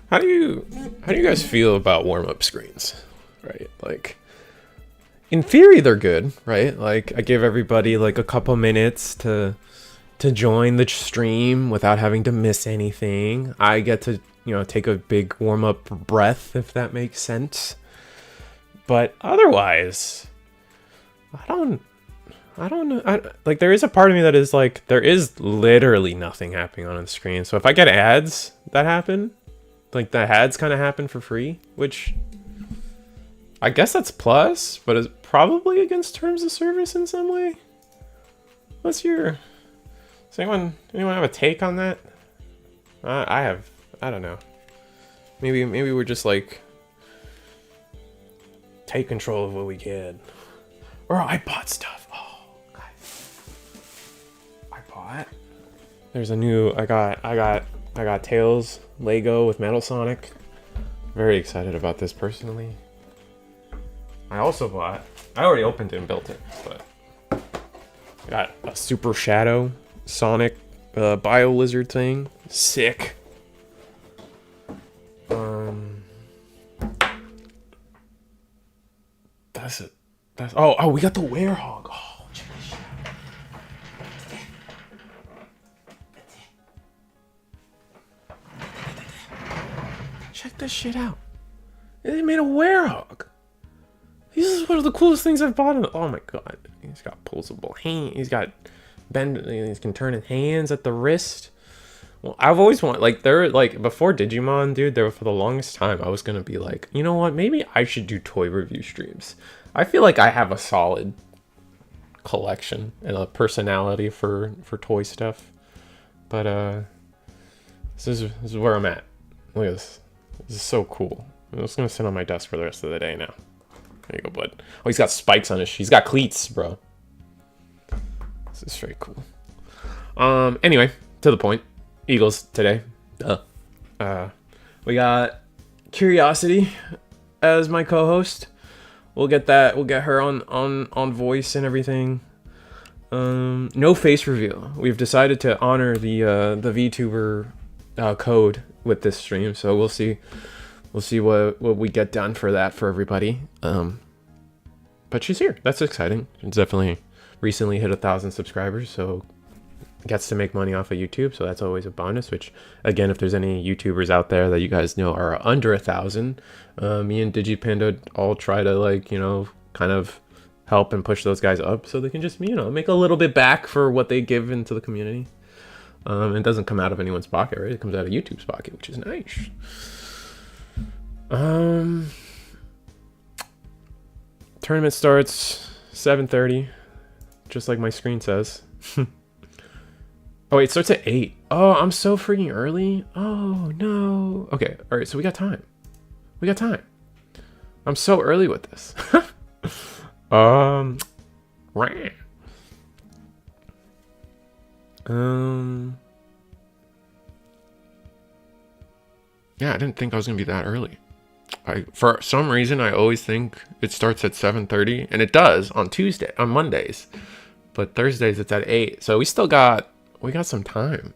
How do you guys feel about warm-up screens? Right? Like in theory they're good, right? Like I give everybody like a couple minutes to join the stream without having to miss anything. I get to, take a big warm-up breath, if that makes sense. But otherwise, I don't know. Like there is a part of me that is like, there is literally nothing happening on the screen. So if I get ads that happen, like the ads kind of happen for free, which I guess that's plus, but it's probably against terms of service in some way. Does anyone have a take on that? I don't know. Maybe we're just like take control of what we can. Or I bought stuff. Oh, God. I bought. There's a new. I got Tails Lego with Metal Sonic. Very excited about this personally. I also bought. I already opened it and built it, but I got a Super Shadow Sonic Bio Lizard thing. Sick. That's it. Oh, we got the Werehog. Oh, check this shit out. Check this shit out. They made a Werehog. This is one of the coolest things I've bought. Oh my god. He's got posable hand. He's got he can turn his hands at the wrist. Well, I've always wanted, like, they're like, before Digimon, dude, there for the longest time, I was gonna be like, you know what, maybe I should do toy review streams. I feel like I have a solid collection and a personality for toy stuff. But this is where I'm at. Look at this. This is so cool. I'm just gonna sit on my desk for the rest of the day now. There you go, bud. Oh, he's got spikes on his shoes. He's got cleats, bro. This is very cool. Anyway, to the point. Eagles today. Duh. We got Curiosity as my co-host. We'll get her on voice and everything. No face reveal. We've decided to honor the VTuber code with this stream, so we'll see what we get done for that for everybody. But she's here. That's exciting. She's definitely recently hit 1,000 subscribers, so gets to make money off of YouTube, so that's always a bonus. Which, again, if there's any YouTubers out there that you guys know are under 1,000, me and DigiPanda all try to, like, kind of help and push those guys up so they can just, make a little bit back for what they give into the community. It doesn't come out of anyone's pocket, right? It comes out of YouTube's pocket, which is nice. Tournament starts 7:30, just like my screen says. Oh wait, it starts at 8. Oh, I'm so freaking early. Oh no. Okay, all right, so we got time. I'm so early with this. Rah. Yeah, I didn't think I was gonna be that early. For some reason, I always think it starts at 7:30, and it does on Mondays, but Thursdays it's at 8. So we got some time.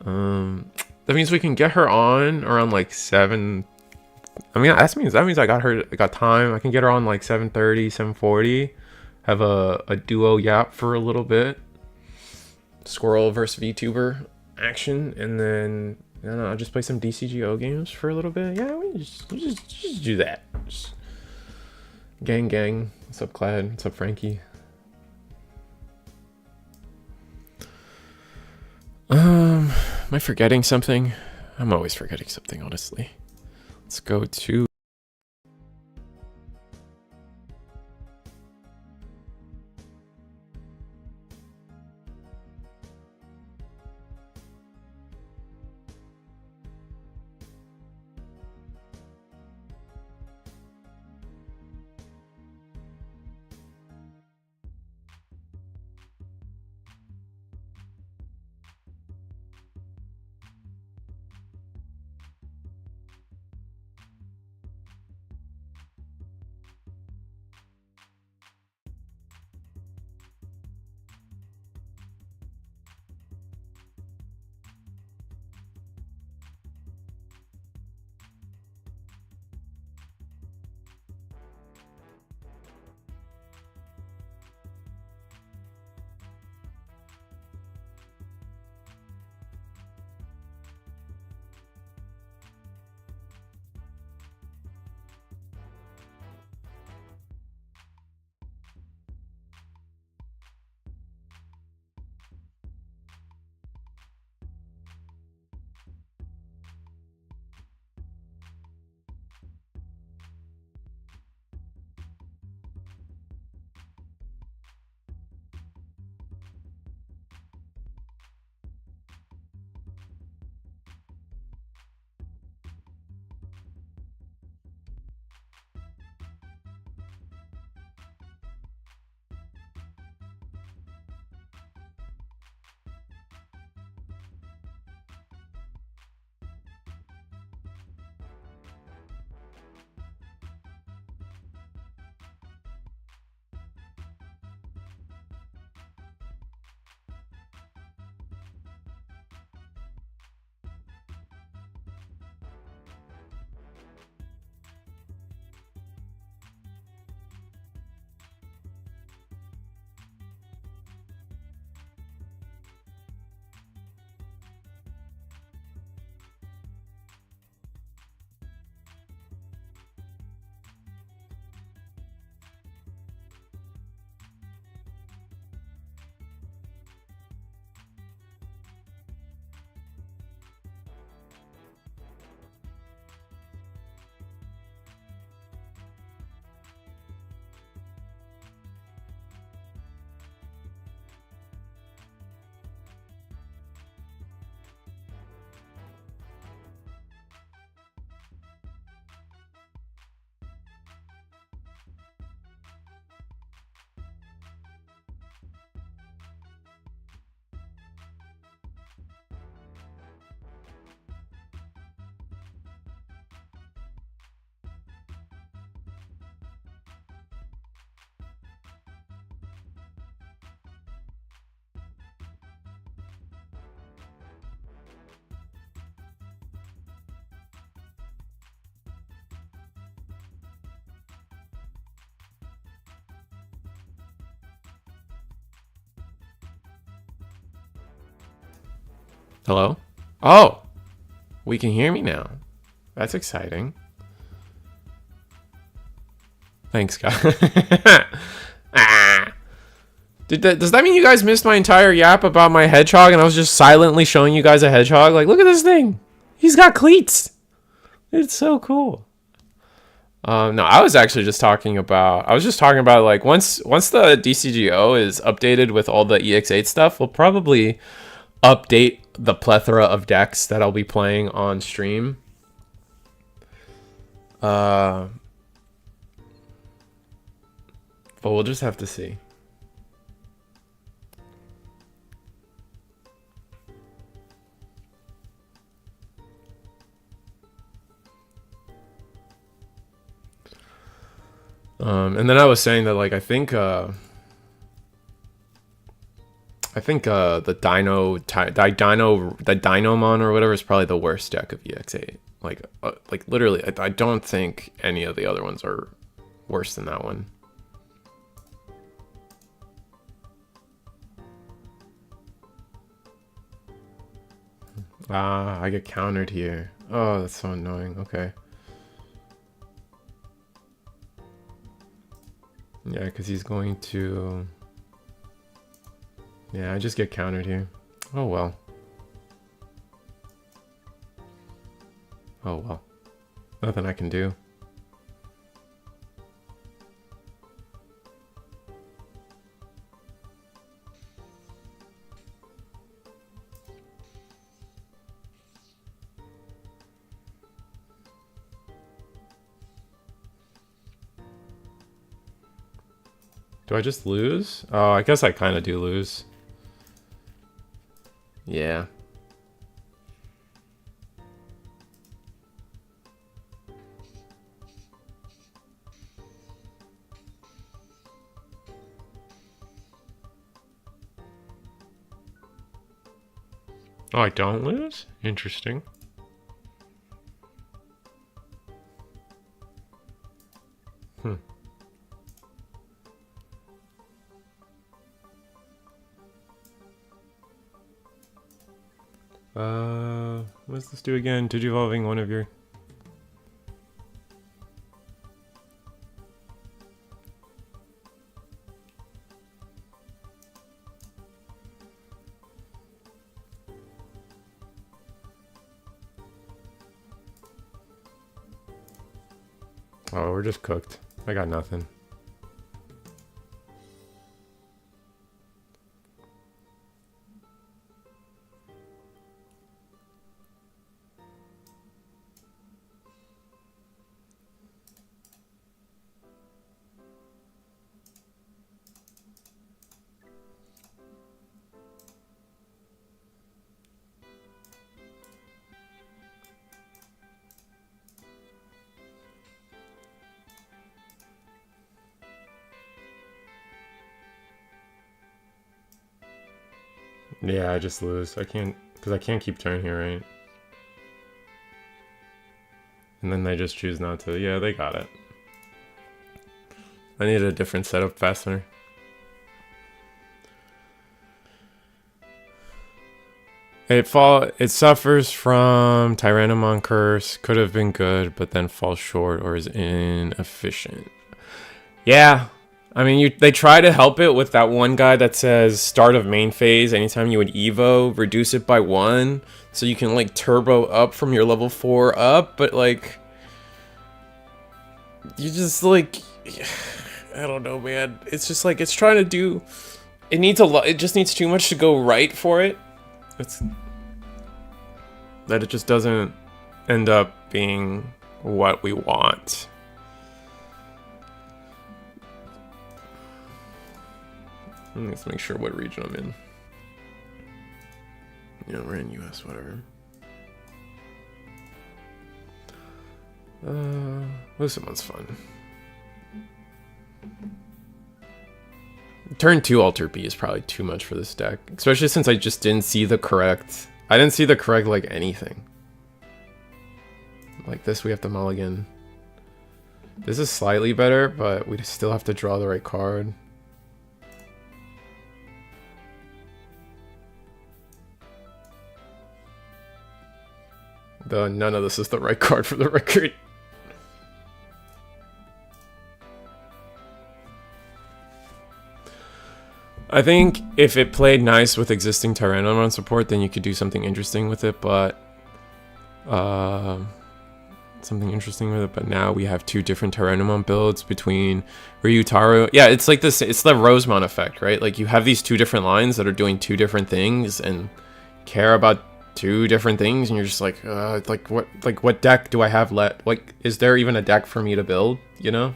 That means we can get her on around like 7. I mean, that means I got time. I can get her on like 7:30, 7:40. Have a duo yap for a little bit. Squirrel versus VTuber action, and then I don't know, I'll just play some Dcgo games for a little bit. Yeah, we just do that. Just gang. What's up, Clad? What's up, Frankie? Am I forgetting something? I'm always forgetting something, honestly. Let's go to Hello? Oh! We can hear me now. That's exciting. Thanks, guys. Ah. Does that mean you guys missed my entire yap about my hedgehog and I was just silently showing you guys a hedgehog? Like, look at this thing. He's got cleats. It's so cool. No, I was actually just talking about, like once the Dcgo is updated with all the EX08 stuff, we'll probably update the plethora of decks that I'll be playing on stream. But we'll just have to see. And then I was saying that, like, I think the Dynamon or whatever is probably the worst deck of EX8. Like literally, I don't think any of the other ones are worse than that one. Ah, I get countered here. Oh, that's so annoying. Okay. Yeah, because he's going to... Yeah, I just get countered here. Oh well. Oh well. Nothing I can do. Do I just lose? Oh, I guess I kind of do lose. Yeah. Oh, I don't lose? Interesting. What does this do again? Digivolving one of your... Oh, we're just cooked. I got nothing. Yeah, I just lose. I can't, because I can't keep turn here, right? And then they just choose not to. Yeah, they got it. I need a different setup fastener. It suffers from Tyrannomon Curse. Could have been good, but then falls short or is inefficient. Yeah. I mean, they try to help it with that one guy that says start of main phase. Anytime you would Evo, reduce it by 1. So you can, like, turbo up from your level 4 up. But, like, you just, like, I don't know, man. It's just, like, it's trying to do... It just needs too much to go right for it. That it just doesn't end up being what we want. Let's make sure what region I'm in. You know, we're in US, whatever. Lucimon's fun. Turn 2 Alter B is probably too much for this deck. Especially since I just didn't see the correct... I didn't see the correct, like, anything. Like this, we have to mulligan. This is slightly better, but we still have to draw the right card. None of this is the right card for the record. I think if it played nice with existing Tyrannomon support, then you could do something interesting with it, but now we have two different Tyrannomon builds between Ryutaru. Yeah, it's like this, it's the Rosemon effect, right? Like you have these two different lines that are doing two different things and care about two different things, and you're just like what deck do I have left? Like, is there even a deck for me to build, you know?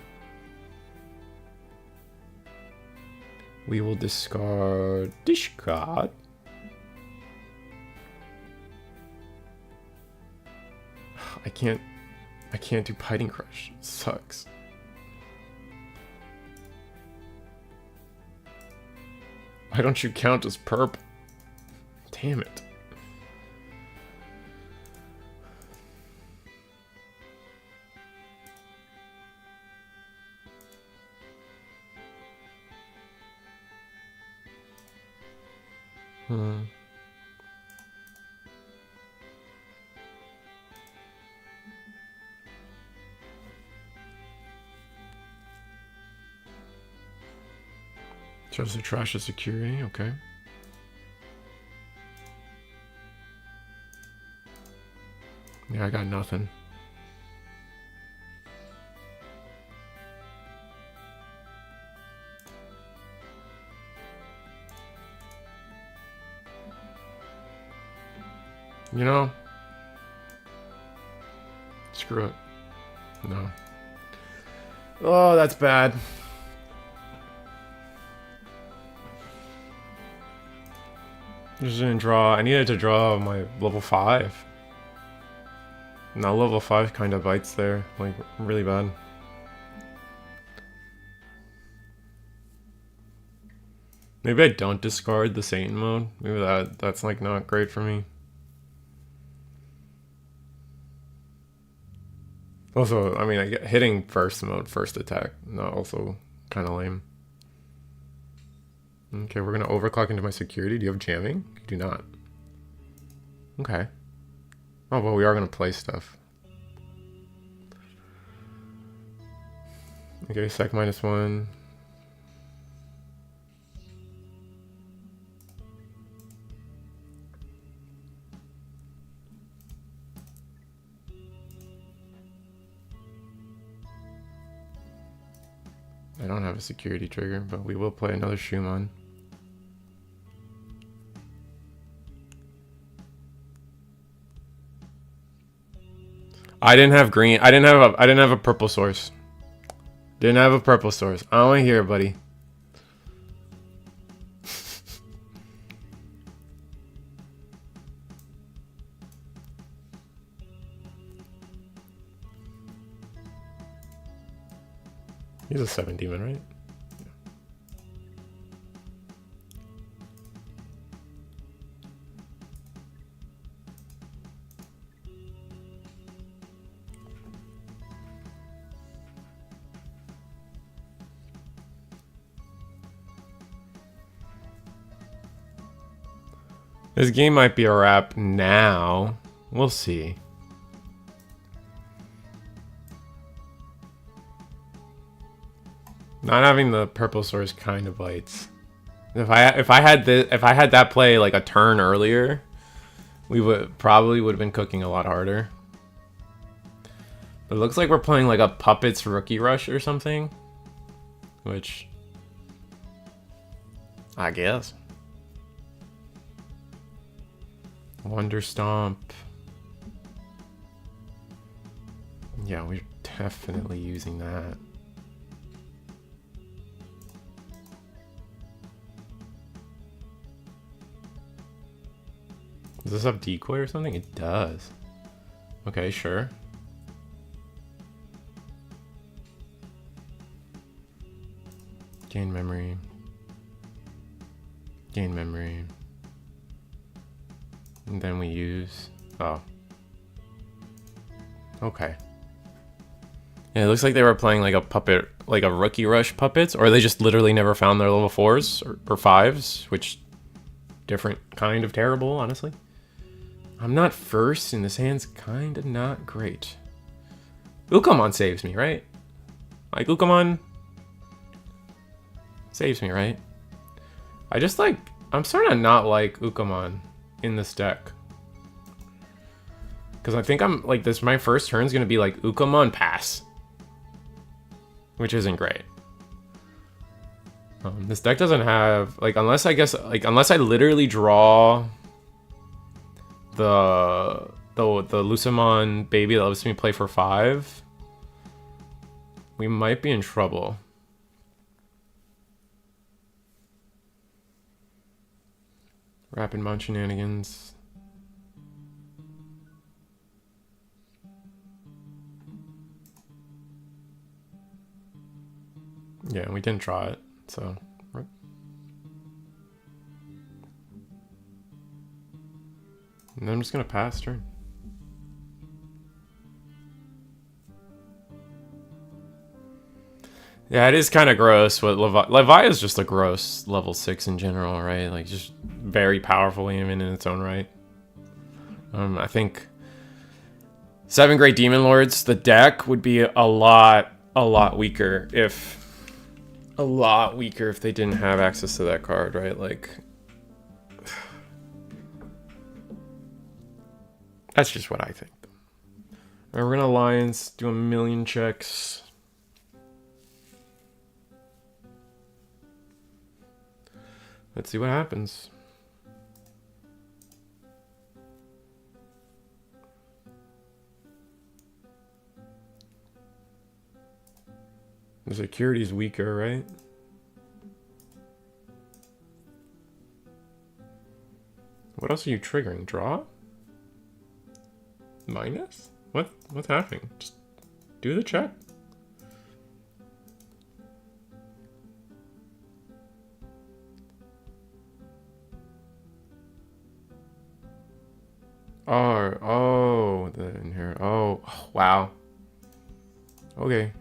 We will discard this card. I can't do Biting Crush. It sucks. Why don't you count as perp? Damn it. Chose to trash a security, okay. Yeah, I got nothing. You know? Screw it. No. Oh, that's bad. Just didn't draw. I needed to draw my level 5. Now level 5 kind of bites there, like really bad. Maybe I don't discard the Satan mode. Maybe that's like not great for me. Also, I mean, I get hitting first mode, first attack, not also kind of lame. Okay, we're gonna overclock into my security. Do you have jamming? You do not. Okay. Oh, well, we are gonna play stuff. Okay, sec -1. I don't have a security trigger, but we will play another Shumon. I didn't have green. I didn't have a purple source. Didn't have a purple source. I don't want to hear it, buddy. He's a 7 demon, right? This game might be a wrap now. We'll see. Not having the purple source kind of bites. If I had that play like a turn earlier, we would have been cooking a lot harder. But it looks like we're playing like a Puppets Rookie Rush or something, which I guess. Wonder Stomp. Yeah, we're definitely using that. Does this have decoy or something? It does. Okay, sure. Gain memory. Gain memory. And then we use... Oh. Okay. Yeah, it looks like they were playing like a puppet, like a Rookie Rush Puppets, or they just literally never found their level 4s or 5s, which... different kind of terrible, honestly. I'm not first, and this hand's kind of not great. Ukamon saves me, right? Like, Ukamon saves me, right? I just like... I'm starting to not like Ukamon in this deck. Because I think I'm, like, my first turn's going to be, like, Ukamon pass. Which isn't great. This deck doesn't have, like, unless I literally draw the Lucamon baby that lets me play for 5, we might be in trouble. Rapid Mount shenanigans. Yeah, we didn't draw it, so. And then I'm just gonna pass turn. Yeah, it is kind of gross. What Levi is just a gross level 6 in general, right? Like, just very powerful even in its own right. I think 7 Great Demon Lords, the deck would be a lot weaker if they didn't have access to that card, right? Like, that's just what I think. All right, we're gonna Alliance, do a million checks. Let's see what happens. The security's weaker, right? What else are you triggering? Draw? Minus? What's happening? Just do the check. Oh, the in here. Oh, wow. Okay.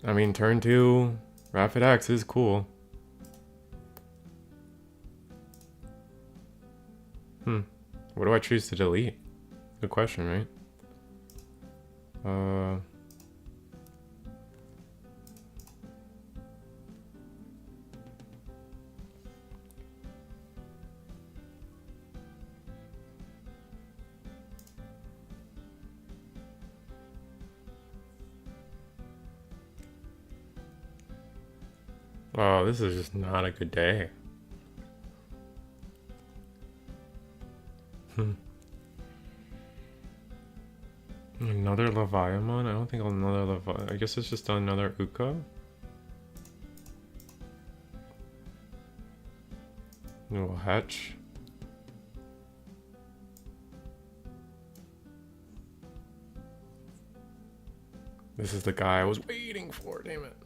I mean, turn 2, Rapid X is cool. What do I choose to delete? Good question, right? Oh, this is just not a good day. Another Leviamon? I don't think another Leviamon. I guess it's just another Uka. Little hatch. This is the guy I was waiting for, damn it.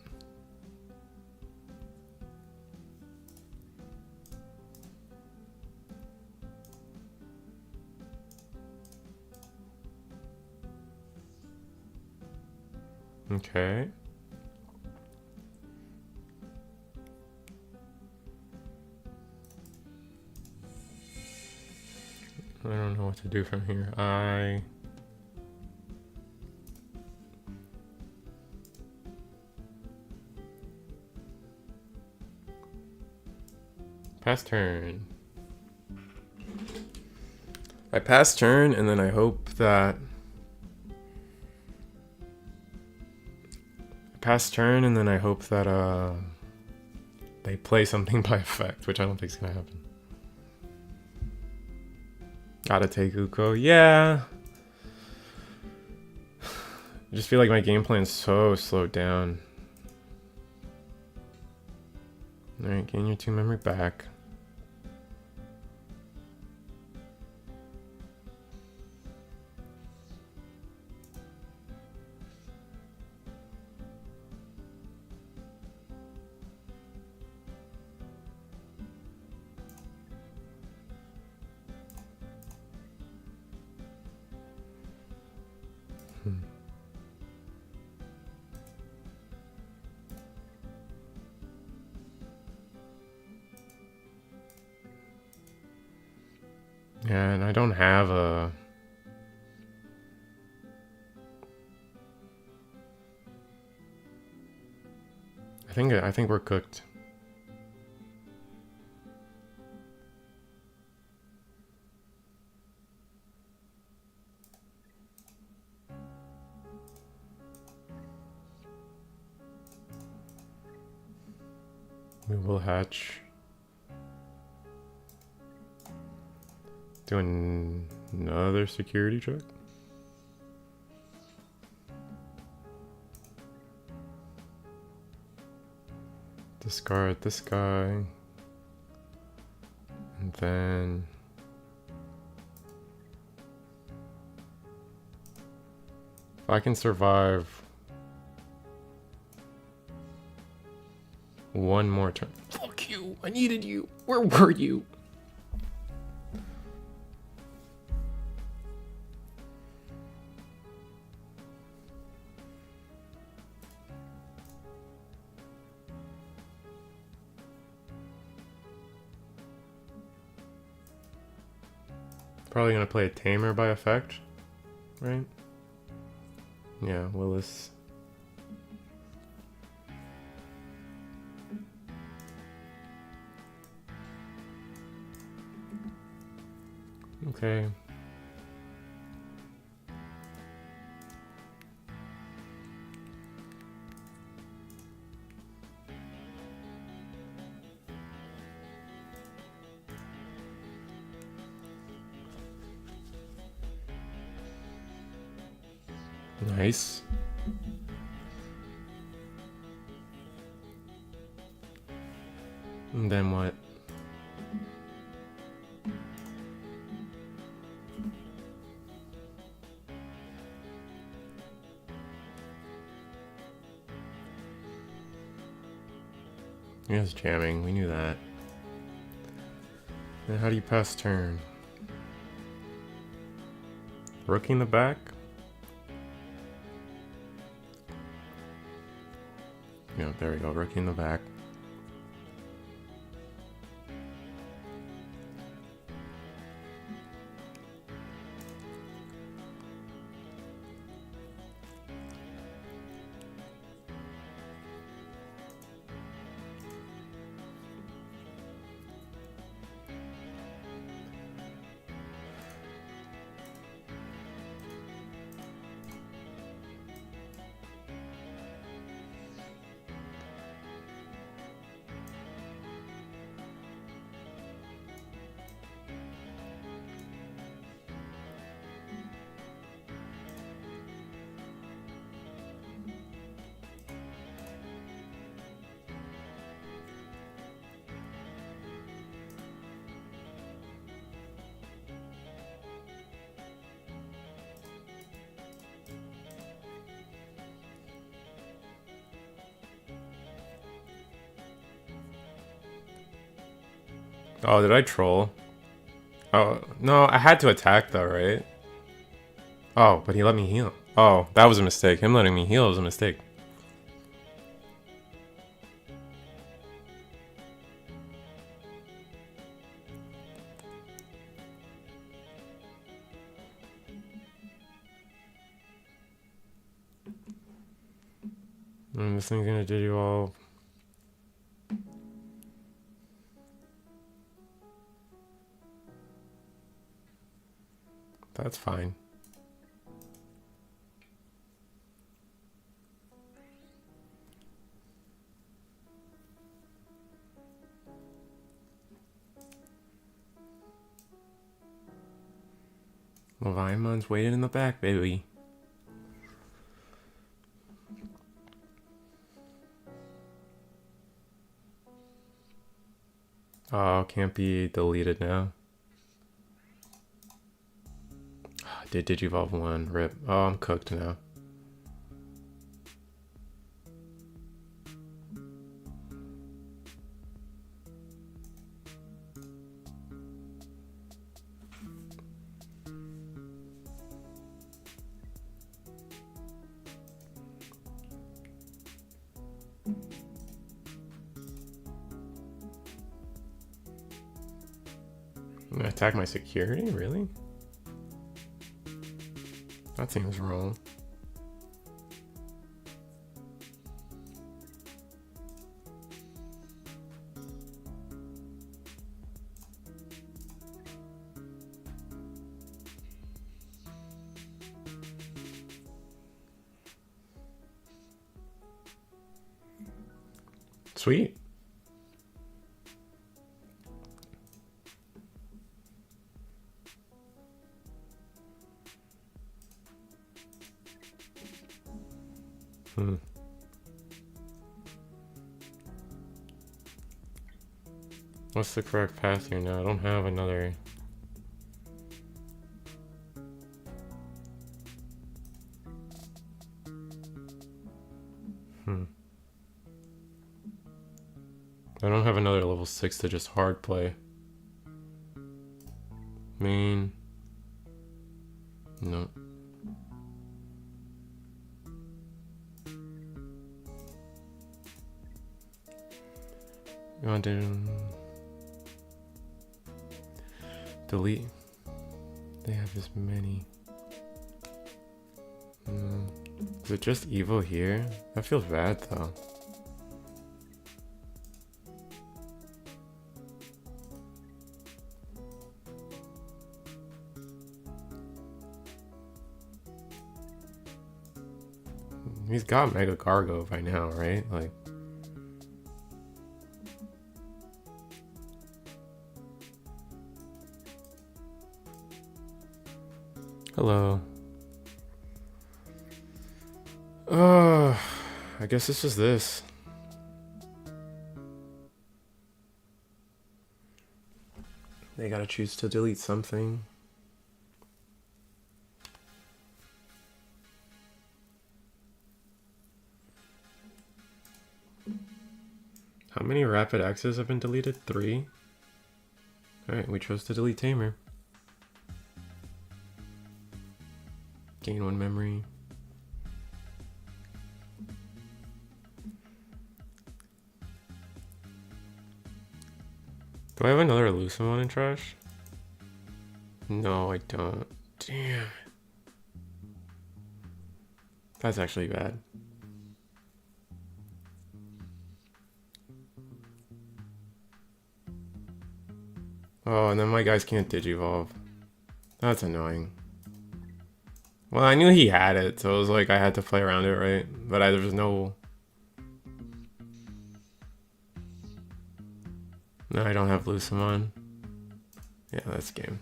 Okay. I don't know what to do from here. Pass turn. I pass turn, and then I hope that... they play something by effect, which I don't think is gonna happen. Gotta take Uko. Yeah. I just feel like my game plan's so slowed down. Alright, gain your 2 memory back. And I don't have a... I think we're cooked. We will hatch. Doing another security check. Discard this guy. And then... if I can survive one more turn. Fuck you! I needed you! Where were you? Probably gonna play a Tamer by effect, right? Yeah, Willis. Okay. Nice. And then what? He was jamming, we knew that. Then how do you pass turn? Rookie in the back? Yeah, there we go, rookie in the back. Oh, did I troll? Oh, no, I had to attack though, right? Oh, but he let me heal. Oh, that was a mistake. Him letting me heal was a mistake. And this thing's gonna do all. That's fine. Levimon's waiting in the back, baby. Oh, can't be deleted now. Did Digivolve 1, rip. Oh, I'm cooked now. I'm gonna attack my security? Really? That seems wrong. Sweet. What's the correct path here now? I don't have another. I don't have another level 6 to just hard play. Main. No. You want to delete? They have this many. Is it just evil here? That feels bad though. He's got Mega Cargo by now, right? Like, hello. I guess it's just this. They gotta choose to delete something. How many rapid X's have been deleted? 3? Alright, we chose to delete Tamer. Gain 1 memory. Do I have another elusive one in trash? No, I don't. Damn. That's actually bad. Oh, and then my guys can't digivolve. That's annoying. Well, I knew he had it, so it was like I had to play around it, right? But there was no... No, I don't have Lucimon. Yeah, that's game.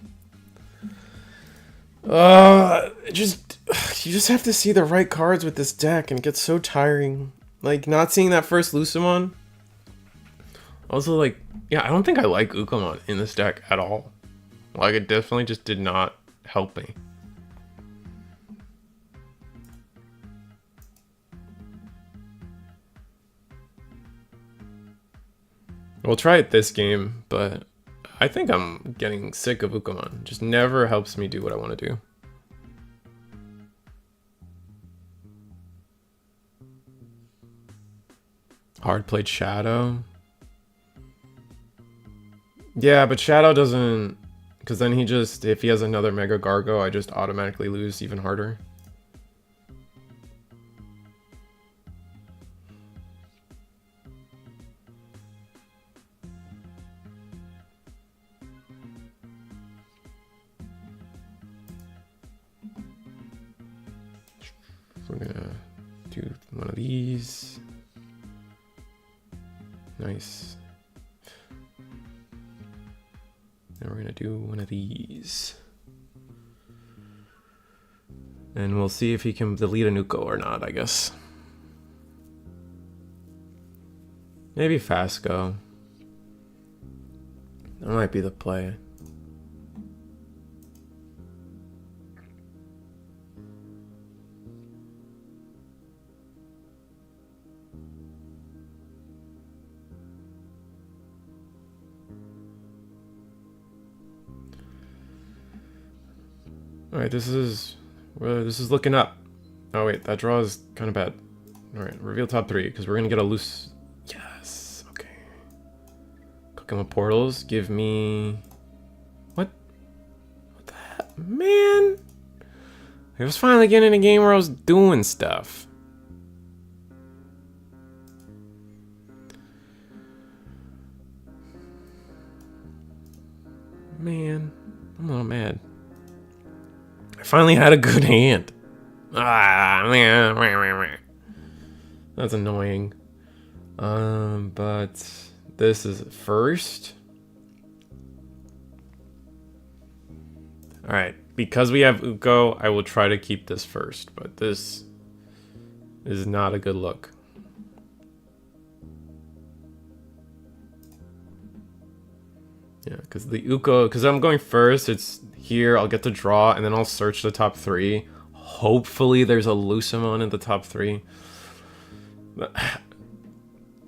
You just have to see the right cards with this deck, and it gets so tiring. Like, not seeing that first Lucimon. Also, like, yeah, I don't think I like Ukamon in this deck at all. Like, it definitely just did not help me. We'll try it this game, but I think I'm getting sick of Ukamon. Just never helps me do what I want to do. Hard played Shadow. Yeah, but Shadow doesn't... Because then he just... If he has another Mega Gargo, I just automatically lose even harder. We're gonna do one of these. Nice. Now we're gonna do one of these. And we'll see if he can delete a Nuko or not, I guess. Maybe Fasco. That might be the play. Alright, this is looking up. Oh wait, that draw is kind of bad. Alright, reveal top 3, because we're gonna get a loose... Yes, okay. Cooking with portals, give me... What? Man. I was finally getting in a game where I was doing stuff. Man, I'm a little mad. I finally had a good hand. Ah, man. That's annoying. But this is first. Alright, because we have Uko, I will try to keep this first, but this is not a good look. Yeah, because the Uko, because I'm going first, it's here, I'll get to draw, and then I'll search the top 3. Hopefully there's a Lucemon in the top 3.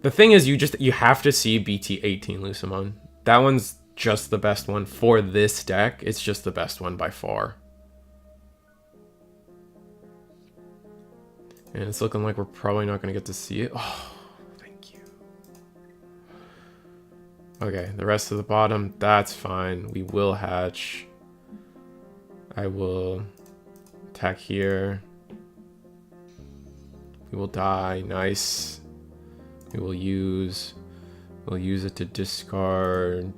The thing is, you have to see BT18 Lucemon. That one's just the best one for this deck. It's just the best one by far. And it's looking like we're probably not going to get to see it. Oh, thank you. Okay, the rest of the bottom, that's fine. We will hatch. I will attack here. We will die. Nice. We'll use it to discard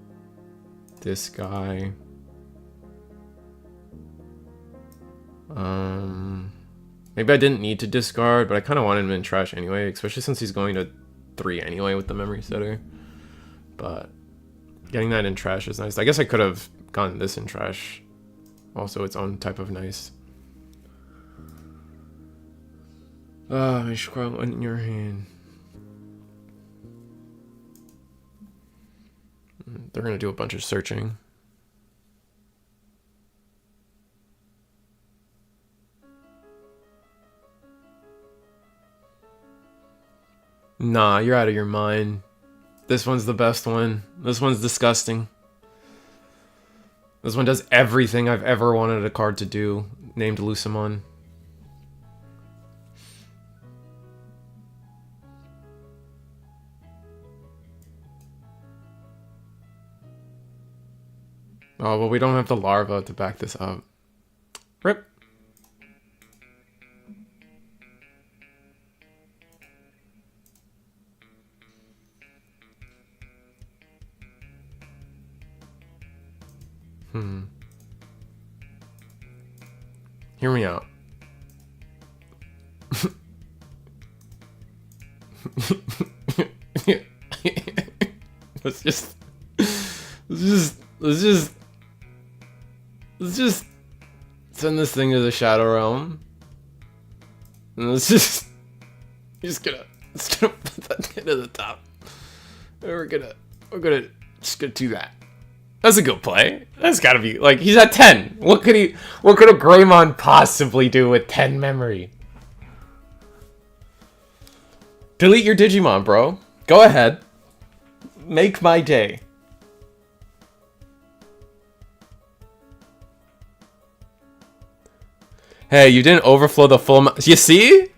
this guy. Maybe I didn't need to discard, but I kind of wanted him in trash anyway, especially since he's going to 3 anyway with the memory setter. But getting that in trash is nice. I guess I could have gotten this in trash. Also its own type of nice. My scroll in your hand. They're gonna do a bunch of searching. Nah, you're out of your mind. This one's the best one. This one's disgusting. This one does everything I've ever wanted a card to do, named Lucemon. Oh, well, we don't have the larva to back this up. Rip. Hear me out. Let's just send this thing to the Shadow Realm. And let's just gonna put that thing to the top. And we're gonna just gonna do that. That's a good play. That's gotta be, like, he's at 10. What could a Greymon possibly do with 10 memory? Delete your Digimon, bro. Go ahead. Make my day. Hey, you didn't overflow the full amount. You see?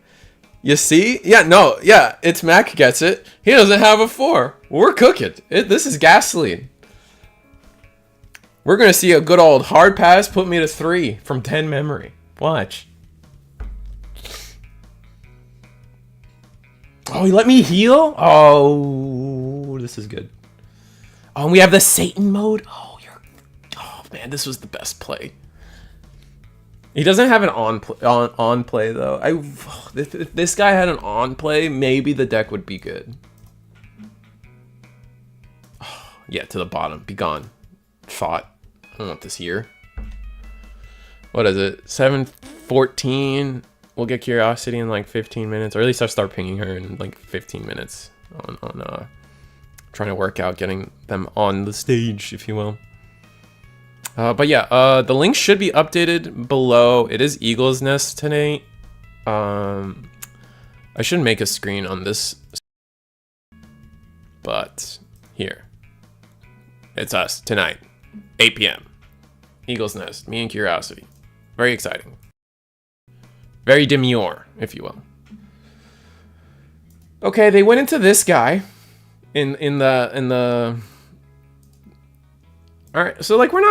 You see? Yeah, no, yeah, it's Mac gets it. He doesn't have a 4. We're cooking. This is gasoline. We're going to see a good old hard pass put me to 3 from 10 memory. Watch. Oh, he let me heal? Oh, this is good. Oh, and we have the Satan mode. Oh, man, this was the best play. He doesn't have an on play though. If this guy had an on play, maybe the deck would be good. Oh, yeah, to the bottom. Be gone. Fought. I don't want this here. What is it? 7:14. We'll get Curiosity in like 15 minutes, or at least I'll start pinging her in like 15 minutes on trying to work out getting them on the stage, if you will. But yeah, the link should be updated below. It is Eagle's Nest tonight. I should make a screen on this, but here. It's us tonight, 8 p.m. Eagle's Nest, me and Curiosity. Very exciting. Very demure, if you will. Okay, they went into this guy in the. All right, so like we're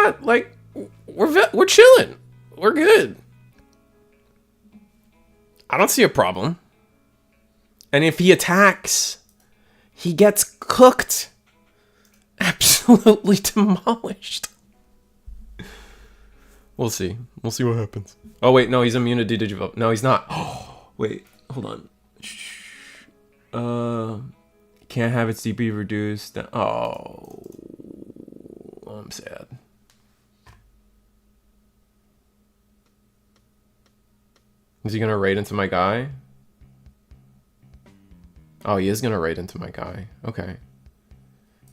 We're chilling. We're good. I don't see a problem. And if he attacks, he gets cooked. Absolutely demolished. We'll see. We'll see what happens. Oh, wait. No, he's immune to Dcgo. No, he's not. Oh, wait. Hold on. Can't have its DP reduced. Oh, I'm sad. Is he gonna raid into my guy? Oh, he is gonna raid into my guy. Okay.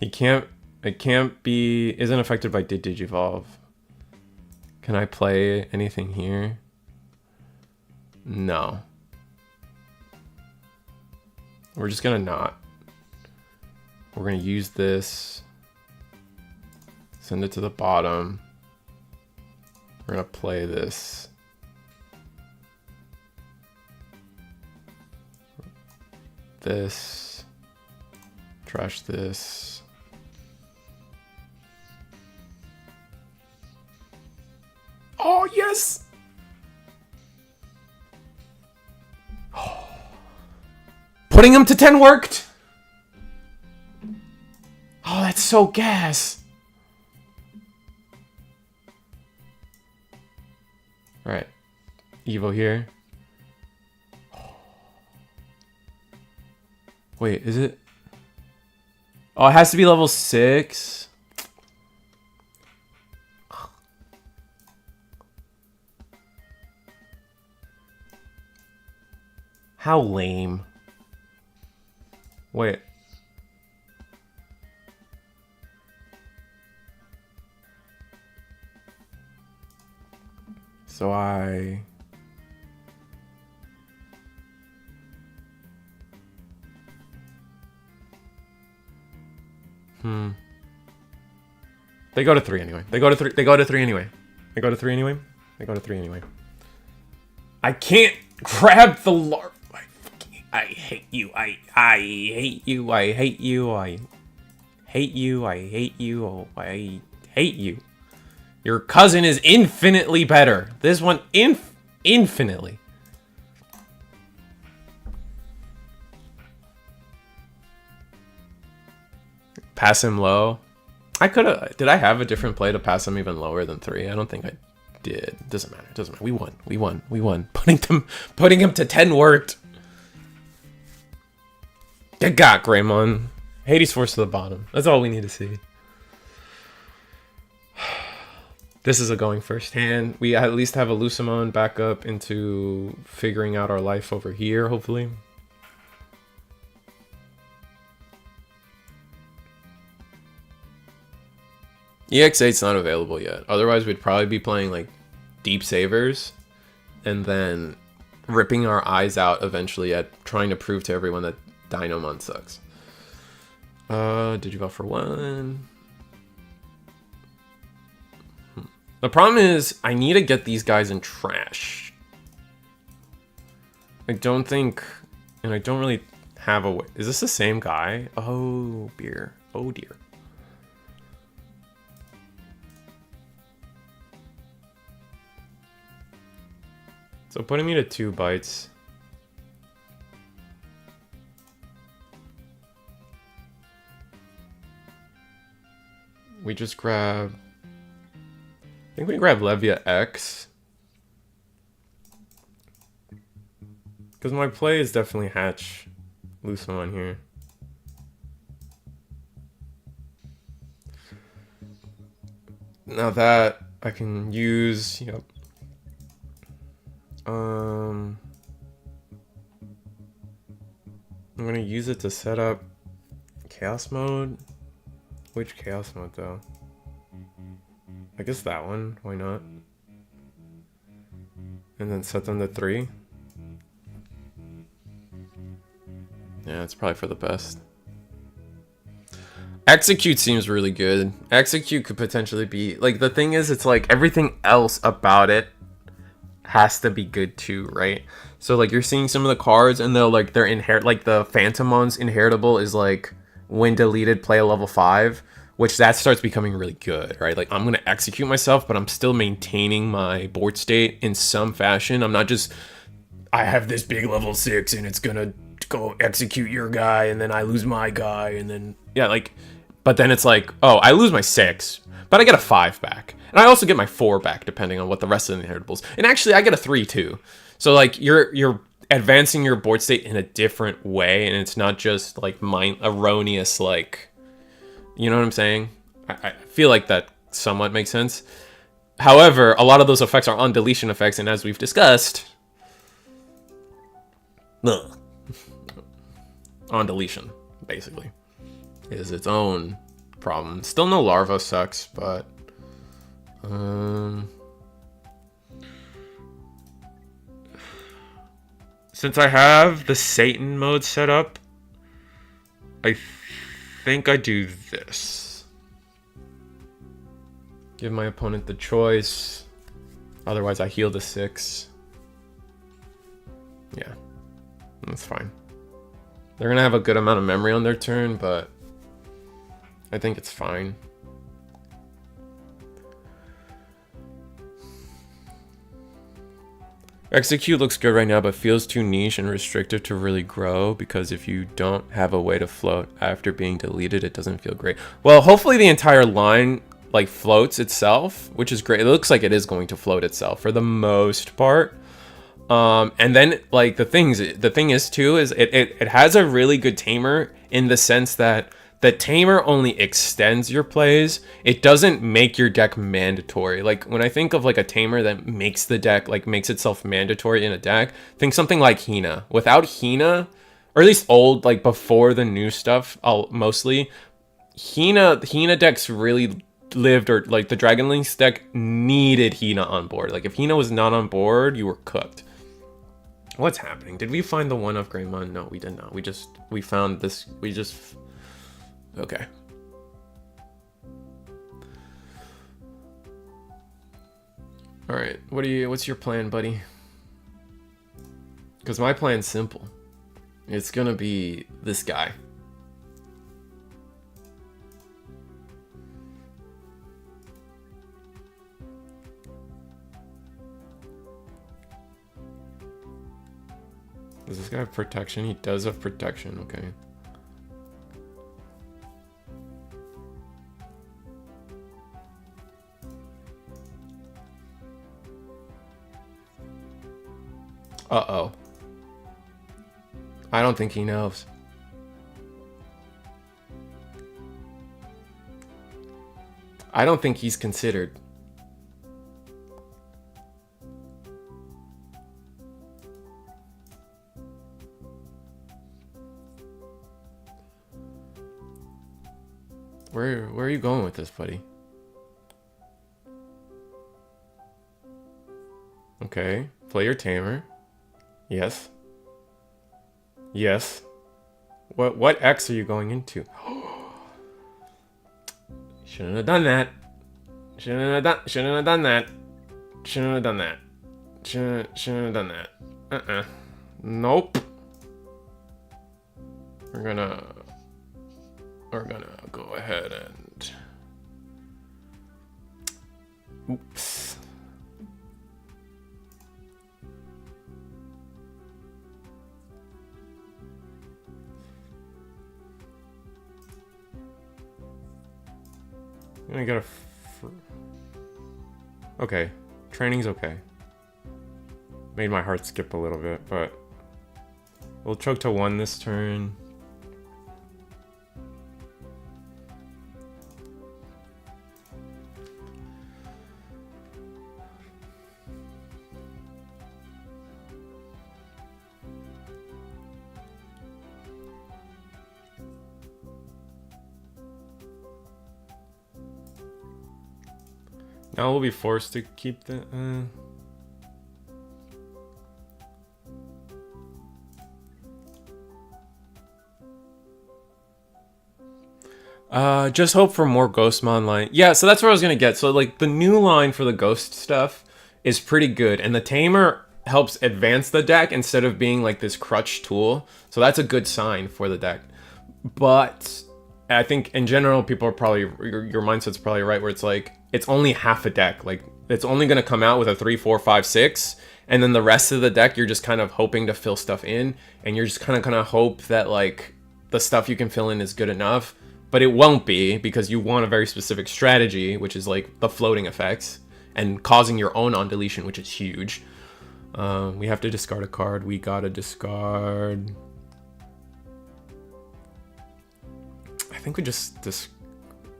It can't be, isn't affected by Digivolve. Can I play anything here? No. We're just gonna not. We're gonna use this. Send it to the bottom. We're gonna play this. This. Trash this. Oh, yes! Putting him to 10 worked! Oh, that's so gas! Alright. Evo here. Wait, is it? Oh, it has to be level 6. How lame. Wait. So I... They go to 3 anyway. They go to 3. They go to 3 anyway. They go to 3 anyway. They go to 3 anyway. I can't grab the larp. I hate you. I hate you. I hate you. I hate you. I hate you. Oh, I hate you. Your cousin is infinitely better. This one infinitely. Pass him low. I could have. Did I have a different play to pass him even lower than 3? I don't think I did. Doesn't matter. Doesn't matter. We won. We won. We won. Putting him to 10 worked. Get got, Greymon. Hades force to the bottom. That's all we need to see. This is a going first hand. We at least have a Lucimon back up into figuring out our life over here, hopefully. EX08's not available yet. Otherwise, we'd probably be playing like Deep Savers and then ripping our eyes out eventually at trying to prove to everyone that Dinomon sucks. Did you vote for 1? The problem is I need to get these guys in trash. I don't think, and I don't really have a way. Is this the same guy? Oh, beer. Oh, dear. So putting me to 2 bites. We just grab... I think we grab Levia X. Because my play is definitely hatch Lucimon here. Now that I can use, yep. I'm gonna use it to set up chaos mode. Which chaos mode though? I guess that one, why not? And then set them to 3. Yeah, it's probably for the best. Execute seems really good. Execute could potentially be, like, the thing is, it's like everything else about it has to be good too, right? So like you're seeing some of the cards and they'll like they're inherit, like the Phantomon's inheritable is like when deleted play a level 5, which that starts becoming really good, right? Like I'm gonna execute myself, but I'm still maintaining my board state in some fashion. I'm not just, I have this big level 6 and it's gonna go execute your guy and then I lose my guy and then, yeah, like, but then it's like, oh, I lose my 6, but I get a 5 back. And I also get my 4 back depending on what the rest of the inheritables. And actually I get a 3 too. So like you're advancing your board state in a different way, and it's not just like erroneous, like, you know what I'm saying? I feel like that somewhat makes sense. However, a lot of those effects are on deletion effects, and as we've discussed, on deletion, basically, is its own problem. Still no larva sucks, but since I have the Satan mode set up, I think I do this. Give my opponent the choice. Otherwise, I heal the 6. Yeah, that's fine. They're gonna have a good amount of memory on their turn, but I think it's fine. Execute looks good right now, but feels too niche and restrictive to really grow, because if you don't have a way to float after being deleted, it doesn't feel great. Well, hopefully the entire line like floats itself, which is great. It looks like it is going to float itself for the most part. And then like the thing is too, is it has a really good tamer in the sense that the tamer only extends your plays. It doesn't make your deck mandatory. Like when I think of like a tamer that makes the deck, like makes itself mandatory in a deck, think something like Hina. Without Hina, or at least old, like before the new stuff, mostly, Hina decks really lived, or like the Dragon Links deck needed Hina on board. Like if Hina was not on board, you were cooked. What's happening? Did we find the 1 of Greymon? No, we did not. We found this, okay. All right, what's your plan, buddy? Because my plan's simple. It's gonna be this guy. Does this guy have protection? He does have protection, okay. Uh-oh. I don't think he knows. I don't think he's considered. Where are you going with this, buddy? Okay, play your tamer. Yes. Yes. What X are you going into? Shouldn't have done that. Shouldn't have done that. Shouldn't have done that. Shouldn't have done that. Nope. We're gonna go ahead and oops. I got okay, training's okay. Made my heart skip a little bit, but we'll choke to 1 this turn. Now we'll be forced to keep the... just hope for more Ghostmon line. Yeah, so that's where I was gonna get. So like the new line for the Ghost stuff is pretty good, and the Tamer helps advance the deck instead of being like this crutch tool. So that's a good sign for the deck. But I think in general, people are probably, your mindset's probably right, where it's like, it's only half a deck. Like, it's only going to come out with a 3, 4, 5, 6. And then the rest of the deck, you're just kind of hoping to fill stuff in. And you're just kind of hope that, like, the stuff you can fill in is good enough. But it won't be, because you want a very specific strategy, which is, like, the floating effects. And causing your own on deletion, which is huge. We have to discard a card. We gotta discard... I think we just...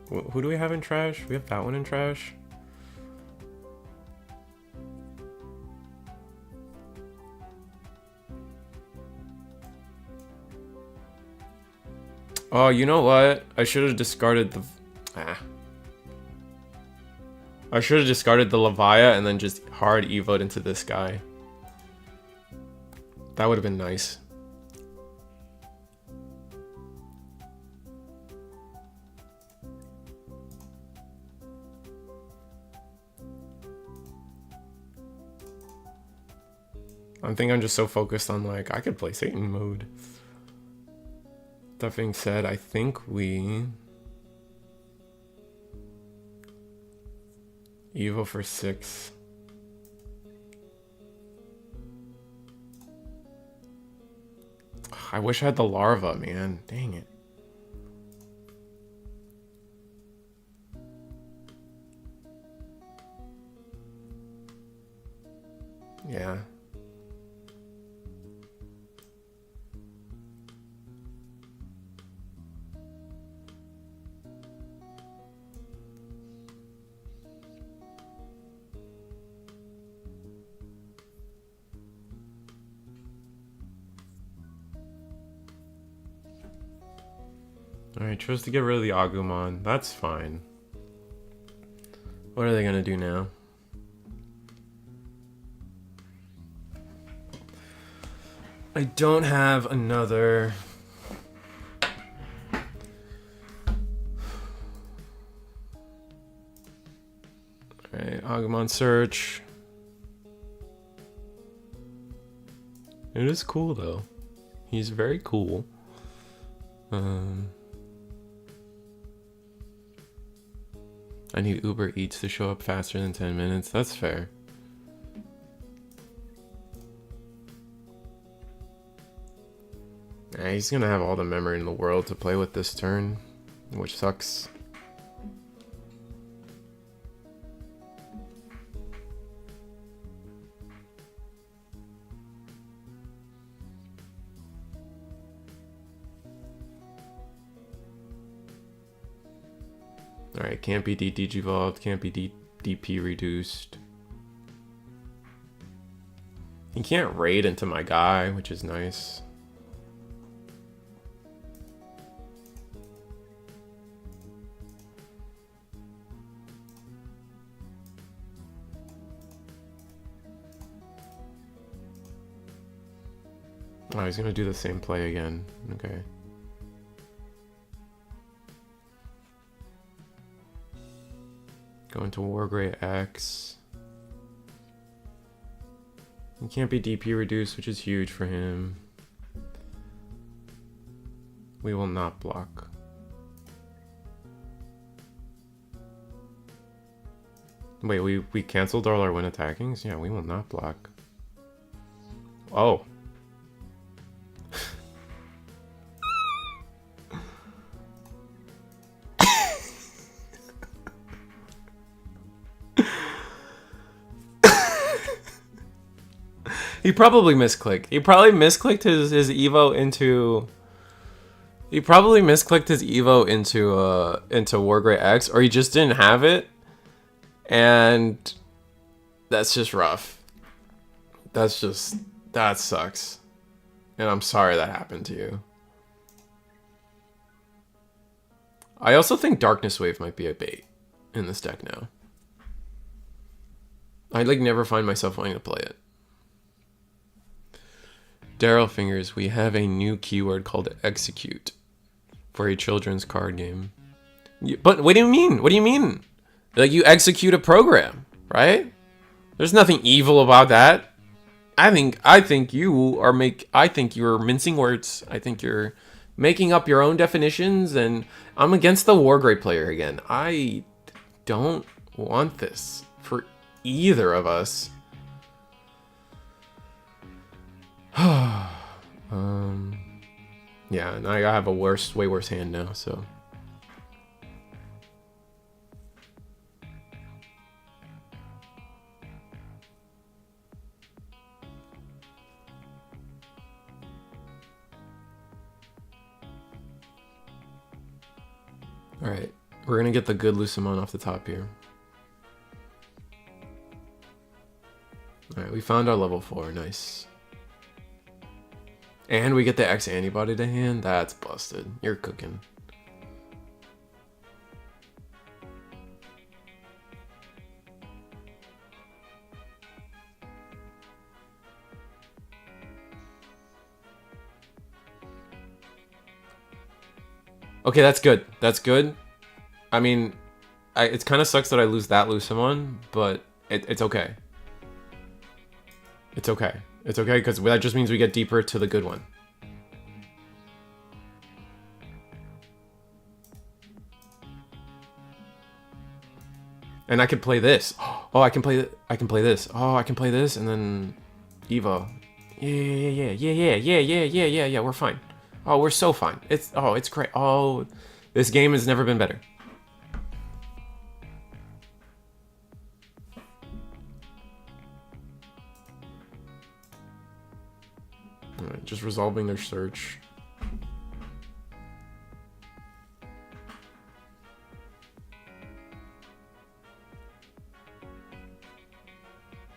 Who do we have in trash? We have that one in trash. Oh, you know what? I should have discarded the... I should have discarded the Levia and then just hard evoed into this guy. That would have been nice. I think I'm just so focused on, like, I could play Satan mode. That being said, I think we... Evo for 6. I wish I had the larva, man. Dang it. Yeah. Alright, chose to get rid of the Agumon. That's fine. What are they gonna do now? I don't have another... Alright, Agumon search. It is cool though. He's very cool. I need Uber Eats to show up faster than 10 minutes. That's fair. Yeah, he's gonna have all the memory in the world to play with this turn, which sucks. Alright, can't be Digivolved, can't be DP reduced. He can't raid into my guy, which is nice. Oh, he's gonna do the same play again. Okay. Going to Wargrey X. He can't be DP reduced, which is huge for him. We will not block. Wait, we canceled all our win attackings? Yeah, we will not block. Oh. He probably misclicked. He probably misclicked his Evo into... He probably misclicked his Evo into Wargrey X, or he just didn't have it. And that's just rough. That sucks. And I'm sorry that happened to you. I also think Darkness Wave might be a bait in this deck now. I like never find myself wanting to play it. Daryl Fingers, we have a new keyword called execute for a children's card game. But what do you mean? What do you mean? Like you execute a program, right? There's nothing evil about that. I think you're mincing words. I think you're making up your own definitions, and I'm against the war grade player again. I don't want this for either of us. Yeah, and I have a way worse hand now, so. Alright, we're gonna get the good Lucemon off the top here. Alright, we found our level 4, nice. And we get the X antibody to hand? That's busted. You're cooking. Okay, that's good. That's good. I mean, it kind of sucks that I lose that Lucemon, but it's okay. It's okay. It's okay, because that just means we get deeper to the good one. And I could play this. Oh, I can play this. Oh, I can play this, and then Evo. Yeah. We're fine. Oh, we're so fine. It's great. Oh, this game has never been better. Alright, just resolving their search.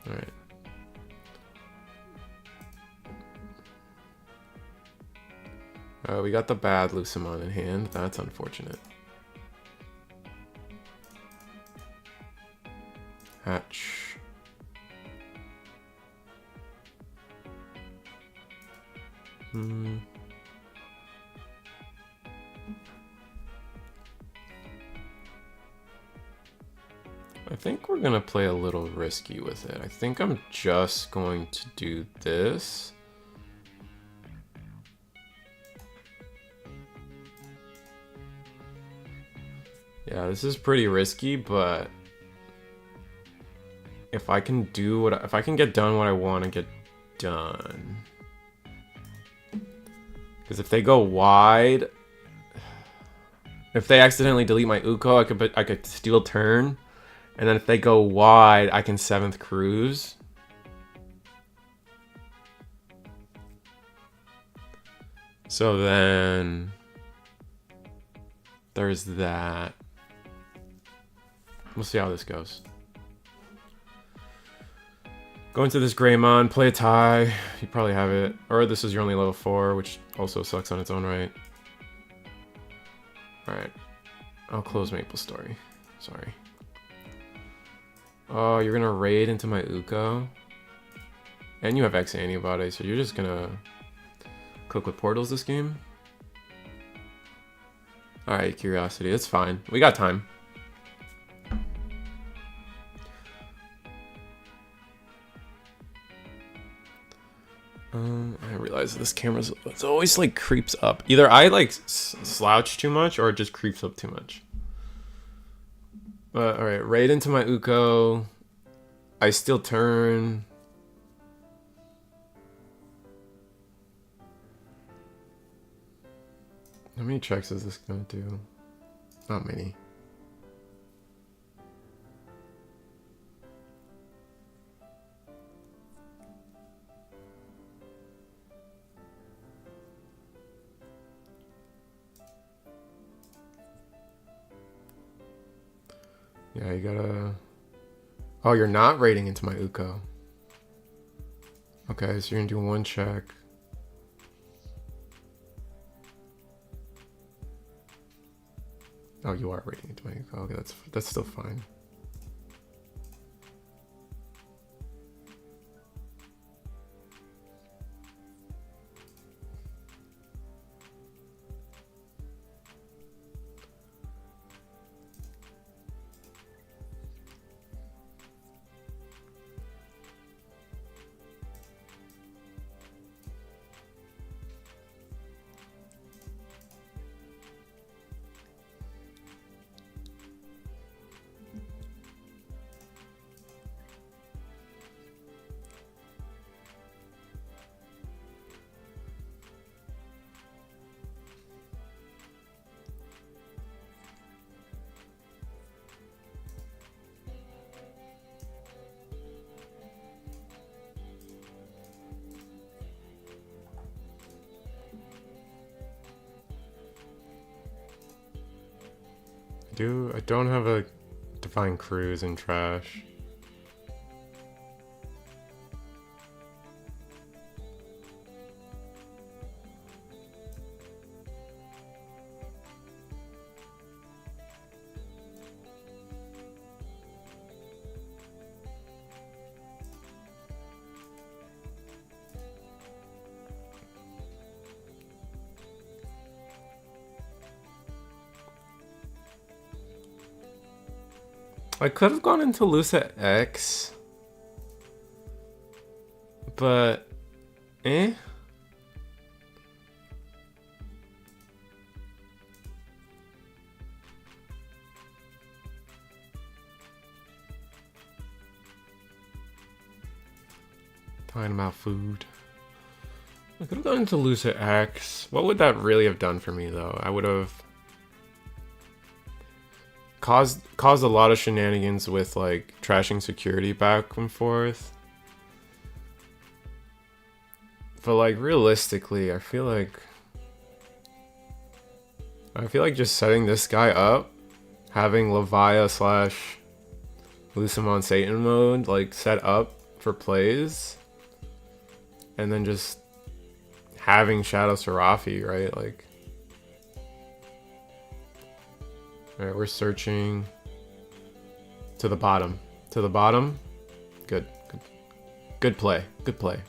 Alright. We got the bad Lucemon in hand. That's unfortunate. Hatch. I think we're gonna play a little risky with it. I think I'm just going to do this. Yeah, this is pretty risky, but if I can get done what I want to get done. Because if they go wide, if they accidentally delete my Uko, I could steal turn, and then if they go wide, I can 7th cruise. So then there's that. We'll see how this goes. Go into this Greymon, play a tie. You probably have it. Or this is your only level 4, which also sucks on its own right. Alright. I'll close Maple Story. Sorry. Oh, you're gonna raid into my Uko? And you have X antibody, so you're just gonna cook with portals this game? Alright, Curiosity. It's fine. We got time. I realize this camera's it's always like creeps up. Either I like slouch too much or it just creeps up too much. But alright, raid into my Uko. I still turn. How many checks is this gonna do? Not many. Yeah, you gotta... Oh, you're not raiding into my Uko. Okay, so you're gonna do 1 check. Oh, you are raiding into my Uko. Okay, that's still fine. I don't have a Divine Cruise in trash. I could have gone into Lusa X, but eh. Talking about food. I could have gone into Lusa X. What would that really have done for me though? I would have caused a lot of shenanigans with like trashing security back and forth. But like realistically, I feel like just setting this guy up, having Levia slash Lucimon Satan mode like set up for plays, and then just having Shadow Serafi, right? Like, all right, we're searching to the bottom. To the bottom. Good play. Good play.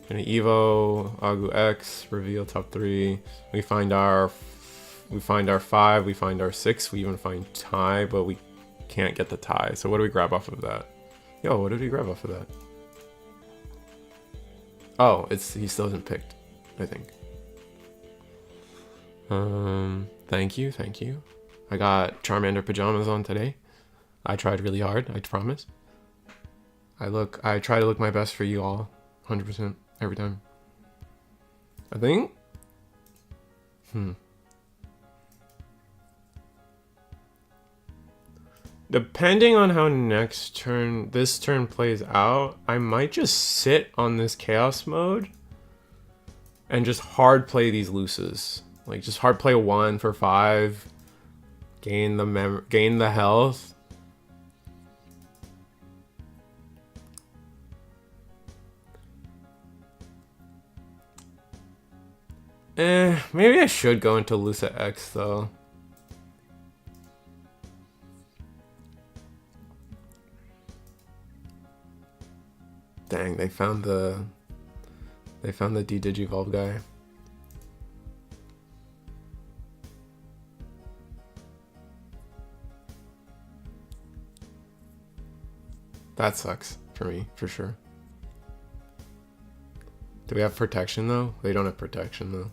Gonna Evo, Agu X, reveal top 3. We find our 5, we find our 6, we even find tie, but we can't get the tie. So what do we grab off of that? Yo, what did we grab off of that? Oh, he still isn't picked, I think. Thank you. I got Charmander pajamas on today. I tried really hard, I promise. I try to look my best for you all, 100% every time. I think. Depending on how this turn plays out, I might just sit on this chaos mode and just hard play these looses. Like just hard play 1 for 5, gain the health. Maybe I should go into Lusa X though. Dang, they found the D-Digivolve guy. That sucks for me, for sure. Do we have protection though? They don't have protection though.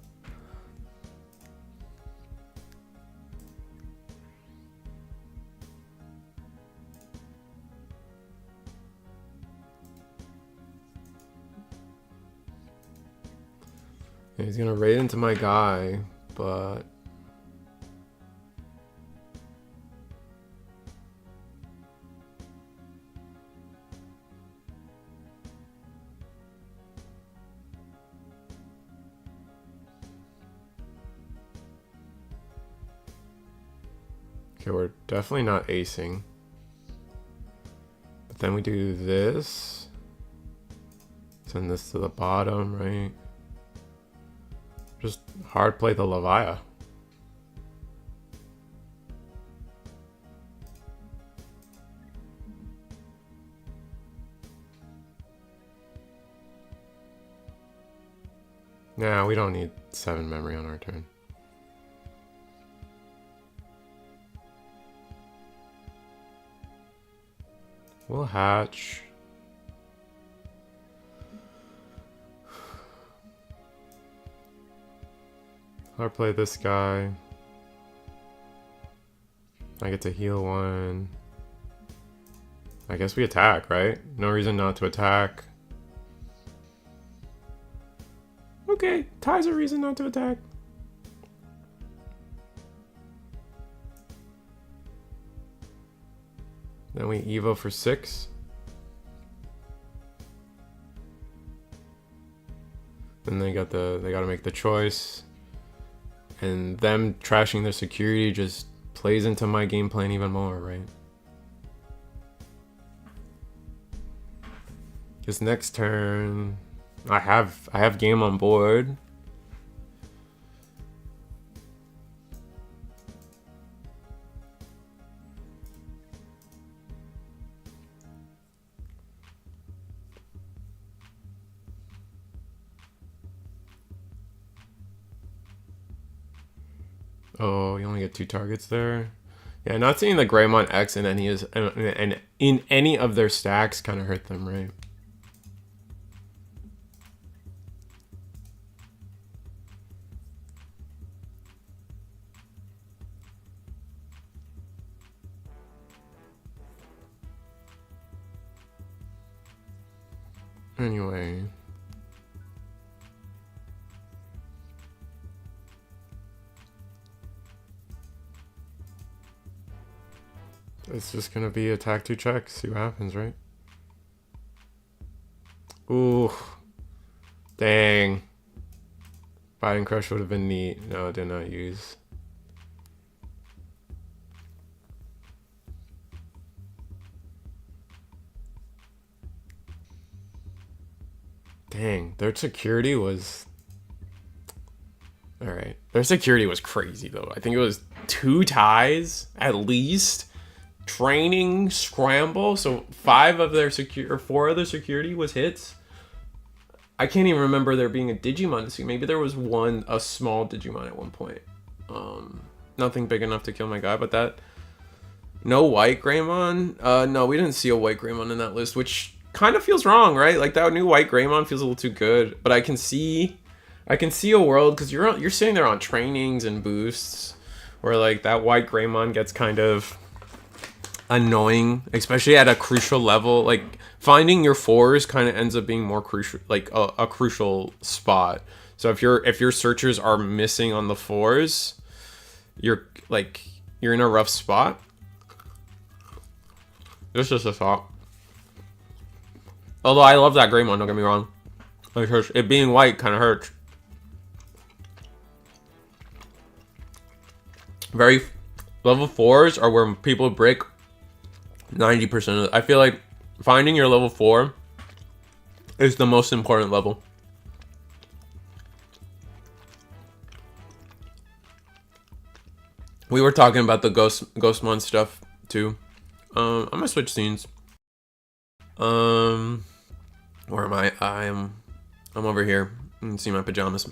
Yeah, he's gonna raid into my guy, but okay, we're definitely not acing. But then we do this. Send this to the bottom, right? Just hard play the Levia. Nah, we don't need 7 memory on our turn. We'll hatch. Hard play this guy. I get to heal 1. I guess we attack, right? No reason not to attack. Okay, tie's a reason not to attack. Then we Evo for 6. Then they gotta make the choice. And them trashing their security just plays into my game plan even more, right? Because next turn, I have game on board. Oh, you only get 2 targets there. Yeah, not seeing the Greymon X in any in any of their stacks kind of hurt them, right? Anyway. It's just gonna be attack 2 check, see what happens, right? Ooh. Dang. Biden Crush would have been neat. No, did not use. Dang, their security was... Alright. Their security was crazy, though. I think it was 2 ties, at least. Training, scramble. So 4 of their security was hits. I can't even remember there being a Digimon to see. Maybe there was a small Digimon at one point. Nothing big enough to kill my guy, but that... No white Greymon? No, we didn't see a white Greymon in that list, which kind of feels wrong, right? Like, that new white Greymon feels a little too good. But I can see a world, because you're sitting there on trainings and boosts, where, like, that white Greymon gets kind of annoying, especially at a crucial level. Like, finding your 4s kind of ends up being more crucial, like a crucial spot. So if your searchers are missing on the 4s, you're in a rough spot. This is a thought. Although I love that Greymon, don't get me wrong. It being white kind of hurts. Level 4s are where people break 90% of it. I feel like finding your level 4 is the most important level. We were talking about the Ghostmon stuff too. I'm gonna switch scenes. Where am I? I'm over here. You can see my pajamas.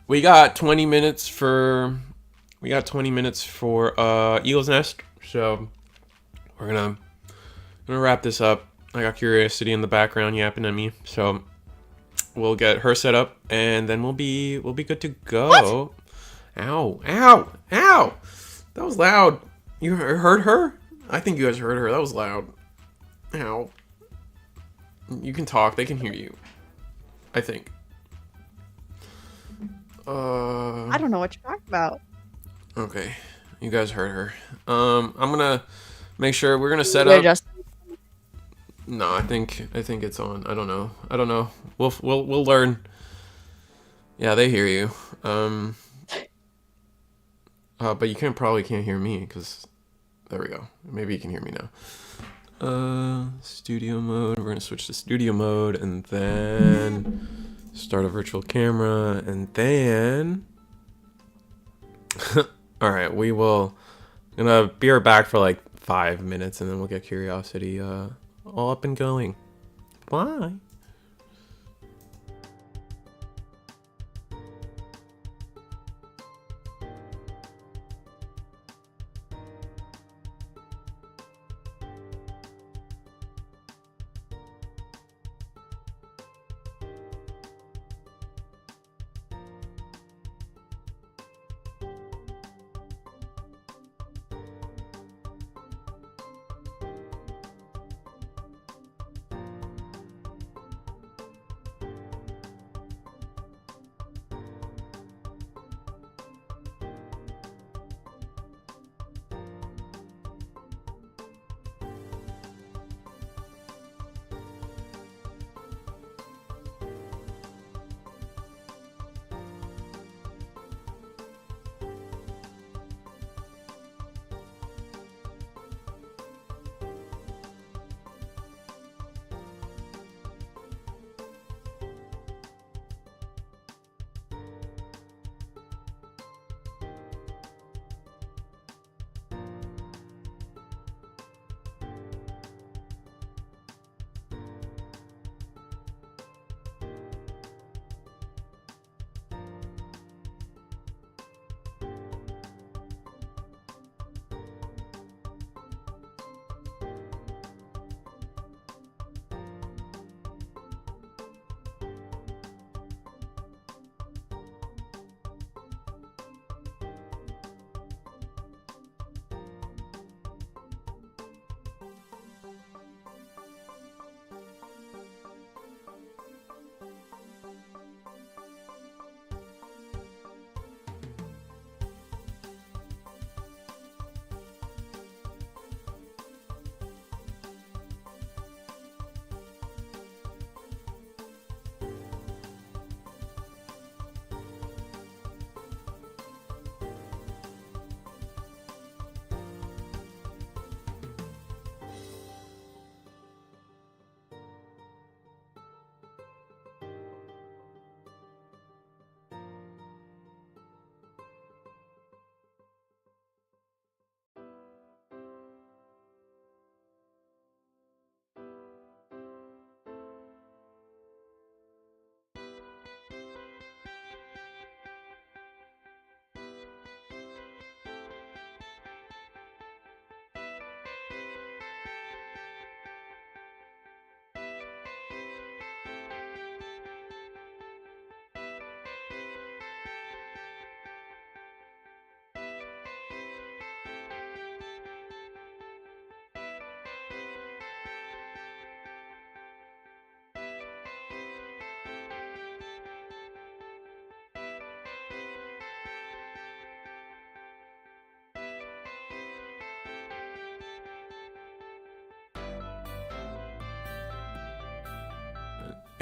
We got 20 minutes for Eagle's Nest. So we're gonna wrap this up. I got Curiosity in the background yapping at me, so we'll get her set up and then we'll be good to go. What? Ow! Ow! Ow! That was loud. You heard her? I think you guys heard her. That was loud. Ow. You can talk. They can hear you. I think. I don't know what you're talking about. Okay. You guys heard her. I'm gonna make sure we're gonna set up. No, I think it's on. I don't know. We'll learn. Yeah, they hear you. But you probably can't hear me because there we go. Maybe you can hear me now. Studio mode. We're gonna switch to studio mode and then start a virtual camera and then. All right, we will. Gonna be right back for like 5 minutes and then we'll get Curiosity all up and going. Bye.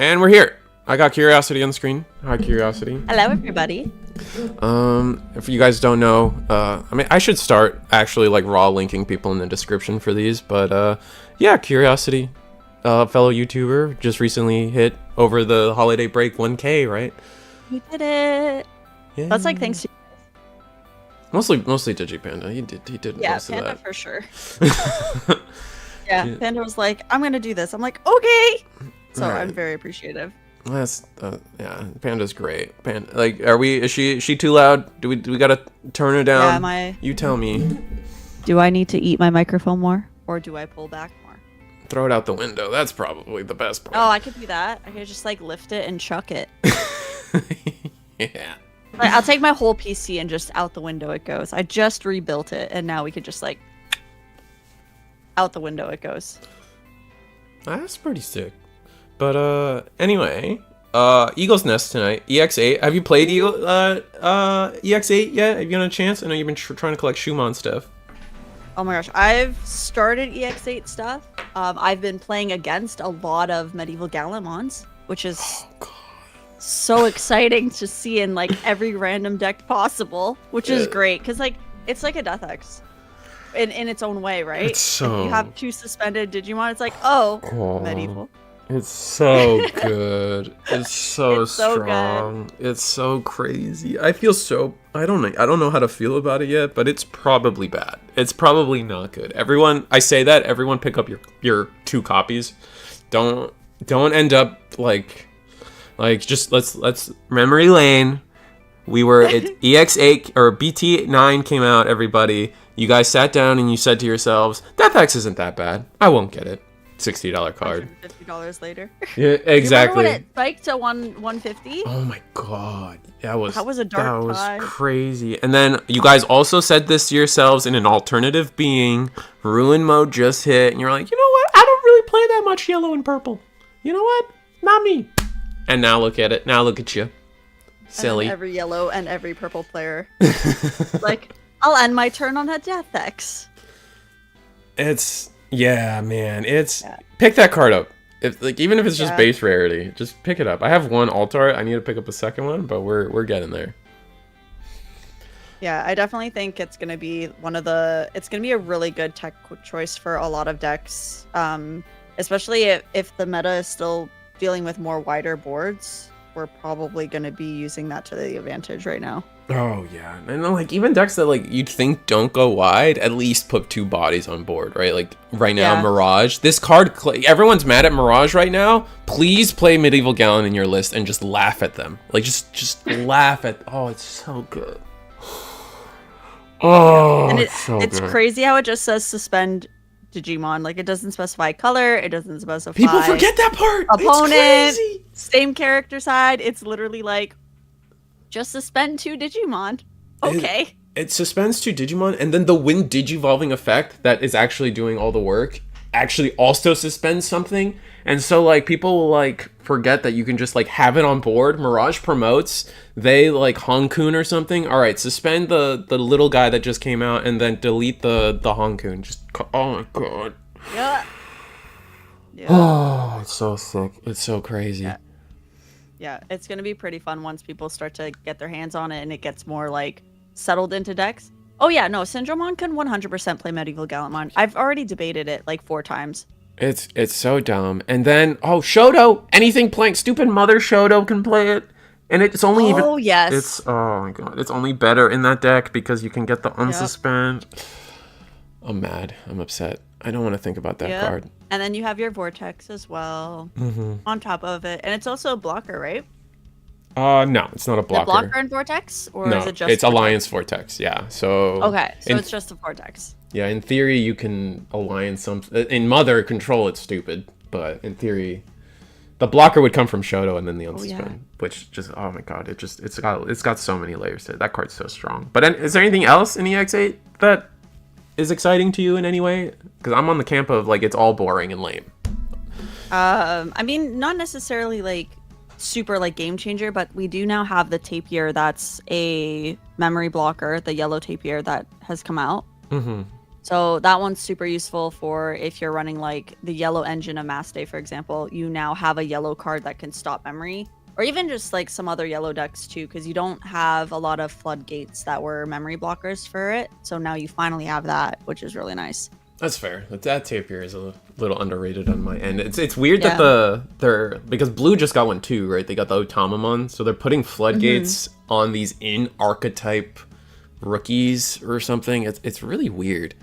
And we're here. I got Curiosity on the screen. Hi, Curiosity. Hello, everybody. If you guys don't know, I mean, I should start actually like raw linking people in the description for these, but yeah, Curiosity, fellow YouTuber, just recently hit over the holiday break 1K, right? We did it. Yeah. That's like thanks to mostly DigiPanda. He did most Panda of that. for sure. Yeah, Panda was like, I'm gonna do this. I'm like, okay. So Right. I'm very appreciative. That's yeah, Panda's great. Panda, like, is she too loud? Do we gotta turn her down? Yeah, You tell me. Do I need to eat my microphone more, or do I pull back more? Throw it out the window. That's probably the best part. Oh, I could do that. I could just like lift it and chuck it. Yeah. Like, I'll take my whole PC and just out the window it goes. I just rebuilt it, and now we could just like out the window it goes. That's pretty sick. But anyway, Eagle's Nest tonight. EX08. Have you played EX8 yet? Have you had a chance? I know you've been trying to collect Schumann stuff. Oh my gosh, I've started EX8 stuff. I've been playing against a lot of medieval Gallimons, which is so exciting to see in like every random deck possible, which is great because like it's like a Death X in its own way, right? It's so... If you have two suspended Digimon, it's like, oh, medieval. It's so good. It's so It's so strong. It's so crazy. I feel so... I don't know how to feel about it yet, but it's probably bad. It's probably not good. Everyone... I say that. Everyone pick up your 2 copies. Don't end up like just let's memory lane. We were at EX8 or BT9 came out, everybody. You guys sat down and you said to yourselves, Death X isn't that bad. I won't get it. $60 card. $50 later. Yeah, exactly. You remember when it spiked to 150? Oh my god. That was a dark That was time. crazy. And then you guys also said this to yourselves in an alternative being. Ruin mode just hit and you're like, you know what? I don't really play that much yellow and purple. You know what? Not me. And now look at it. Now look at you. Silly. And every yellow and every purple player. Like, I'll end my turn on a Death X. Yeah, man. Pick that card up. Even if it's just base rarity, just pick it up. I have one altar. I need to pick up a second one, but we're getting there. Yeah, I definitely think it's gonna be it's gonna be a really good tech choice for a lot of decks. Especially if the meta is still dealing with more wider boards. We're probably gonna be using that to the advantage right now. Oh yeah, and like even decks that like you'd think don't go wide, at least put 2 bodies on board, right? Like right now, Mirage. This card, everyone's mad at Mirage right now. Please play Medieval Gallon in your list and just laugh at them. Like just laugh at. Oh, it's so good. Oh, and it's so it's good. crazy how it just says suspend Digimon. Like it doesn't specify color. It doesn't specify. People forget that part. Opponent. It's crazy. Same character side. It's literally like. Just suspend 2 Digimon. Okay. It suspends 2 Digimon, and then the Wind Digivolving effect that is actually doing all the work actually also suspends something. And so, like, people will, like, forget that you can just, like, have it on board. Mirage promotes. They, like, Honkun or something. All right, suspend the little guy that just came out, and then delete the Honkun. Just, oh, my God. Yeah. Oh, it's so sick. It's so crazy. Yeah, it's going to be pretty fun once people start to get their hands on it and it gets more, like, settled into decks. Oh, yeah, no, Syndromon can 100% play Medieval Gallimon. I've already debated it, like, 4 times. It's so dumb. And then, Shoto! Anything playing stupid Mother Shoto can play it. And it's only even... Oh, yes. Oh, my God. It's only better in that deck because you can get the unsuspend. Yep. I'm mad. I'm upset. I don't want to think about that card. And then you have your Vortex as well on top of it. And it's also a blocker, right? No, it's not a blocker. The blocker and Vortex? Or is it just it's Alliance Vortex, yeah. So okay, so it's just a Vortex. Yeah, in theory you can Alliance something. In Mother Control it's stupid, but in theory the blocker would come from Shoto and then the unsuspend, which just oh my god, it's got so many layers to it. That card's so strong. But is there anything else in EX8 that is exciting to you in any way? Because I'm on the camp of like it's all boring and lame. I mean, not necessarily like super like game changer, but we do now have the Tapir that's a memory blocker, the yellow Tapir that has come out. So that one's super useful for if you're running like the yellow engine of Mass Day, for example. You now have a yellow card that can stop memory, or even just like some other yellow decks too, because you don't have a lot of floodgates that were memory blockers for it. So now you finally have that, which is really nice. That's fair. That tapier is a little underrated on my end. It's weird that they're because blue just got one too, right? They got the Otamamon, so they're putting floodgates on these in archetype rookies or something. It's really weird.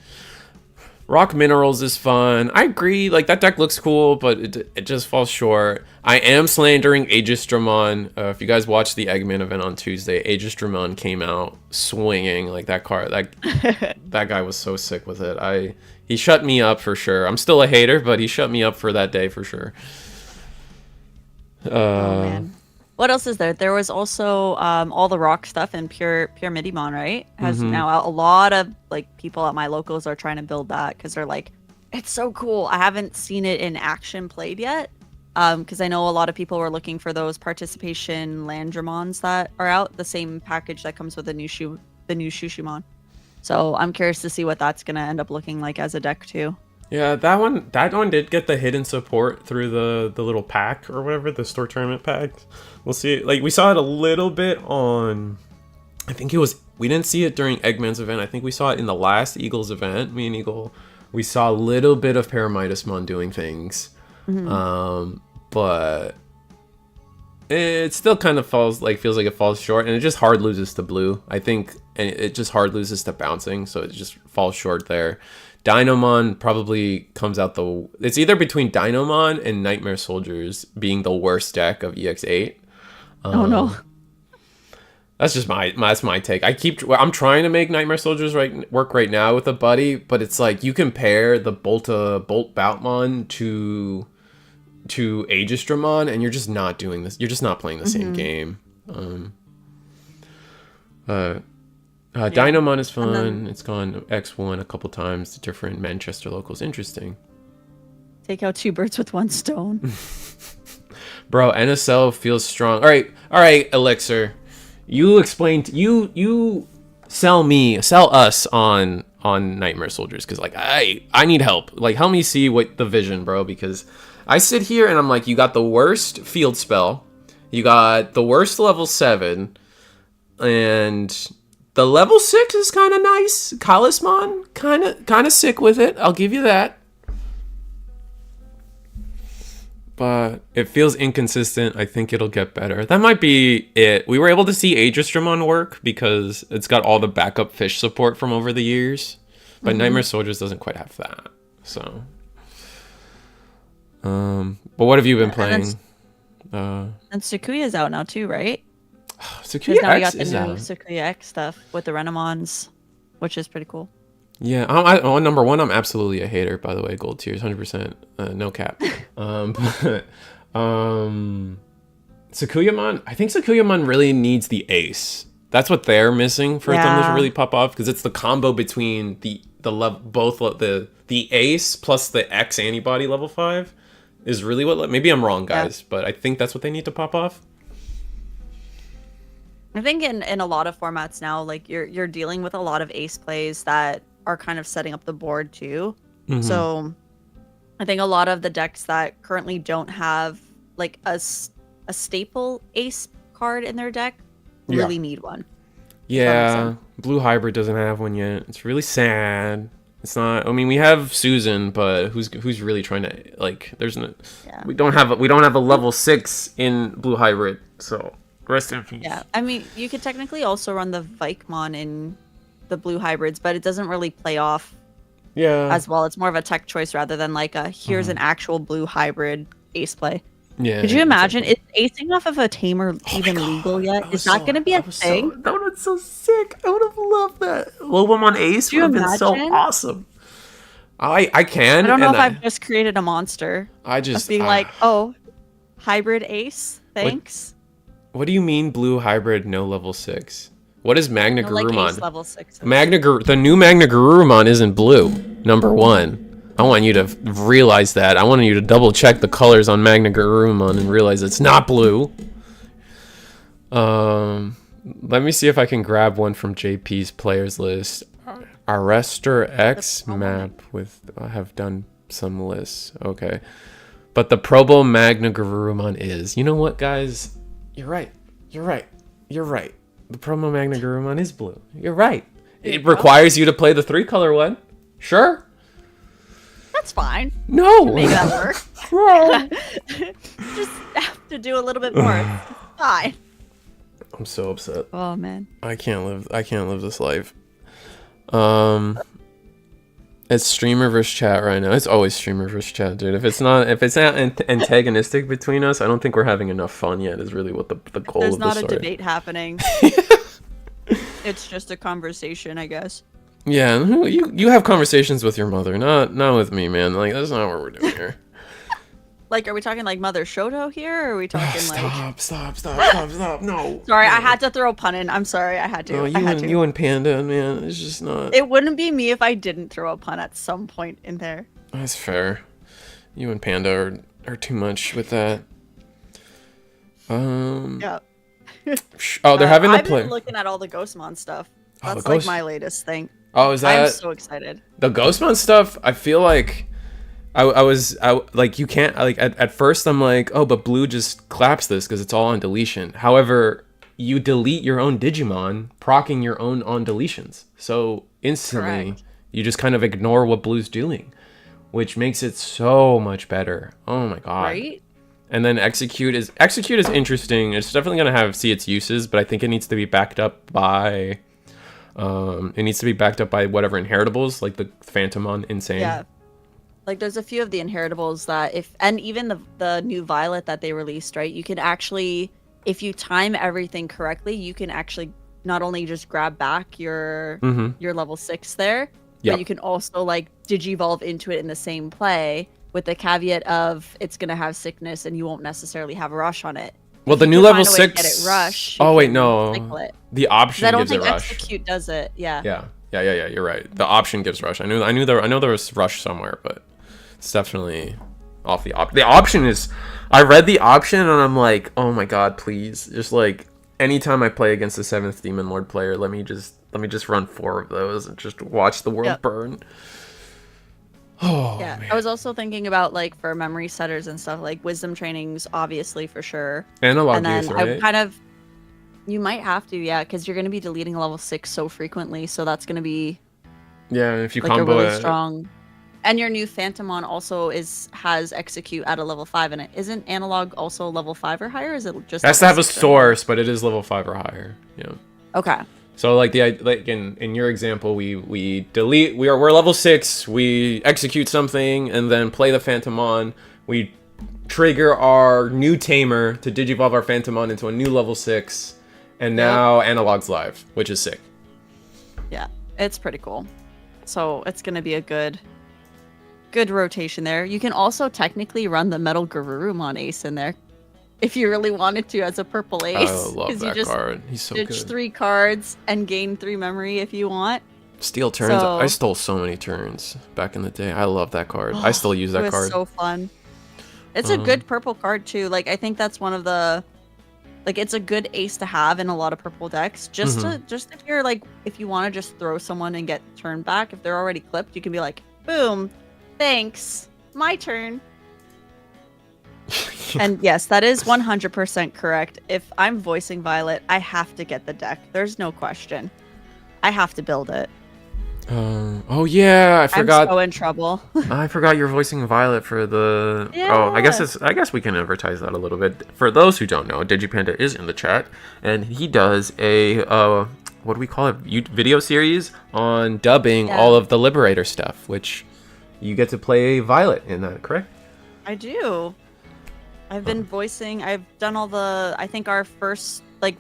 Rock Minerals is fun. I agree, like that deck looks cool, but it just falls short. I am slandering Aegis-Dramon. If you guys watched the Eggman event on Tuesday, Aegis-Dramon came out swinging like that card. That guy was so sick with it. He shut me up for sure. I'm still a hater, but he shut me up for that day for sure. Oh man. What else is there? There was also all the rock stuff in Pure Midimon, right? Has now a lot of like people at my locals are trying to build that because they're like, it's so cool. I haven't seen it in action played yet. Because I know a lot of people were looking for those participation Landramons that are out, the same package that comes with the new Shushimon. So I'm curious to see what that's gonna end up looking like as a deck too. Yeah, that one did get the hidden support through the little pack or whatever, the store tournament pack. We'll see it. Like we saw it a little bit on, I think it was, we didn't see it during Eggman's event. I think we saw it in the last Eagles event. Me and Eagle, we saw a little bit of Paramitismon doing things. But it still kind of feels like it falls short, and it just hard loses to blue. I think, and it just hard loses to bouncing, so it just falls short there. Dynamon probably comes out it's either between Dynamon and Nightmare Soldiers being the worst deck of EX8. Oh no. That's just my take. I'm trying to make Nightmare Soldiers work right now with a buddy, but it's like you compare the Bolt Boutmon to Aegis-Dramon, and you're just not doing this. You're just not playing the same game. Dynamon is fun. It's gone X1 a couple times to different Manchester locals. Interesting. Take out 2 birds with 1 stone. Bro, NSL feels strong. All right, Elixir. You explained. You sell us on Nightmare Soldiers, because like I need help. Like help me see what the vision, bro, because I sit here and I'm like, you got the worst field spell, you got the worst level 7, and the level 6 is kind of nice. Kalismon, kind of sick with it. I'll give you that. But it feels inconsistent. I think it'll get better. That might be it. We were able to see Aegis-Dramon work because it's got all the backup fish support from over the years. But Nightmare Soldiers doesn't quite have that. So, but what have you been playing? And Sukuya's out now too, right? Sukuya now we X got the is new out. Sukuya X stuff with the Renamons, which is pretty cool. Yeah, on number 1, I'm absolutely a hater, by the way. Gold tiers, 100%, no cap. Sukuyamon, I think Sukuyamon really needs the ace. That's what they're missing for them to really pop off, because it's the combo between the ace plus the X antibody level 5 is really what. Maybe I'm wrong, guys, but I think that's what they need to pop off. I think in a lot of formats now, like you're dealing with a lot of ace plays that are kind of setting up the board too. So I think a lot of the decks that currently don't have like a staple ace card in their deck really need one. Yeah, Blue Hybrid doesn't have one yet. It's really sad. It's not. I mean, we have Susan, but who's really trying to like? There's no. Yeah. We don't have a level 6 in Blue Hybrid. So rest in peace. Yeah, I mean, you could technically also run the Vikemon in the Blue Hybrids, but it doesn't really play off as well. It's more of a tech choice rather than like here's an actual Blue Hybrid ace play. Yeah. Could you imagine? Is acing off of a tamer even legal yet? Is that going to be a thing? That would have been so sick. I would have loved that. Lobomon ace would have been so awesome. I can. I don't know if I've just created a monster. I just being like, oh, hybrid ace. Thanks. What do you mean Blue Hybrid no level 6? What is Magna Garurumon? Like ace level 6. The new Magna Garurumon isn't blue. Number 1. I want you to realize that. I want you to double check the colors on Magna Garurumon and realize it's not blue. Let me see if I can grab one from JP's players list. Arrestor X promo map with have done some lists. Okay. But the Probo Magna Garurumon is. You know what, guys? You're right. You're right. You're right. The Promo Magna Garurumon is blue. You're right. It requires you to play the 3-color one. Sure. That's fine. No. Make that work. No. Just have to do a little bit more. It's fine. I'm so upset. Oh man. I can't live this life. It's streamer versus chat right now. It's always streamer versus chat, dude. If it's not antagonistic between us, I don't think we're having enough fun yet. Is really what the goal There's of the not story. a debate happening. It's just a conversation, I guess. Yeah, you have conversations with your mother, not with me, man. Like that's not what we're doing here. Like, are we talking like Mother Shoto here, or are we talking Stop! No. Sorry, no. I had to throw a pun in. I'm sorry, I had to. No, you and Panda, man. It's just not. It wouldn't be me if I didn't throw a pun at some point in there. That's fair. You and Panda are too much with that. Yeah. Oh, they're having the I've play. been looking at all the Ghostmon stuff. Oh, the That's like Ghost- my latest thing. Oh, is that I'm so excited. the Ghostmon stuff? I feel like I was like you can't like at first I'm like, oh, but Blue just claps this because it's all on deletion. However, you delete your own Digimon, proccing your own on deletions. So instantly Correct. you just kind of ignore what Blue's doing, which makes it so much better. Oh my god. Right? And then execute is interesting. It's definitely gonna see its uses, but I think it needs to be backed up by whatever inheritables, like the Phantomon Insane. Yeah. Like there's a few of the inheritables that and even the new Violet that they released, right? You can actually, if you time everything correctly, you can actually not only just grab back your level 6 there, Yep. but you can also like digivolve into it in the same play with the caveat of it's gonna have sickness and you won't necessarily have a rush on it. Well, If the you new can level find a way to 6. get it rush, you Oh wait, can no. cycle it. The 'Cause option I don't gives it think rush. execute does it. Yeah. Yeah. You're right. The option gives rush. I know there was rush somewhere, but it's definitely off the option. The option is. I read the option and I'm like, oh my god, please, just like anytime I play against the 7th Demon Lord player, let me just run 4 of those and just watch the world Yep. burn. Oh Yeah, man. I was also thinking about like for memory setters and stuff like wisdom trainings, obviously for sure. Analog And then use, I right? kind of, you might have to, yeah, because you're going to be deleting a level 6 so frequently, so that's going to be Yeah, and if you like a combo really it, strong. And your new Phantomon also has execute at a level 5, and it isn't analog also level 5 or higher? Is it just? it has to level have a 6 or- source, but it is level 5 or higher. Yeah. Okay. So like in your example, we delete, we're level 6, we execute something and then play the Phantomon. We trigger our new tamer to digivolve our Phantomon into a new level 6, and now analog's live, which is sick. Yeah, it's pretty cool. So it's gonna be a good rotation there. You can also technically run the Metal Garurumon Ace in there, if you really wanted to, as a purple ace. I love 'cause you that just card. He's so ditch good. 3 cards and gain 3 memory if you want. Steal turns. So- I stole so many turns back in the day. I love that card. I still use It that was card. so fun. It's a good purple card too. Like I think that's one of the, like it's a good ace to have in a lot of purple decks. Just if you're like, if you want to just throw someone and get turned back, if they're already clipped, you can be like, boom, thanks, my turn. And yes, that is 100% correct. If I'm voicing Violet, I have to get the deck. There's no question. I have to build it. Oh yeah, I forgot. I'm so in trouble. I forgot you're voicing Violet for the. Yeah. Oh, I guess we can advertise that a little bit. For those who don't know, Digipanda is in the chat, and he does a what do we call it? Video series on dubbing all of the Liberator stuff, which you get to play Violet in that, correct? I do. I've been voicing. I've done all the. I think our first like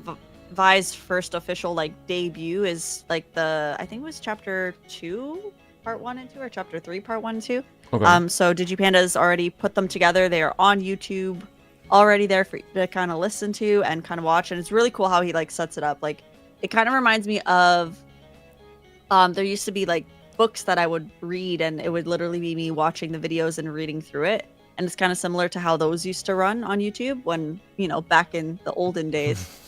Vi's first official like debut is like I think it was chapter 2, part 1 and 2, or chapter 3, part 1 and 2. Okay. So Digipanda's already put them together. They are on YouTube, already there for you to kind of listen to and kind of watch. And it's really cool how he like sets it up. Like it kind of reminds me of there used to be like books that I would read, and it would literally be me watching the videos and reading through it. And it's kind of similar to how those used to run on YouTube when, back in the olden days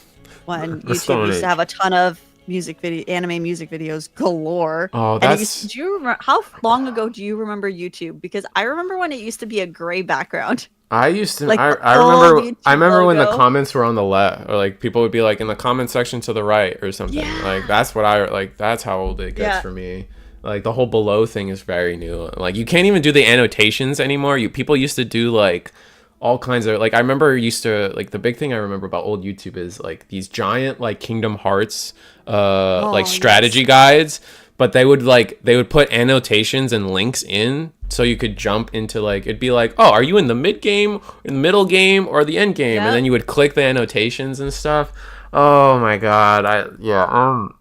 when The Stone YouTube used to Age. have a ton of anime music videos galore. Oh, And do you remember how long ago do you remember YouTube? Because I remember when it used to be a gray background. I used to. Like I remember. I remember when the comments were on the left, or like people would be like in the comment section to the right, or something. Yeah. Like that's what I like. That's how old it gets for me. Like the whole below thing is very new. Like you can't even do the annotations anymore. People used to do like all kinds of like. I remember used to like the big thing I remember about old YouTube is like these giant like Kingdom Hearts like strategy guides. But they would put annotations and links in so you could jump into like, it'd be like, oh, are you in the mid game, in the middle game, or the end game? Yep. And then you would click the annotations and stuff. Oh my god, yeah,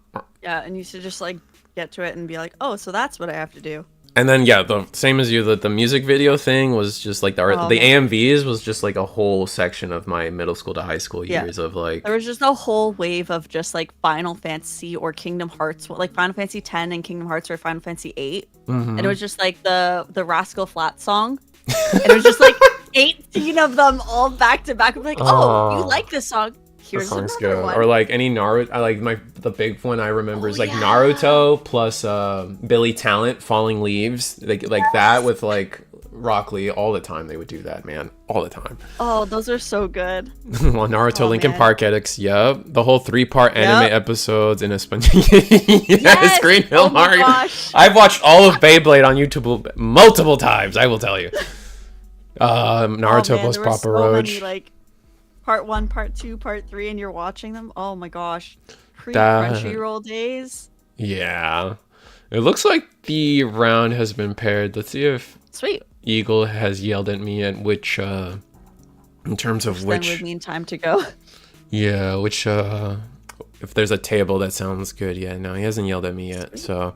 and you should just like get to it and be like, oh, so that's what I have to do. And then the same as you, the music video thing was just like the AMVs was just like a whole section of my middle school to high school years of like, there was just a whole wave of just like Final Fantasy or Kingdom Hearts, like Final Fantasy X and Kingdom Hearts or Final Fantasy 8. And it was just like the Rascal Flatts song. And it was just like 18 of them all back to back. I'm like, oh, you like this song? Here's another one. Or like any Naruto. I like the big one I remember is like Naruto plus Billy Talent, Falling Leaves, like that with like Rock Lee all the time. They would do that, man, all the time. Oh, those are so good. Well, Naruto, Linkin Park edits, the whole 3-part anime episodes in a sponge. Yes, Green Hill Mario. I've watched all of Beyblade on YouTube multiple times. I will tell you. Naruto plus Papa Roach. Like part 1, part 2, part 3, and you're watching them. Oh my gosh, pre-Crunchyroll days. Yeah, it looks like the round has been paired. Let's see if Eagle has yelled at me at which in terms of which would mean time to go. Yeah, which if there's a table that sounds good. Yeah, no, he hasn't yelled at me yet. So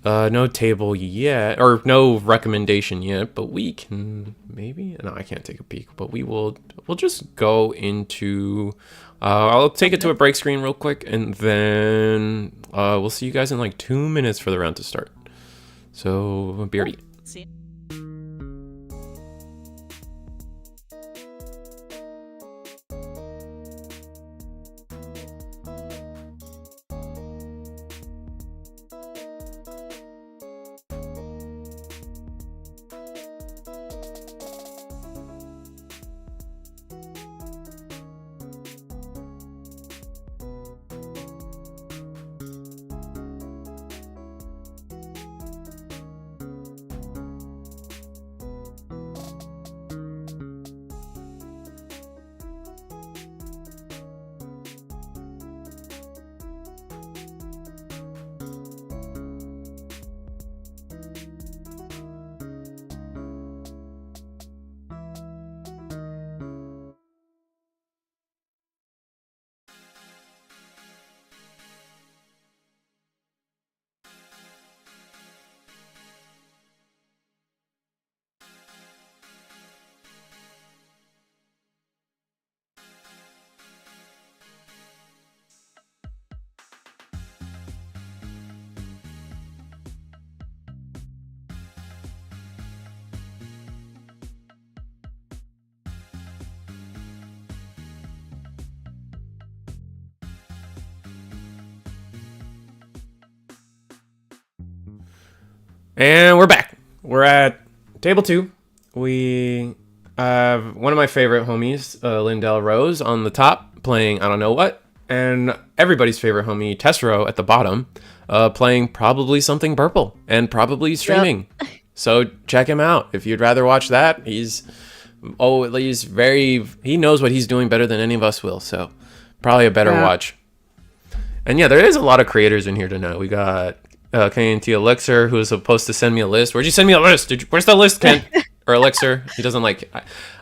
no table yet, or no recommendation yet, but we can maybe, no, I can't take a peek, but we'll just go into I'll take it to a break screen real quick, and then we'll see you guys in like 2 minutes for the round to start. So be ready. See you. And we're back. We're at table 2. We have one of my favorite homies, Lindell Rose, on the top, playing I don't know what, and everybody's favorite homie, Tessero, at the bottom, playing probably something purple, and probably streaming. Yep. So check him out. If you'd rather watch that, he knows what he's doing better than any of us will, so probably a better watch. And yeah, there is a lot of creators in here tonight. We got KNT Elixir, who was supposed to send me a list. Where'd you send me a list? Where's the list, Kent? Or Elixir? He doesn't like.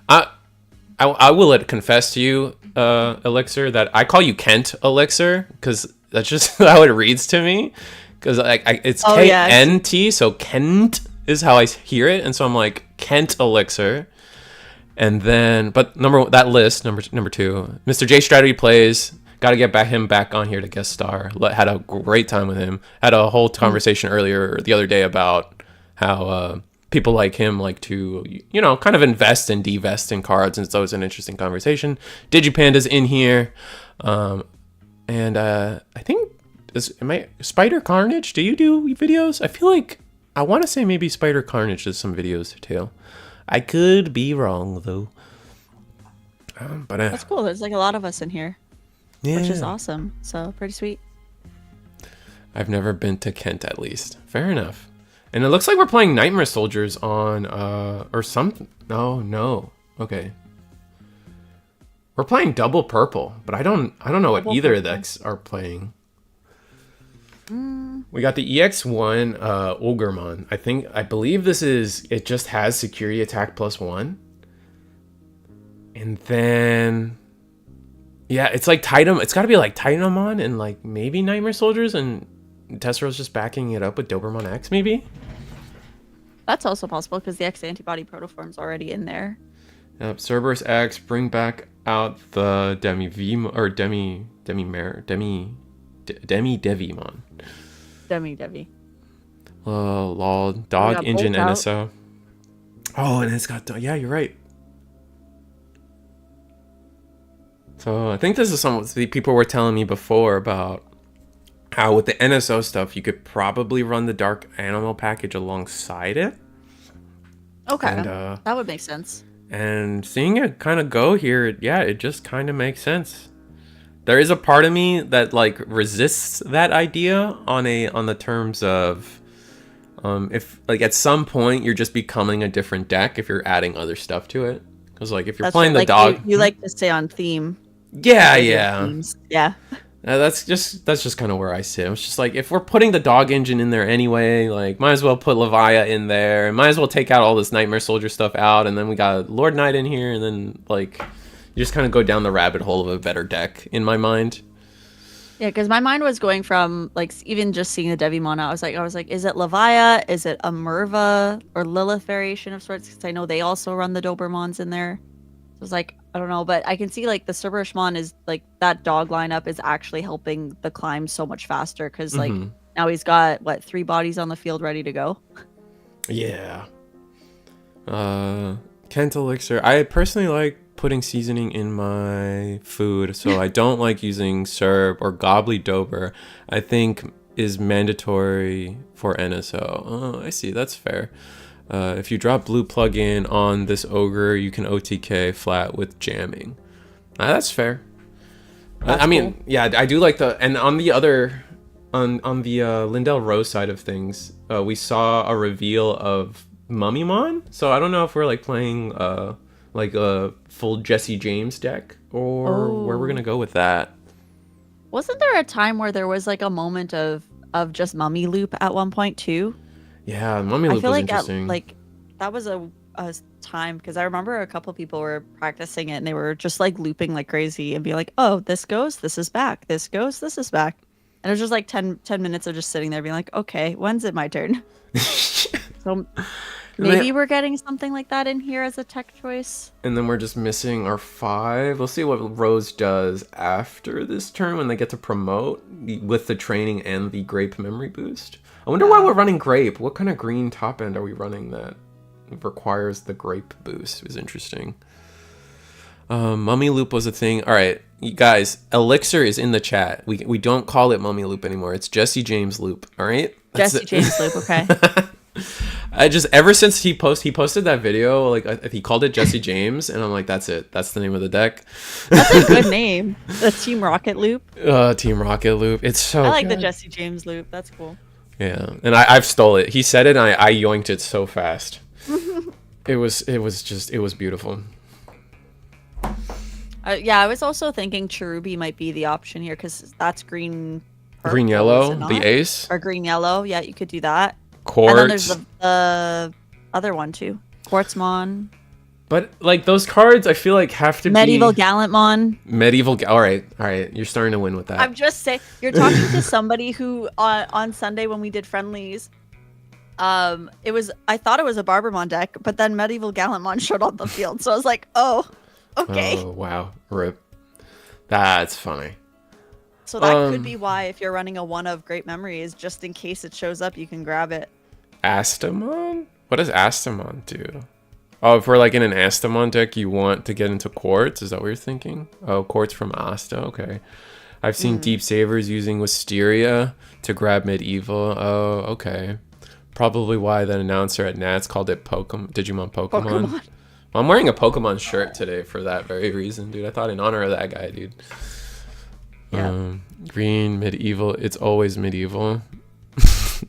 I will confess to you, Elixir, that I call you Kent Elixir because that's just how it reads to me. Because it's KNT, so Kent is how I hear it, and so I'm like Kent Elixir. And then, but number 2, Mr. J Strategy Plays. Got to get him back on here to guest star. Had a great time with him. Had a whole conversation the other day about how people like him like to, kind of invest and divest in cards, and so it's an interesting conversation. Digipanda's in here, and I think am I Spider Carnage? Do you do videos? I feel like I want to say maybe Spider Carnage does some videos too. I could be wrong though. But That's cool. There's like a lot of us in here, yeah, which is awesome. So pretty sweet. I've never been to Kent at least. Fair enough. And it looks like we're playing Nightmare Soldiers on or something. No. Okay. We're playing Double Purple, but I don't know what either of these are playing. We got the EX1 Ogremon. I believe it just has security attack +1. And then yeah, it's like Titan. It's got to be like Titanmon and like maybe Nightmare Soldiers, and Tessero's just backing it up with Doberman X maybe. That's also possible because the X antibody protoform's already in there. Yep, Cerberus X, bring back out the Demi Devimon. Devi. Lol, Dog Engine NSO. Oh, and it's got, yeah, you're right. So I think this is some the people were telling me before about how with the NSO stuff, you could probably run the Dark Animal package alongside it. Okay, and, that would make sense. And seeing it kind of go here, yeah, it just kind of makes sense. There is a part of me that like resists that idea on the terms of if like at some point you're just becoming a different deck if you're adding other stuff to it. Because like if you're playing the dog, you like to stay on theme. Yeah. Yeah. That's just kind of where I sit. It's just like if we're putting the dog engine in there anyway, like might as well put Levia in there, and might as well take out all this Nightmare Soldier stuff out, and then we got Lord Knight in here, and then like you just kind of go down the rabbit hole of a better deck in my mind. Yeah, because my mind was going from like even just seeing the Devimon, I was like, is it Levia? Is it a Merva or Lilith variation of sorts? Because I know they also run the Dobermons in there. So I was like, I don't know, but I can see like the Cerberusmon is like that dog lineup is actually helping the climb so much faster because like now he's got 3 bodies on the field ready to go. Yeah. Kent Elixir. I personally like putting seasoning in my food, so I don't like using Cerb or Gobbly Dober. I think is mandatory for NSO. Oh, I see. That's fair. If you drop blue plugin on this ogre, you can OTK flat with jamming. That's fair. I mean, cool. Yeah, I do like and on the other, on the Lindell Rose side of things, we saw a reveal of Mummymon. So I don't know if we're like playing like a full Jesse James deck or where we're gonna go with that. Wasn't there a time where there was like a moment of just Mummy Loop at one point too? Yeah, Mummy Loop was interesting. That was a time because I remember a couple people were practicing it and they were just like looping like crazy and be like, oh, this goes, this is back, this goes, this is back. And it was just like 10 minutes of just sitting there being like, okay, when's it my turn? So maybe we're getting something like that in here as a tech choice. And then we're just missing our 5. We'll see what Rose does after this turn when they get to promote with the training and the Grape memory boost. I wonder why we're running Grape. What kind of green top end are we running that requires the Grape boost? It was interesting. Mummy Loop was a thing. All right, you guys, Elixir is in the chat. We don't call it Mummy Loop anymore. It's Jesse James Loop. All right? Jesse James Loop, okay. I just, ever since he posted that video, like he called it Jesse James, and I'm like, that's it. That's the name of the deck. That's a good name. The Team Rocket Loop. Team Rocket Loop. It's so I like good. the Jesse James Loop. That's cool. Yeah, and I've stole it. He said it, and I yoinked it so fast. It was beautiful. Yeah, I was also thinking Cherubi might be the option here because that's green. Green yellow, the ace. Or green yellow. Yeah, you could do that. Quartz. And then there's the other one too, Quartzmon. But like those cards, I feel like have to Medieval be Gallantmon. All right, you're starting to win with that. I'm just saying, you're talking to somebody who on Sunday when we did friendlies, I thought it was a Barbermon deck, but then Medieval Gallantmon showed on the field, so I was like, oh, okay. Oh wow, rip. That's funny. So that could be why if you're running a one of Great Memory is just in case it shows up, you can grab it. Astamon? What does Astamon do? Oh, if we're like in an Astamon deck, you want to get into Quartz? Is that what you're thinking? Oh, Quartz from Asta. Okay. I've seen Deep Savers using Wisteria to grab Medieval. Oh, okay. Probably why the announcer at Nats called it Digimon Pokemon. Well, I'm wearing a Pokemon shirt today for that very reason, dude. I thought in honor of that guy, dude. Yeah. Green, Medieval. It's always Medieval.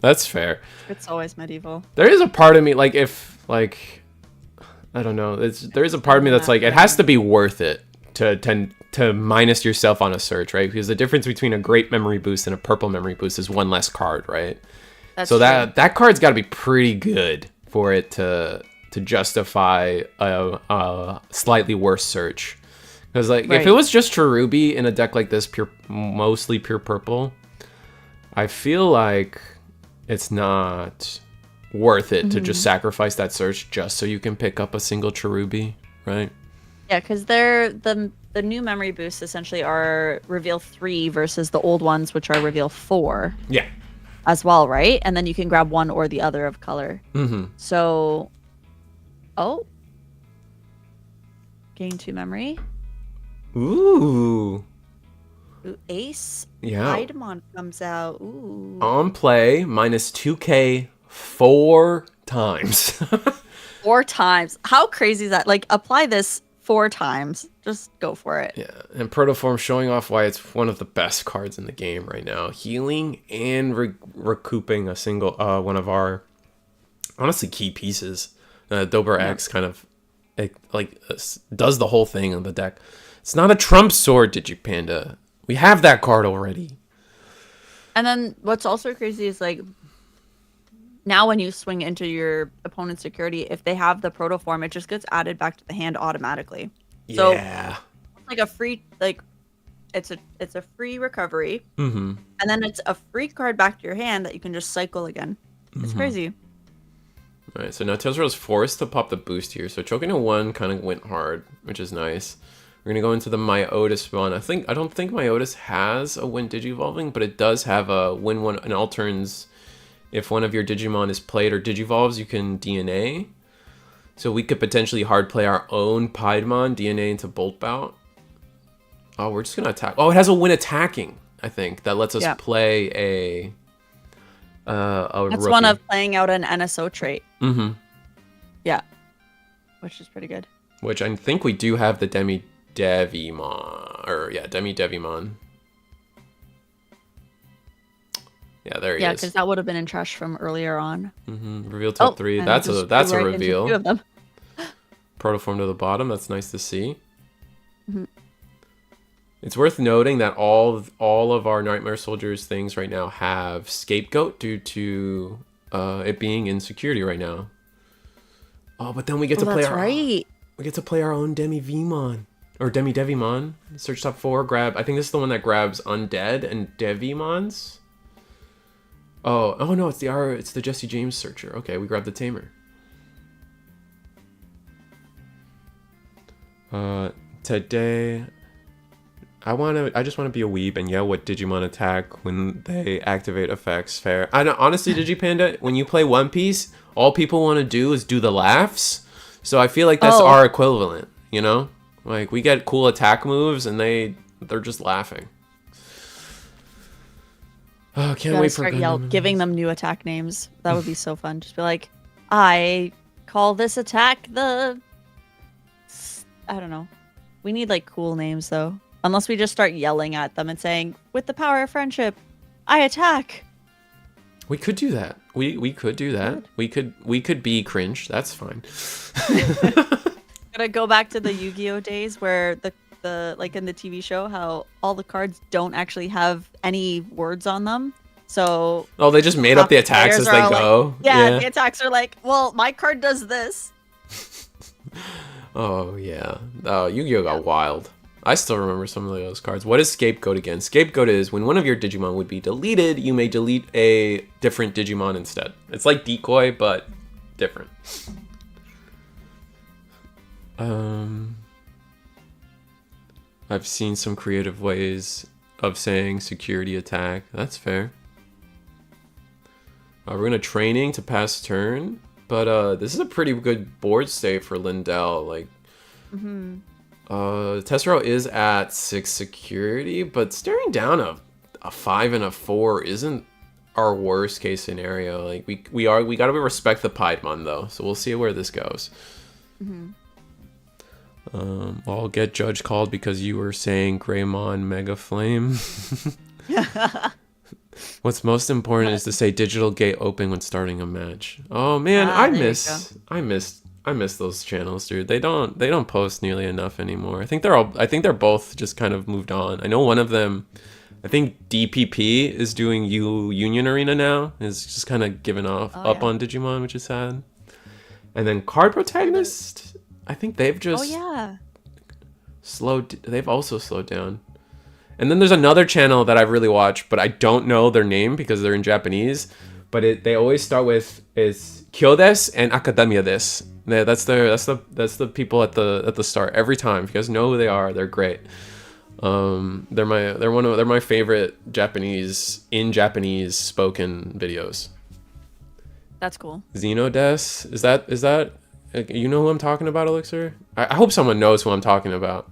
That's fair. It's always Medieval. There is a part of me, like, if, like, I don't know. There is a part of me that's like, it has to be worth it to minus yourself on a search, right? Because the difference between a great memory boost and a purple memory boost is one less card, right? That's so true. that card's got to be pretty good for it to justify a slightly worse search. Because like if it was just Cherubi in a deck like this, mostly pure purple, I feel like it's not worth it to just sacrifice that search just so you can pick up a single Cherubi, right? Yeah, because they're the new memory boosts essentially are reveal 3 versus the old ones, which are reveal 4. Yeah. As well, right? And then you can grab one or the other of color. So, gain 2 memory. Ooh, Ace. Yeah. Idemon comes out. Ooh. On play, minus 2k 4 times. 4 times. How crazy is that? Like, apply this 4 times. Just go for it. Yeah, and Protoform showing off why it's one of the best cards in the game right now. Healing and recouping a single, one of our, honestly, key pieces. Dober X kind of, does the whole thing on the deck. It's not a Trump sword, Digipanda. We have that card already. And then what's also crazy is, like, now when you swing into your opponent's security, if they have the Protoform, it just gets added back to the hand automatically. So, yeah. It's like a free, like, it's a free recovery. And then it's a free card back to your hand that you can just cycle again. It's crazy. All right, so now Tezra's forced to pop the boost here. So choking to 1 kind of went hard, which is nice. We're going to go into the Myotis one. I don't think Myotis has a win Digivolving, but it does have a win one and all turns. If one of your Digimon is played or Digivolves, you can DNA. So we could potentially hard play our own Piedmon, DNA into Bolt Bout. Oh, we're just going to attack. Oh, it has a win attacking, I think. That lets us play a That's rookie. one of playing out an NSO trait. Yeah. Which is pretty good. Which I think we do have the Demi-Devimon. Demi-Devimon. Yeah, there he is. Yeah, because that would have been in trash from earlier on. Reveal top 3. That's a reveal. 2 of them. Protoform to the bottom. That's nice to see. It's worth noting that all of our Nightmare Soldiers things right now have Scapegoat due to it being in security right now. Oh, but then we get to play we get to play our own Demi-Vimon or Demi-Devimon. Search top 4, grab. I think this is the one that grabs Undead and Devimons. Oh no, it's the Jesse James searcher. Okay, we grabbed the Tamer. Today I just want to be a weeb and yell what Digimon attack when they activate effects. Fair. I know, honestly, Digipanda, when you play One Piece, all people want to do is do the laughs. So I feel like that's our equivalent, you know? Like, we get cool attack moves and they're just laughing. Oh, can't wait for giving them new attack names. That would be so fun. Just be like, I call this attack the... I don't know. We need, like, cool names, though. Unless we just start yelling at them and saying, with the power of friendship, I attack. We could do that. We could do that. Good. We could be cringe. That's fine. Gonna go back to the Yu-Gi-Oh days where the like in the TV show how all the cards don't actually have any words on them. So they just made up the attacks as they go. Yeah, the attacks are like, well, my card does this. Oh yeah. Oh, Yu-Gi-Oh got wild. I still remember some of those cards. What is Scapegoat again? Scapegoat is when one of your Digimon would be deleted, you may delete a different Digimon instead. It's like Decoy, but different. I've seen some creative ways of saying security attack. That's fair. We're going to training to pass turn. But this is a pretty good board state for Lindell. Like, Tessero is at 6 security, but staring down a 5 and a 4 isn't our worst case scenario. Like we gotta respect the Piedmon though, so we'll see where this goes. I'll get judge called because you were saying Greymon Mega Flame. What's most important is to say digital gate open when starting a match. Oh man, I miss those channels, dude. They don't post nearly enough anymore. I think they're both just kind of moved on. I know one of them, I think DPP is doing Union Arena now. Is just kind of giving up on Digimon, which is sad. And then Card Protagonist, I think they've just they've also slowed down. And then there's another channel that I really watch, but I don't know their name because they're in Japanese. But they always start with is Kyodes and Academia des. Yeah, that's the people at the start every time. If you guys know who they are, they're great. They're my favorite Japanese spoken videos. That's cool. Xenodes, is that you know who I'm talking about, Elixir? I hope someone knows who I'm talking about.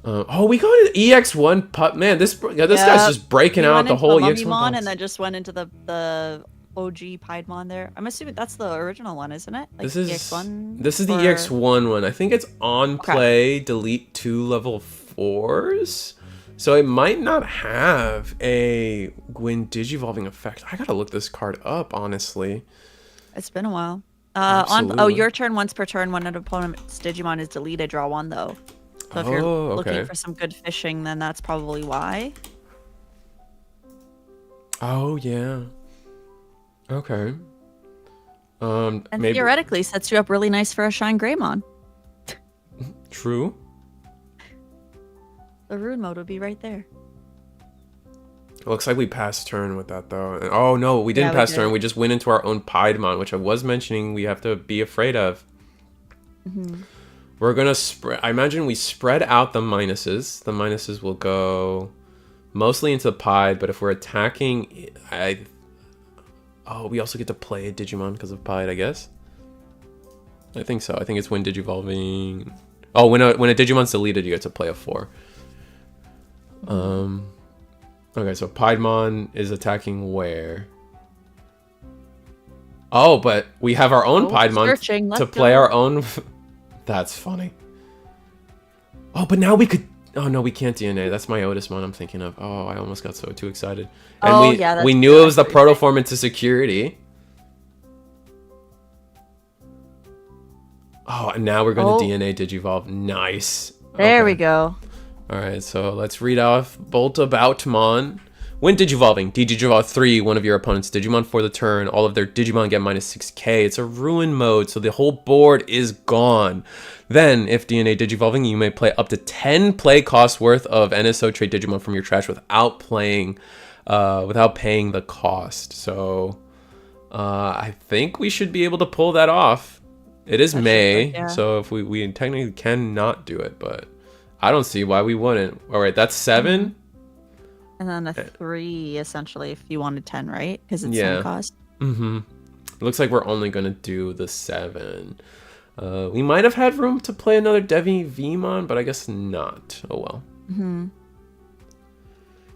We go to EX1 pup. Man, this guy's just breaking out the whole EX1 and then just went into the OG Piedmon there. I'm assuming that's the original one, isn't it? Like this is EX1. This is the EX1 one. I think it's on play. Delete 2 level 4s. So it might not have a when digivolving effect. I gotta look this card up, honestly. It's been a while. Your turn once per turn when an opponent's Digimon is deleted, draw 1 though. So if you're looking for some good fishing, then that's probably why. Oh yeah. Okay. And theoretically sets you up really nice for a Shine Greymon. True. The rune mode would be right there. It looks like we passed turn with that though. Oh no, we didn't pass turn. We just went into our own Piedmon, which I was mentioning we have to be afraid of. We're gonna spread. I imagine we spread out the minuses. The minuses will go mostly into Pied, but if we're attacking, we also get to play a Digimon because of Pied, I guess. I think so. I think it's when digivolving. Oh, when a Digimon's deleted, you get to play a 4. Okay, so Piedmon is attacking where? Oh, but we have our own Piedmon to play our own. That's funny. Oh, but now we could. Oh no, we can't DNA. That's my Otismon I'm thinking of. Oh, I almost got so too excited. And we knew it was the protoform into security. Oh, and now we're going to DNA Digivolve. Nice. There we go. All right, so let's read off Boltaboutmon. When Digivolving, Digivolve 3, one of your opponent's Digimon for the turn. All of their Digimon get minus 6k. It's a ruin mode, so the whole board is gone. Then, if DNA Digivolving, you may play up to 10 play costs worth of NSO trade Digimon from your trash without paying the cost. So, I think we should be able to pull that off. It is May, so if we technically cannot do it, but I don't see why we wouldn't. All right, that's 7. And then a 3, essentially, if you wanted 10, right? Because it's same cost. It looks like we're only going to do the 7. We might have had room to play another Devi Vmon, but I guess not. Oh, well. And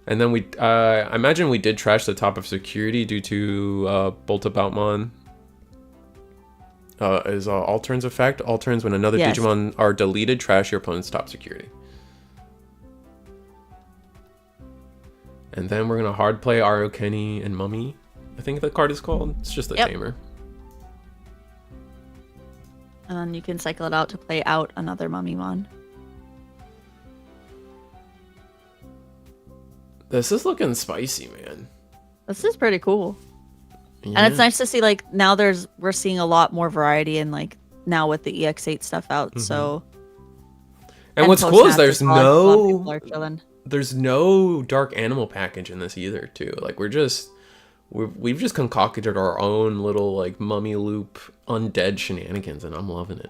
then I imagine we did trash the top of security due to Boltaboutmon. Is all turns effect. All turns when another Digimon are deleted, trash your opponent's top security. And then we're gonna hard play Arukeni and Mummy. I think the card is called. It's just a tamer. And then you can cycle it out to play out another Mummymon. This is looking spicy, man. This is pretty cool. Yeah. And it's nice to see like now we're seeing a lot more variety and like now with the EX8 stuff out. So and what's cool is there's no dark animal package in this either too. Like we've just concocted our own little like mummy loop undead shenanigans and I'm loving it.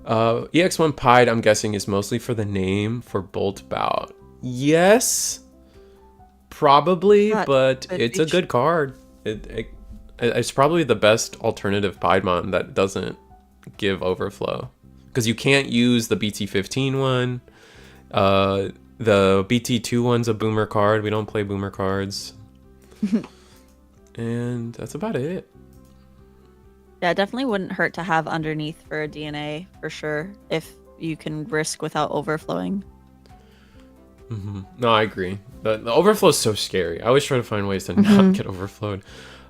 EX1 Pied I'm guessing is mostly for the name for Bolt Bout. Yes, probably, but it's a good card. It's probably the best alternative Piedmon that doesn't give overflow because you can't use the BT15 one. The BT2 one's a boomer card. We don't play boomer cards. And that's about it. Yeah, it definitely wouldn't hurt to have underneath for a DNA for sure if you can risk without overflowing. No, I agree. The overflow is so scary. I always try to find ways to not get overflowed.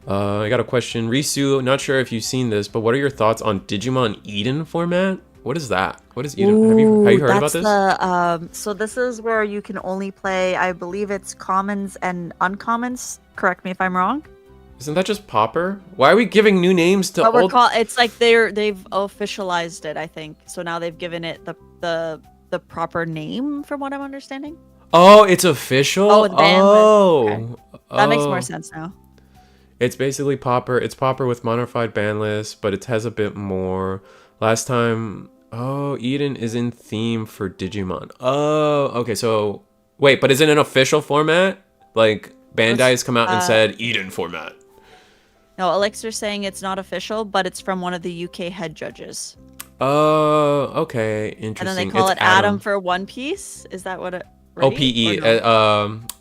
I got a question. Risu, not sure if you've seen this, but what are your thoughts on Digimon Eden format? What is that? What is Eden? Have you heard about this? So this is where you can only play, I believe it's commons and uncommons. Correct me if I'm wrong. Isn't that just Popper? Why are we giving new names to old? It's like they've officialized it, I think. So now they've given it the proper name, from what I'm understanding. Oh, it's official? Oh, with ban list. Okay. That makes more Oh. sense now. It's basically Popper. It's Popper with modified ban list, but it has a bit more. Last time, Eden is in theme for Digimon. Oh, okay. So wait, but is it an official format? Like Bandai has come out and said Eden format. No, Elixir's saying it's not official, but it's from one of the UK head judges. Oh, okay. Interesting. And then they call it Adam for One Piece. Is that what it? Right? OPE.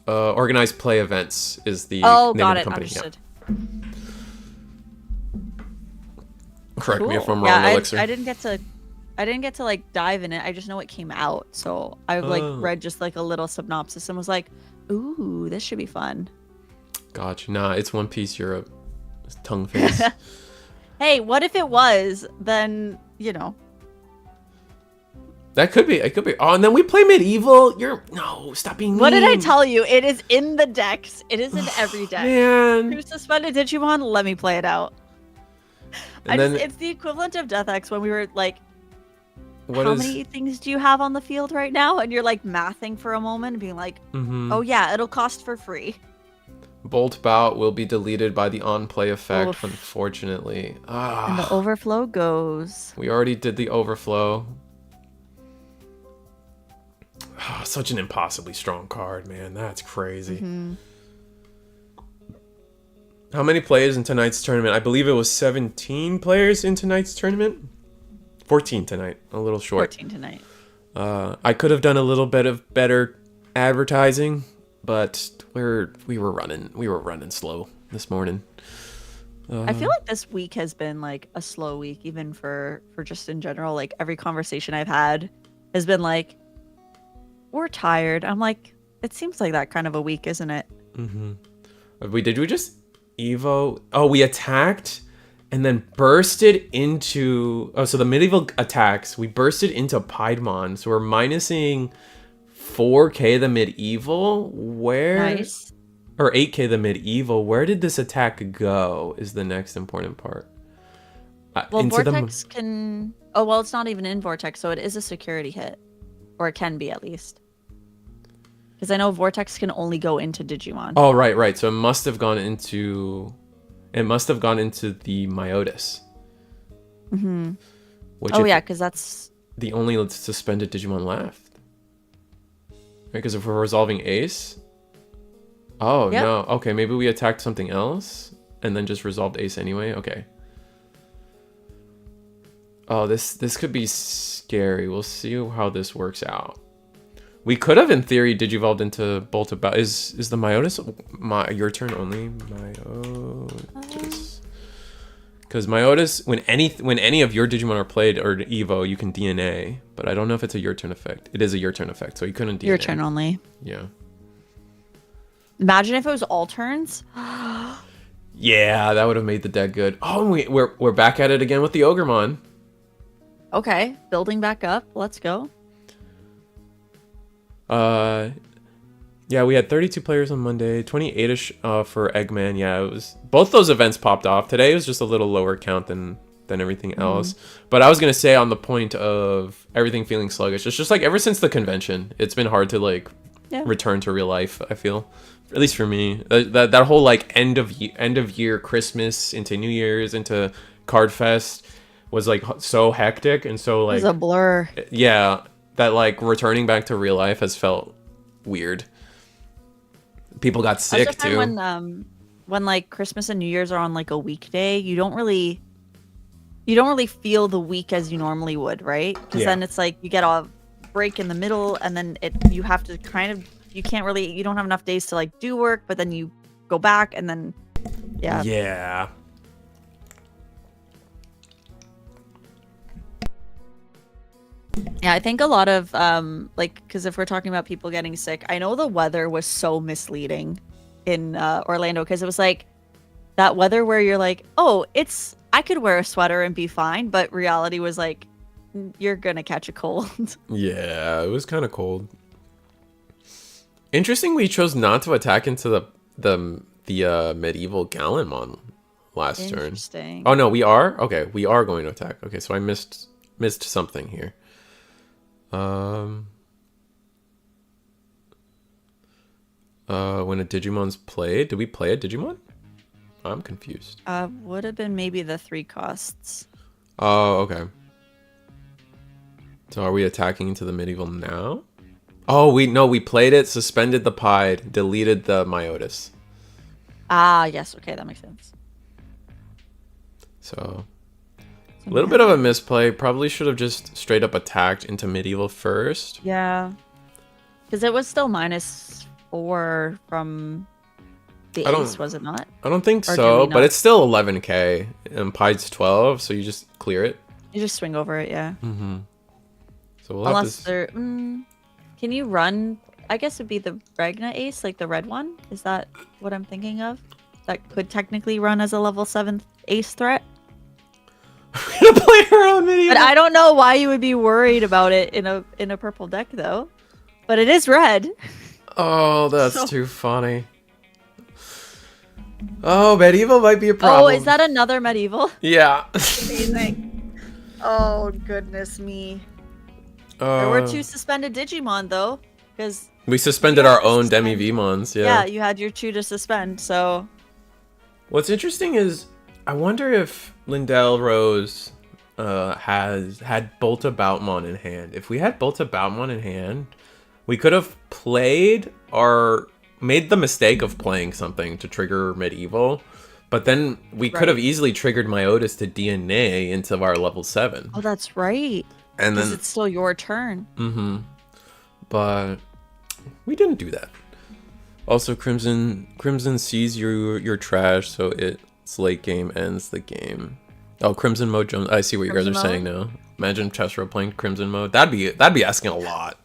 No? Organized Play Events is the name of the company. Understood. Yeah. Correct me if I'm wrong, yeah, Elixir. I didn't get to like dive in it. I just know it came out, so I like read just like a little synopsis and was like, "Ooh, this should be fun." Gotcha. Nah, it's One Piece Europe. It's tongue face. Hey, what if it was? Then you know. That could be. It could be. Oh, and then we play medieval. Stop being mean. What did I tell you? It is in the decks. It is in every deck. Man. Who suspended Digimon? Let me play it out. It's the equivalent of Death X when we were like, how many things do you have on the field right now? And you're like mathing for a moment and being like, oh yeah, it'll cost for free. Bolt Bout will be deleted by the on-play effect, unfortunately. And the overflow goes. We already did the overflow. Such an impossibly strong card, man. That's crazy. How many players in tonight's tournament? I believe it was 17 players in tonight's tournament. 14 tonight. A little short. 14 tonight. I could have done a little bit of better advertising, but we were running slow this morning. I feel like this week has been like a slow week, even for just in general. Like every conversation I've had has been like, we're tired. I'm like, it seems like that kind of a week, isn't it? Did we just Evo? Oh, we attacked and then bursted into... Oh, so the medieval attacks, we bursted into Piedmon. So we're minusing 4k the medieval. Where? Nice. Or 8k the medieval. Where did this attack go is the next important part. Well, Vortex can... Oh, well, it's not even in Vortex, so it is a security hit. Or it can be, at least. Because I know Vortex can only go into Digimon. Oh, right. So it must have gone into the Myotis. Yeah, because that's the only suspended Digimon left. Right, because if we're resolving Ace. Oh, yep. No. Okay, maybe we attacked something else and then just resolved Ace anyway. Okay. Oh, this could be scary. We'll see how this works out. We could have, in theory, digivolved into Bolt About. Is the Myotis your turn only? Myotis. Because Myotis, when any of your Digimon are played or Evo, you can DNA. But I don't know if it's a your turn effect. It is a your turn effect, so you couldn't DNA. Your turn only. Yeah. Imagine if it was all turns. Yeah, that would have made the deck good. Oh, we're back at it again with the Ogremon. Okay, building back up. Let's go. Yeah, we had 32 players on Monday, 28ish for Eggman. Yeah, it was both those events popped off. Today was just a little lower count than everything else. But I was gonna say on the point of everything feeling sluggish, it's just like ever since the convention, it's been hard to like return to real life. I feel, at least for me, that whole like end of year Christmas into New Year's into Card Fest was like so hectic and so like it was a blur. Yeah, that like returning back to real life has felt weird. People got sick too. When like Christmas and New Year's are on like a weekday, you don't really you don't really feel the week as you normally would, right? Because then it's like you get a break in the middle, and then you have to kind of you don't have enough days to like do work, but then you go back, and then yeah. Yeah. Yeah, I think a lot of like, because if we're talking about people getting sick, I know the weather was so misleading in Orlando, because it was like that weather where you're like, oh, I could wear a sweater and be fine, but reality was like, you're gonna catch a cold. Yeah, it was kind of cold. Interesting, we chose not to attack into the medieval Gallimon last turn. Interesting. Oh no, we are? Okay, we are going to attack. Okay, so I missed something here. When a Digimon's played, did we play a Digimon? I'm confused. Would have been maybe the 3 costs. Oh, okay. So are we attacking into the medieval now? Oh, we played it, suspended the Pied, deleted the Myotis. Ah, yes. Okay, that makes sense. So a little bit of a misplay. Probably should have just straight up attacked into medieval first. Yeah. Because it was still -4 from the ace, was it not? I don't think Or so, but it's still 11k and Pied's 12, so you just clear it. You just swing over it, yeah. Mm-hmm. So we'll Unless have to... can you run? I guess it'd be the Ragna ace, like the red one. Is that what I'm thinking of? That could technically run as a level 7 ace threat. We're gonna play her own medieval. But I don't know why you would be worried about it in a purple deck though. But it is red. Oh, that's too funny. Oh, medieval might be a problem. Oh, is that another medieval? Yeah. Amazing. Oh, goodness me. There were 2 suspended Digimon, though. Because we suspended our own Demi-Vmons, yeah. Yeah, you had your 2 to suspend, so... What's interesting is, I wonder if Lindell Rose had Bolta Boutmon in hand. If we had Bolta Boutmon in hand, we could have played or made the mistake of playing something to trigger medieval, but then we could have easily triggered Myotis to DNA into our level 7. Oh, that's right. And then it's still your turn. Mm-hmm. But we didn't do that. Also, Crimson sees your trash, so its late game ends the game. Oh, Crimson mode jumps. I see what you guys are saying now. Imagine Chesro playing Crimson mode. That'd be asking a lot.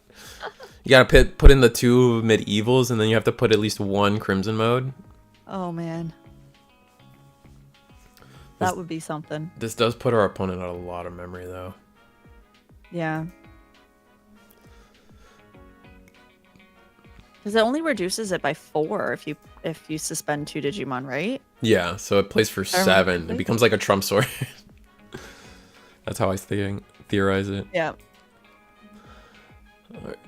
You gotta put in the 2 medievals, and then you have to put at least 1 Crimson mode. Oh man, that would be something. This does put our opponent out a lot of memory, though. Yeah. Because it only reduces it by 4 if you suspend 2 Digimon, right? Yeah, so it plays for 7. It becomes like a trump sword. That's how I theorize it. Yeah. Alright.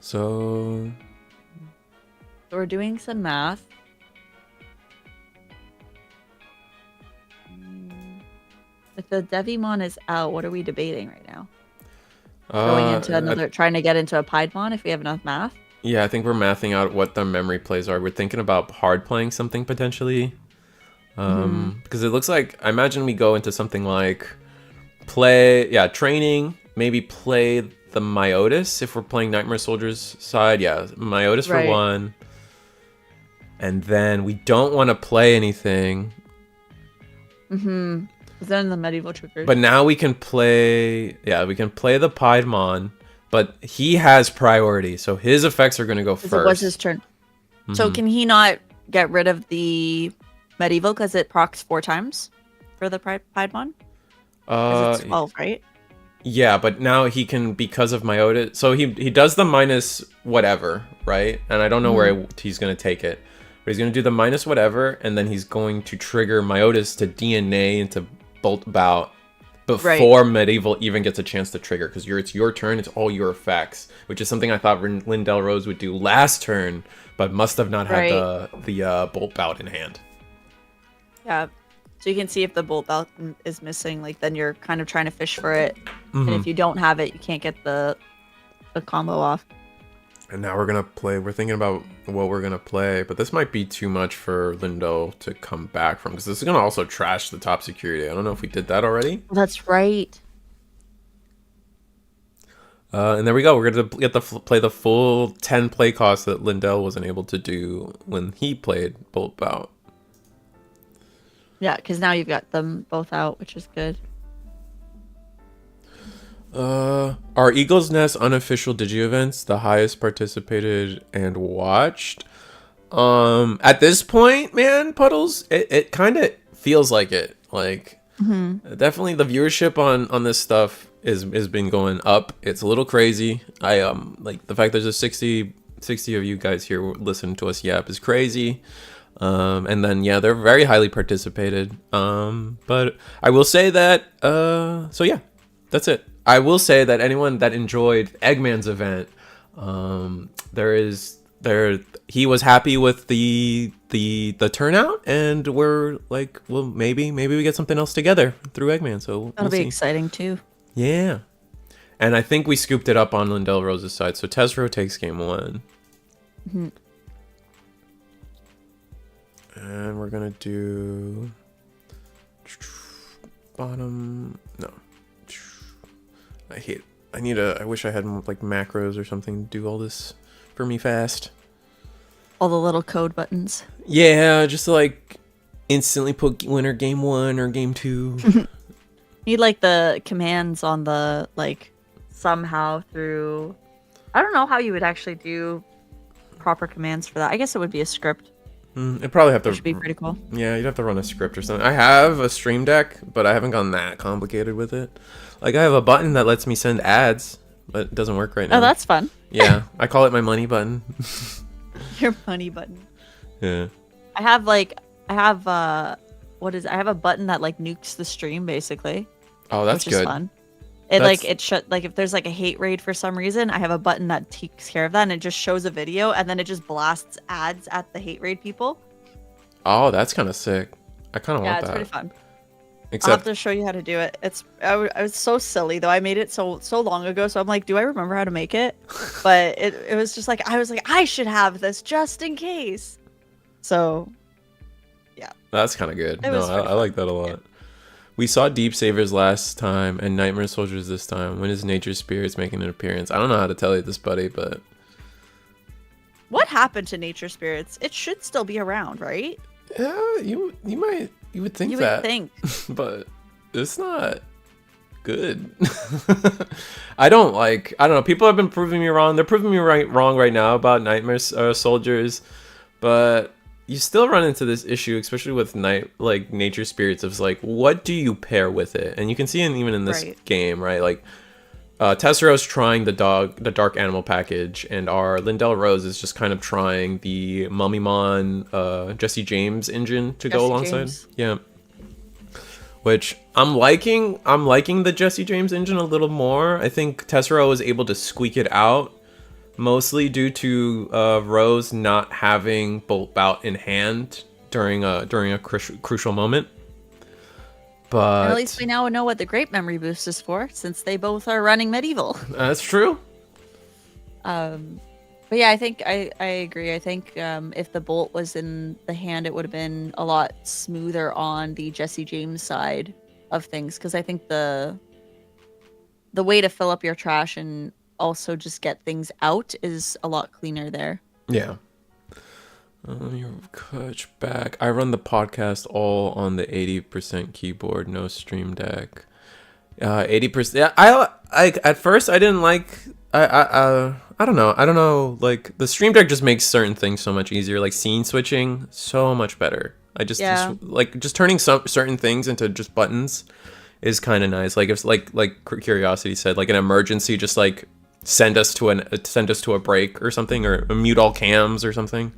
So we're doing some math. If the Devimon is out, what are we debating right now? Going into trying to get into a Piedmon if we have enough math? Yeah, I think we're mathing out what the memory plays are. We're thinking about hard playing something potentially. Because it looks like, I imagine we go into something like training, maybe play the Myotis if we're playing Nightmare Soldiers side. Yeah, Myotis for 1. And then we don't want to play anything. Mm-hmm. Then the medieval triggers. But now we can play, we can play the Piedmon, but he has priority, so his effects are going to go first. It was his turn. Mm-hmm. So can he not get rid of the medieval because it procs 4 times for the Piedmon? Because it's 12, right? Yeah, but now he can, because of Myotis. So he does the minus whatever, right? And I don't know where he's going to take it. But he's going to do the minus whatever, and then he's going to trigger Myotis to DNA into Bolt Bout before medieval even gets a chance to trigger, because it's your turn, it's all your effects, which is something I thought Lindell Rose would do last turn, but must have not had the Bolt Bout in hand. Yeah, so you can see if the Bolt Bout is missing, like then you're kind of trying to fish for it, and if you don't have it, you can't get the combo off. And now we're thinking about what we're gonna play, but this might be too much for Lindell to come back from, because this is gonna also trash the top security. I don't know if we did that already. That's right. And there we go. We're gonna get to play the full 10 play costs that Lindell wasn't able to do when he played Bolt Bout. Yeah, because now you've got them both out, which is good. Our Eagle's Nest unofficial Digi events, the highest participated and watched. At this point, man, Puddles, it kind of feels like it. Like, definitely the viewership on this stuff is been going up. It's a little crazy. I like the fact there's a 60 of you guys here listening to us yap is crazy. And then yeah, they're very highly participated. But I will say that so yeah, that's it. I will say that anyone that enjoyed Eggman's event, he was happy with the turnout, and we're like, well, maybe we get something else together through Eggman. So that'll be exciting too. Yeah, and I think we scooped it up on Lindell Rose's side. So Tesro takes game 1. And we're gonna do bottom. No, I wish I had like macros or something to do all this for me fast. All the little code buttons. Yeah, just to like instantly put winner game 1 or game 2. Need like the commands on the like somehow through. I don't know how you would actually do proper commands for that. I guess it would be a script. It'd probably have to. Which would be pretty cool. Yeah, you'd have to run a script or something. I have a stream deck, but I haven't gone that complicated with it. Like, I have a button that lets me send ads, but it doesn't work right now. Oh, that's fun. Yeah, I call it my money button. Your money button. Yeah. I have a button that like nukes the stream basically. Oh, that's which is good. Fun. If there's like a hate raid for some reason, I have a button that takes care of that, and it just shows a video, and then it just blasts ads at the hate raid people. Oh, that's kind of sick. I kind of want that. Yeah, it's pretty fun. Except I'll have to show you how to do it. I was so silly though. I made it so long ago, so I'm like, do I remember how to make it? But it was just like I should have this just in case. So, yeah. That's kind of good. No, I like that a lot. Yeah. We saw Deep Savers last time and Nightmare Soldiers this time. When is Nature Spirits making an appearance? I don't know how to tell you this, buddy, but what happened to Nature Spirits? It should still be around, right? Yeah, you would think you that. Would think. But it's not good. I don't know. People have been proving me wrong. They're proving me wrong right now about Nightmare Soldiers, but you still run into this issue, especially with Nature Spirits, of like, what do you pair with it? And you can see it even in this game, right? Like, Tessero's trying the dark animal package, and our Lindell Rose is just kind of trying the Mummymon Jesse James engine to go alongside. Yeah. Which I'm liking the Jesse James engine a little more. I think Tessero was able to squeak it out, mostly due to Rose not having Bolt Bout in hand during a crucial moment. But at least we now know what the Great Memory Boost is for, since they both are running medieval. That's true. But yeah, I think I agree. I think if the Bolt was in the hand, it would have been a lot smoother on the Jesse James side of things, because I think the way to fill up your trash and also just get things out is a lot cleaner there. Yeah. Your coach back. I run the podcast all on the 80% keyboard, no stream deck. 80%. Yeah, I at first I didn't like. I don't know. Like, the stream deck just makes certain things so much easier. Like scene switching, so much better. Just turning some certain things into just buttons is kind of nice. Like, if like Curiosity said, like an emergency, just like send us to a break or something, or mute all cams or something.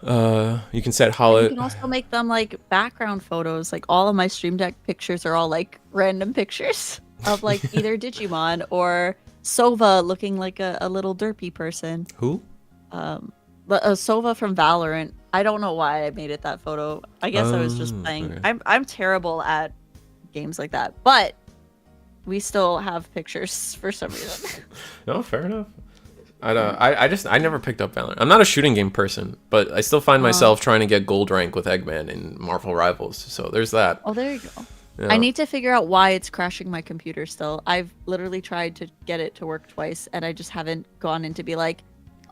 You can set You can also make them like background photos. Like, all of my stream deck pictures are all like random pictures of like either Digimon or Sova looking like a little derpy person. Who? Sova from Valorant. I don't know why I made it that photo. I guess I was just playing. Okay. I'm terrible at games like that, but we still have pictures for some reason. No, fair enough. I never picked up Valorant. I'm not a shooting game person, but I still find myself trying to get gold rank with Eggman in Marvel Rivals. So there's that. Oh, there you go. Yeah. I need to figure out why it's crashing my computer still. I've literally tried to get it to work twice, and I just haven't gone in to be like,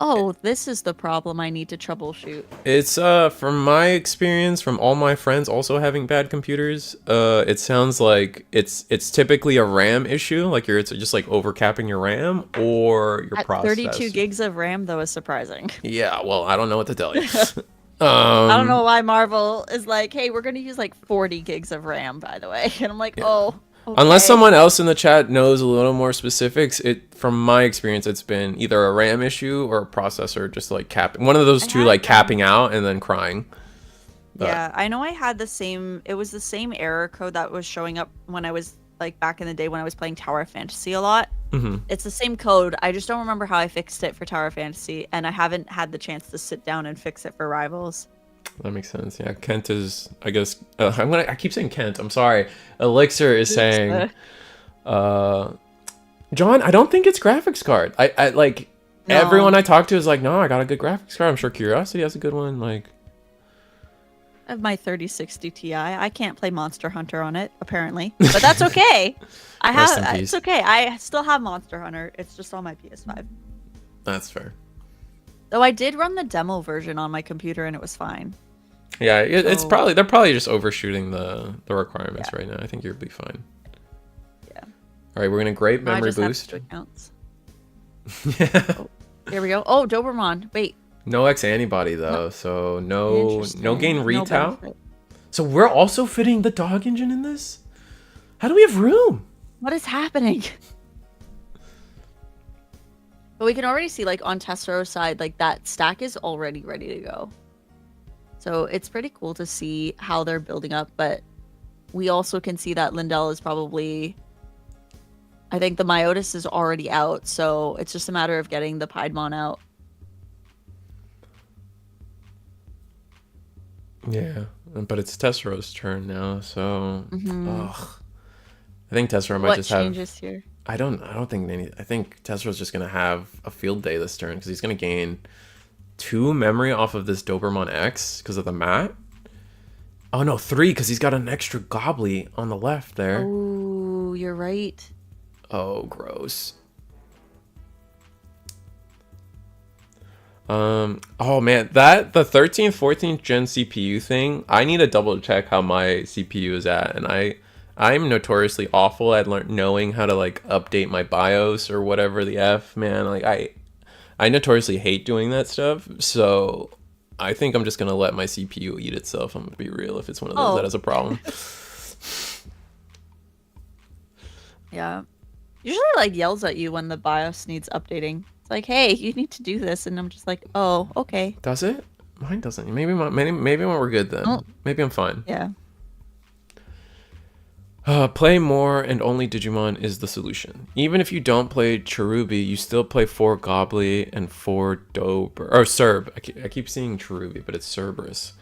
oh, this is the problem I need to troubleshoot. It's from my experience, from all my friends also having bad computers, it sounds like it's typically a RAM issue, like it's just like overcapping your RAM or your processor. 32 gigs of RAM though is surprising. Yeah, well, I don't know what to tell you. I don't know why Marvel is like, hey, we're gonna use like 40 gigs of RAM, by the way, and I'm like, oh. Okay. Unless someone else in the chat knows a little more specifics, from my experience, it's been either a RAM issue or a processor just like capping. One of those two, like capping out and then crying. But. Yeah, I know I had the same. It was the same error code that was showing up when I was like back in the day when I was playing Tower Fantasy a lot. Mm-hmm. It's the same code. I just don't remember how I fixed it for Tower Fantasy, and I haven't had the chance to sit down and fix it for Rivals. That makes sense. Yeah, Kent is, I guess, I keep saying Kent. I'm sorry. Elixir is saying, John, I don't think it's graphics card. I like, no. Everyone I talk to is like, no, I got a good graphics card. I'm sure Curiosity has a good one. Like, I have my 3060 Ti. I can't play Monster Hunter on it, apparently, but that's okay. It's okay. I still have Monster Hunter. It's just on my PS5. That's fair. Though I did run the demo version on my computer and it was fine. Yeah, it's probably they're probably just overshooting the requirements right now. I think you'll be fine. Yeah. All right, we're gonna great memory boost. Yeah. Oh, here we go. Oh, Doberman. Wait. No X antibody though, so no gain retail. So we're also fitting the dog engine in this? How do we have room? What is happening? But we can already see, like, on Tessero's side, like, that stack is already ready to go. So it's pretty cool to see how they're building up, but we also can see that Lindell is probably... I think the Myotis is already out, so it's just a matter of getting the Piedmon out. Yeah, but it's Tessero's turn now, so... Ugh. I think Tessero might just have... What changes here? I don't think any. I think Tessero's just gonna have a field day this turn because he's gonna gain 2 memory off of this Doberman X because of the mat. Oh no, 3 because he's got an extra Gobbly on the left there. Oh, you're right. Oh, gross. Oh man, the 13th, 14th gen CPU thing. I need to double check how my CPU is at, and I'm notoriously awful at knowing how to like update my BIOS or whatever the F, man. Like I notoriously hate doing that stuff. So I think I'm just gonna let my CPU eat itself. I'm gonna be real if it's one of those that has a problem. Yeah. Usually like yells at you when the BIOS needs updating. It's like, hey, you need to do this, and I'm just like, oh, okay. Does it? Mine doesn't. Maybe when we're good then. Oh. Maybe I'm fine. Yeah. Play more and only Digimon is the solution. Even if you don't play Cherubi, you still play 4 Gobbly and 4 Dober. Or Cerb. I keep seeing Cherubi, but it's Cerberus.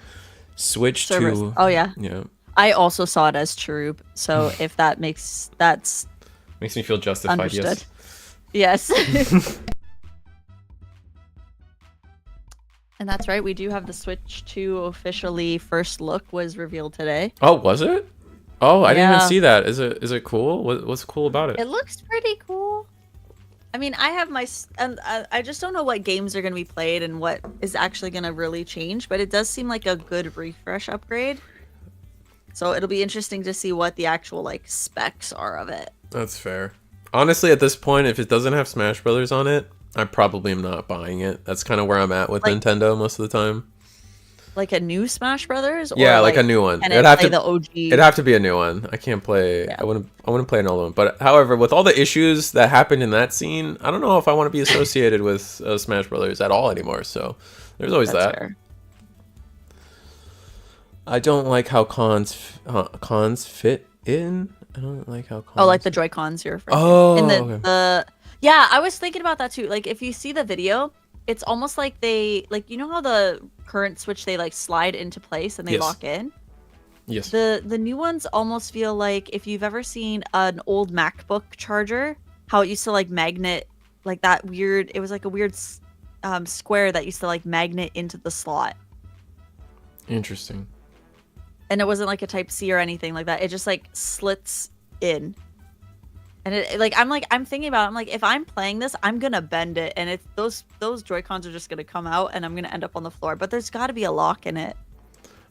Switch Cerberus. to... Oh, yeah. Yeah. I also saw it as Cherub, so if that makes... Makes me feel justified, understood. Yes. And that's right, we do have the Switch 2 officially first look was revealed today. Oh, was it? Oh, I didn't even see that. Is it cool? What's cool about it? It looks pretty cool. I mean, I have I just don't know what games are going to be played and what is actually going to really change, but it does seem like a good refresh upgrade. So it'll be interesting to see what the actual like specs are of it. That's fair. Honestly, at this point, if it doesn't have Smash Brothers on it, I probably am not buying it. That's kind of where I'm at with Nintendo most of the time. Like a new Smash Brothers? Or yeah, like a new one. It'd have to the OG. It'd have to be a new one. I can't play. Yeah. I wouldn't play an old one. But however, with all the issues that happened in that scene, I don't know if I want to be associated with Smash Brothers at all anymore. So there's always that. Fair. I don't like how cons fit in. I don't like how cons. Oh, like the Joy-Cons you're referring to. Oh, okay. Yeah, I was thinking about that too. Like if you see the video, it's almost like they you know how the current Switch they like slide into place and they lock in. Yes. The new ones almost feel like if you've ever seen an old MacBook charger, how it used to like magnet like that weird. It was like a weird square that used to like magnet into the slot, Interesting. and it wasn't like a Type C or anything like that. It just like slits in. And I'm thinking about it, I'm like, if I'm playing this, I'm gonna bend it, and it's those Joy-Cons are just gonna come out, and I'm gonna end up on the floor. But there's got to be a lock in it.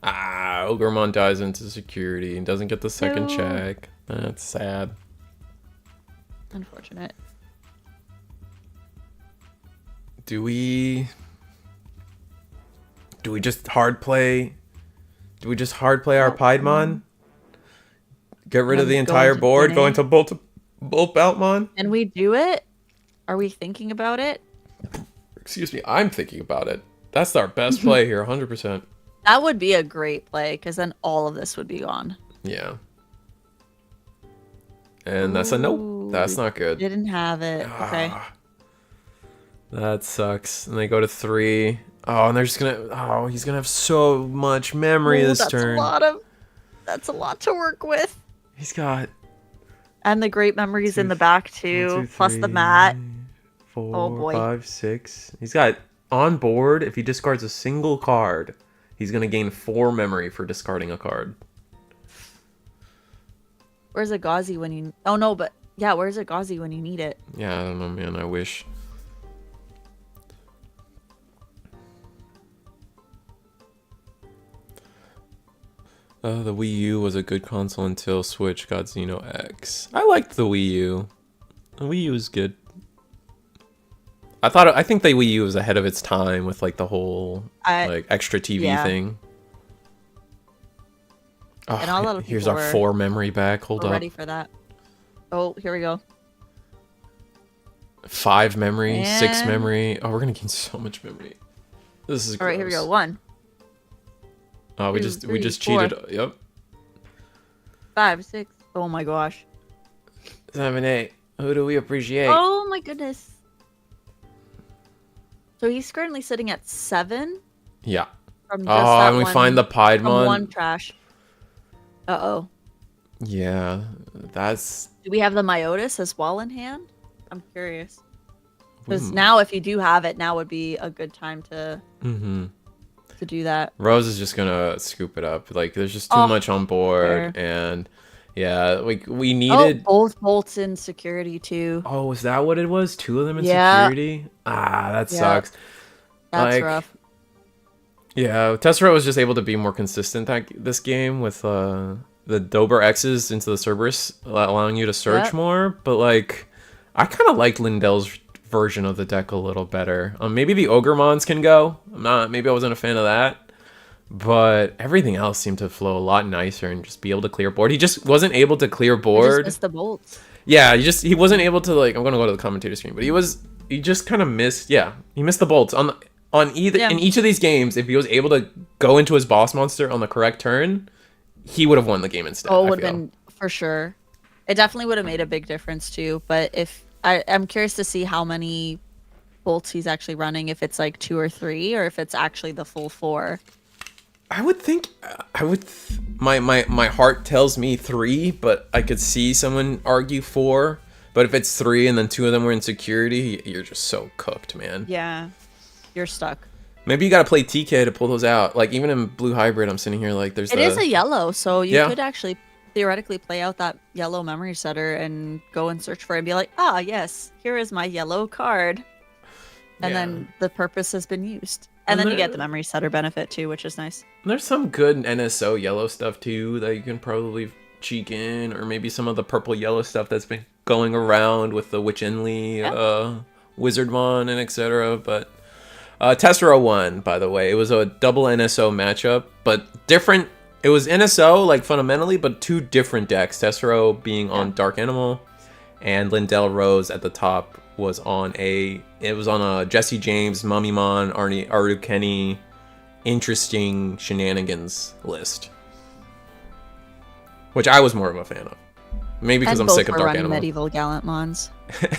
Ogremon dies into security and doesn't get the second No. check. That's sad. Unfortunate. Do we just hard play? Do we just hard play our Piedmon? Get rid of the Go entire into board, go Guinea? into both Beltmon? And we do it? Are we thinking about it? Excuse me, I'm thinking about it. That's our best play here, 100%. That would be a great play, because then all of this would be gone. Yeah. And that's a nope. Ooh, That's not good. Didn't have it. Okay. That sucks. And they go to 3. Oh, and they're just gonna. Oh, he's gonna have so much memory Ooh, this turn. That's a lot to work with. He's got And the great memories 2, in the back too, 1, 2, plus the 3, mat. 4, Oh, boy. 5, 6. He's got on board. If he discards a single card, he's gonna gain 4 memory for discarding a card. Where's a Gauzy when you? Oh no, but yeah, where's a Gauzy when you need it? Yeah, I don't know, man. I wish. The Wii U was a good console until Switch got Xeno X. I liked the Wii U. The Wii U was good. I think the Wii U was ahead of its time with like the whole like extra TV thing. Oh, And a lot of here's people our were- 4 memory back. Hold We're up. ready for that. Oh, here we go. 5 memory, 6 And- memory. Oh, we're gonna gain so much memory. This is gross. All right, here we go. 1, Oh, we 2, just 3, cheated. 4. Yep. 5, 6. Oh my gosh. 7, 8. Who do we appreciate? Oh my goodness. So he's currently sitting at 7 Yeah. from just Oh, that and we one, find the from Piedmon. one trash. Uh-oh. Yeah, that's. Do we have the Myotis as well in hand? I'm curious. Because Ooh. now if you do have it, now would be a good time to do that. Rose is just gonna scoop it up. Like, there's just too Oh, much on board, fair. and yeah, like we needed. Oh, both bolts in security too. Oh, is that what it was? 2 of them in Yeah. security. That Yeah. sucks. That's Like, rough. Yeah, Tessera was just able to be more consistent this game with the Dober X's into the Cerberus, allowing you to search Yep. more. But like, I kind of like Lindell's version of the deck a little better. Maybe the Ogremons can go. Maybe I wasn't a fan of that. But everything else seemed to flow a lot nicer and just be able to clear board. He just wasn't able to clear I just board. missed the bolts. Yeah, he wasn't able to, like, I'm gonna go to the commentator screen, but he just kind of missed. Yeah, he missed the bolts on either Yeah. in each of these games. If he was able to go into his boss monster on the correct turn, he would have won the game instead. Oh, it I would have feel. been for sure. It definitely would have made a big difference too. But I'm curious to see how many bolts he's actually running. If it's like 2 or 3, or if it's actually the full 4. I would think my heart tells me 3, but I could see someone argue 4. But if it's 3 and then 2 of them were in security, you're just so cooked, man. Yeah, you're stuck. Maybe you got to play TK to pull those out. Like, even in Blue Hybrid, I'm sitting here like there's It is a yellow, so you Yeah. could actually theoretically play out that yellow memory setter and go and search for it and be like, ah, yes, here is my yellow card. And Yeah. then the purpose has been used. And And then you there- get the memory setter benefit too, which is nice. There's some good NSO yellow stuff too that you can probably cheek in, or maybe some of the purple yellow stuff that's been going around with the Witch Inley, Wizardmon, and etc. But Tessera won, by the way. It was a double NSO matchup, but different. It was NSO like fundamentally, but 2 different decks. Tessera being on Dark Animal, and Lindell Rose at the top was on a Jesse James, Mummymon, Aru Kenny, interesting shenanigans list, which I was more of a fan of. Maybe because And I'm both sick of were Dark running Animal. medieval Gallantmons.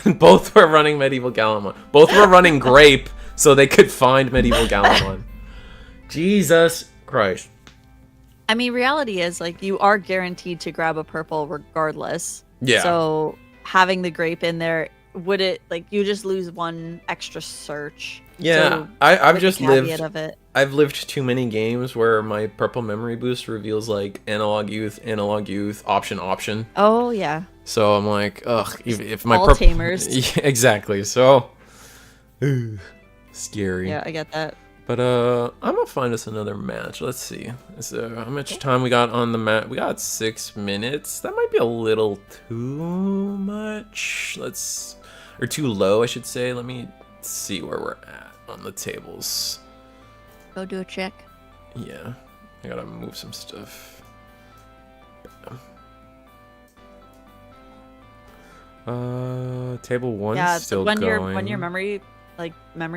And both were running Medieval Gallimon. Both were running Grape so they could find Medieval Gallimon. Jesus Christ. I mean, reality is like you are guaranteed to grab a purple regardless. Yeah. So having the grape in there would it like you just lose one extra search? Yeah, So, I've like, just the caveat lived. of it. I've lived too many games where my purple memory boost reveals like analog youth, option. Oh yeah, So I'm like, ugh, if my all purple. tamers. Yeah, exactly. So, scary. Yeah, I get that. But I'm gonna find us another match. Let's see. So how much time we got on the mat? We got 6 minutes. That might be a little too much. Or too low, I should say. Let me see where we're at on the tables. Go do a check. Yeah, I gotta move some stuff. Table one Yeah, still when going. when your memory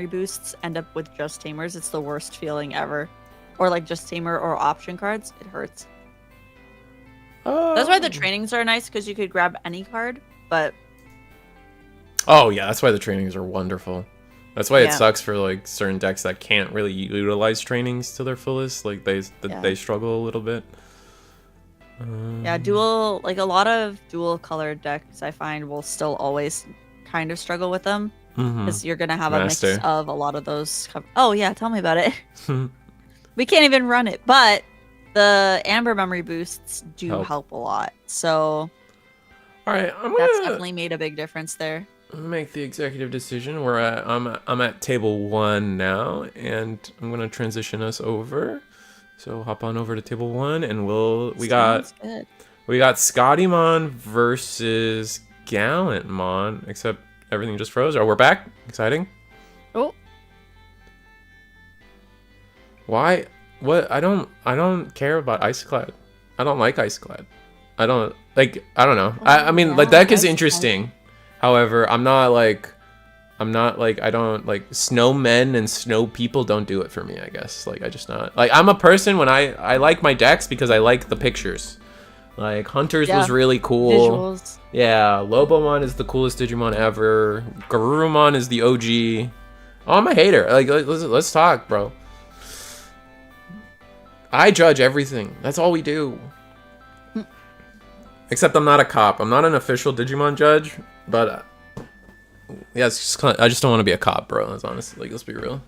boosts end up with just tamers, it's the worst feeling ever. Or like just tamer or option cards, it hurts. That's why the trainings are nice because you could grab any card, but Oh yeah, that's why the trainings are wonderful. That's why it Yeah. sucks for like certain decks that can't really utilize trainings to their fullest. Like they struggle a little bit. yeah, dual like a lot of dual colored decks I find will still always kind of struggle with them because you're gonna have a mix Master. of a lot of those. Oh yeah, tell me about it. We can't even run it, but the amber memory boosts do help a lot. So All right, that's definitely made a big difference there. make the executive decision. I'm at table one now, and I'm gonna transition us over. So hop on over to table one, and we got Scottymon versus Gallantmon. Except everything just froze. Oh, we're back. Exciting. Oh, Why? What? I don't care about Iceclad. I don't like Iceclad. I don't know. I mean, the deck is interesting. However, I don't like snowmen and snow people don't do it for me, I guess. Like, I just not like, I'm a person when I like my decks because I like the pictures. Like Hunters was really cool. Visuals. Yeah, Lobomon is the coolest Digimon ever. Garurumon is the OG. Oh, I'm a hater. Like, let's talk, bro. I judge everything. That's all we do. Except I'm not a cop. I'm not an official Digimon judge, but yeah, it's just I just don't want to be a cop, bro. That's honest. Like, let's be real.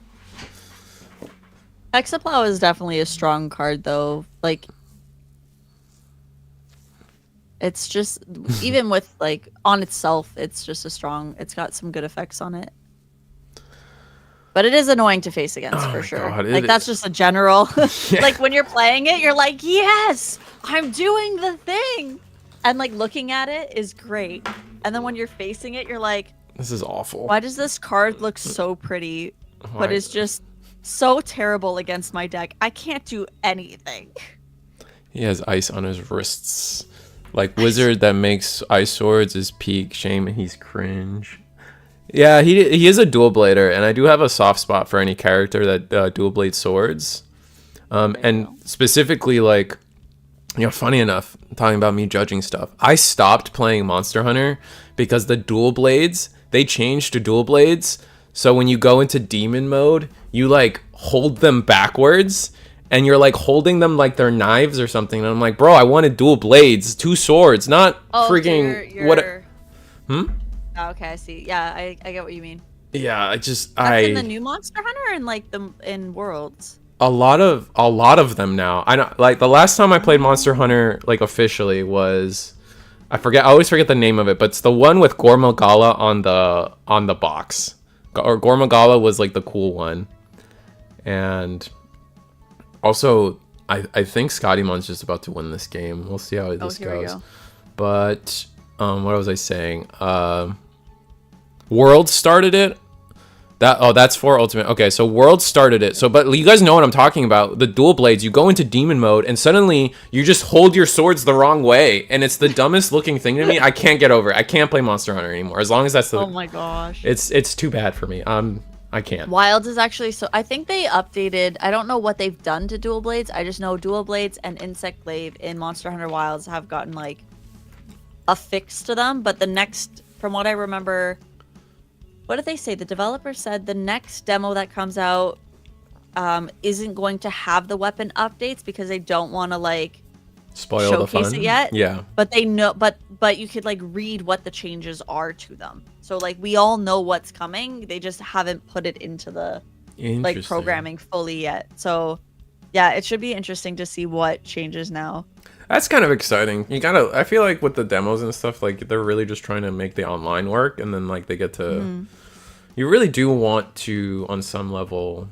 Hexaplow is definitely a strong card, though. Like, it's just even with like on itself, it's just a strong. It's got some good effects on it. But it is annoying to face against for sure. God, like that's just a general. Like when you're playing it, you're like, yes, I'm doing the thing, and like looking at it is great. And then when you're facing it, you're like, this is awful. Why does this card look so pretty, but is just so terrible against my deck? I can't do anything. He has ice on his wrists. Like wizard that makes ice swords is peak. Shame he's cringe. Yeah, he is a dual blader, and I do have a soft spot for any character that dual blade swords. And specifically, like, you know, funny enough, talking about me judging stuff, I stopped playing Monster Hunter because the dual blades, they changed to dual blades. So when you go into demon mode, you like hold them backwards, and you're like holding them like they're knives or something. And I'm like, bro, I wanted dual blades, 2 swords, not freaking so what? Oh, okay, I see. Yeah, I get what you mean. Yeah, That's in the new Monster Hunter and like in Worlds. A lot of them now. I know, like the last time I played Monster Hunter like officially was, I always forget the name of it, but it's the one with Gormagala on the box. Or Gormagala was like the cool one. And also I think Scottymon's just about to win this game. We'll see how this goes. But what was I saying? World started it. That's for Ultimate. Okay, so World started it. So, but you guys know what I'm talking about. The dual blades, you go into demon mode, and suddenly you just hold your swords the wrong way, and it's the dumbest looking thing to me. I can't get over it. I can't play Monster Hunter anymore. As long as that's the. Oh my gosh. It's too bad for me. I can't. Wilds is actually so. I think they updated. I don't know what they've done to dual blades. I just know dual blades and insect glaive in Monster Hunter Wilds have gotten like a fix to them. But the next, from what I remember. What did they say? The developer said the next demo that comes out isn't going to have the weapon updates because they don't want to like spoil the fun. Showcase it yet. Yeah. But they know, but you could like read what the changes are to them. So like we all know what's coming. They just haven't put it into the like Interesting. programming fully yet. So yeah, it should be interesting to see what changes now. That's kind of exciting. You gotta. I feel like with the demos and stuff, like they're really just trying to make the online work, and then like they get to. You really do want to, on some level.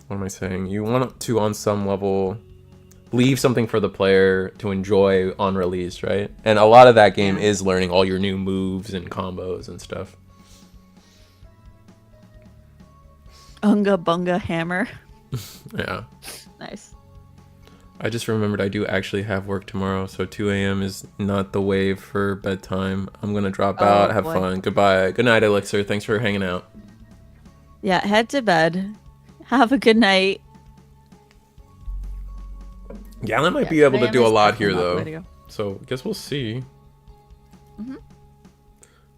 What am I saying? You want to, on some level, leave something for the player to enjoy on release, right? And a lot of that game is learning all your new moves and combos and stuff. Unga bunga hammer. Yeah. Nice. I just remembered I do actually have work tomorrow, so 2 a.m. is not the wave for bedtime. I'm gonna drop out. Have fun. Goodbye. Good night, Elixir. Thanks for hanging out. Yeah, head to bed. Have a good night. Galen might be able to do a lot here, though. So, I guess we'll see.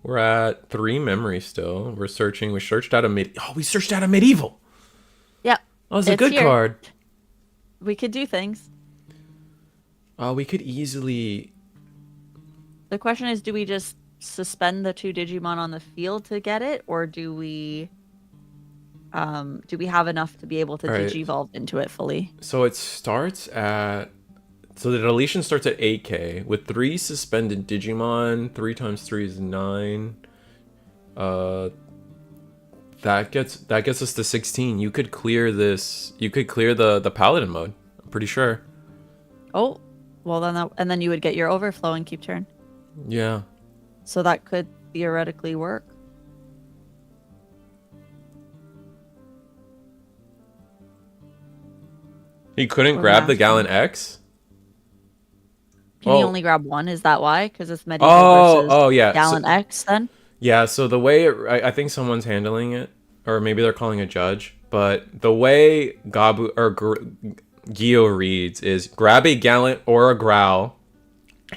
We're at 3 memory still. We're searching. We searched out a we searched out a medieval. Yep. Oh, it's a good card. We could do things. We could easily... The question is, do we just suspend the 2 Digimon on the field to get it? Or do we have enough to be able to Digivolve into it fully? So it starts at... So the deletion starts at 8k with 3 suspended Digimon. 3 times 3 is 9. That gets us to 16. You could clear this. You could clear the paladin mode. I'm pretty sure. Oh, well then, and then you would get your overflow and keep turn. Yeah. So that could theoretically work. He couldn't grab the Galen X. Can you only grab one? Is that why? Because it's medieval versus yeah. Galen X then? Yeah, so the way I think someone's handling it, or maybe they're calling a judge, but the way Gabu or Gio reads is grab a Gallant or a Growl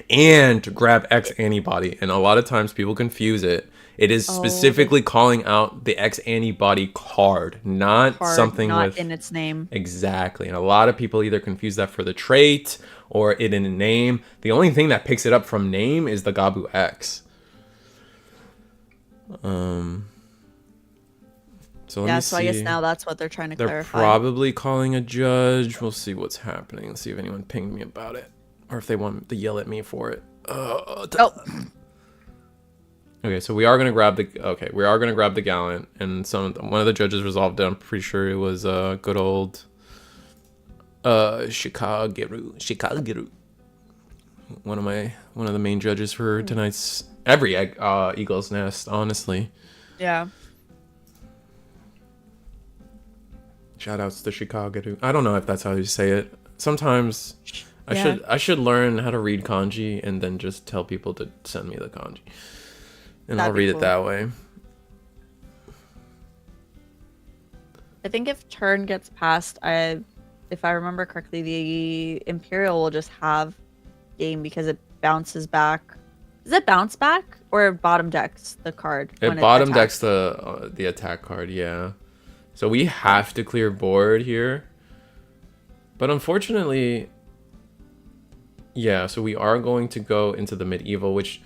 and grab X antibody. And a lot of times people confuse it. It is specifically calling out the X antibody card, not something not with in its name. Exactly. And a lot of people either confuse that for the trait or it in a name. The only thing that picks it up from name is the Gabu X. So let me see. I guess now that's what they're trying to clarify. They're probably calling a judge. We'll see what's happening. Let's see if anyone pinged me about it, or if they want to yell at me for it. Okay, so we are gonna grab the Gallant, and one of the judges resolved it. I'm pretty sure it was good old Chicago. One of the main judges for tonight's every Eagle's Nest, honestly. Yeah. Shout outs to Chicago. I don't know if that's how you say it. Sometimes I should learn how to read kanji and then just tell people to send me the kanji. And I'll read it that way. I think if turn gets passed, if I remember correctly, the Imperial will just have game because it bounces back. Does it bounce back or bottom decks the card? It bottom decks the attack card, yeah. So we have to clear board here. But unfortunately, yeah, so we are going to go into the medieval, which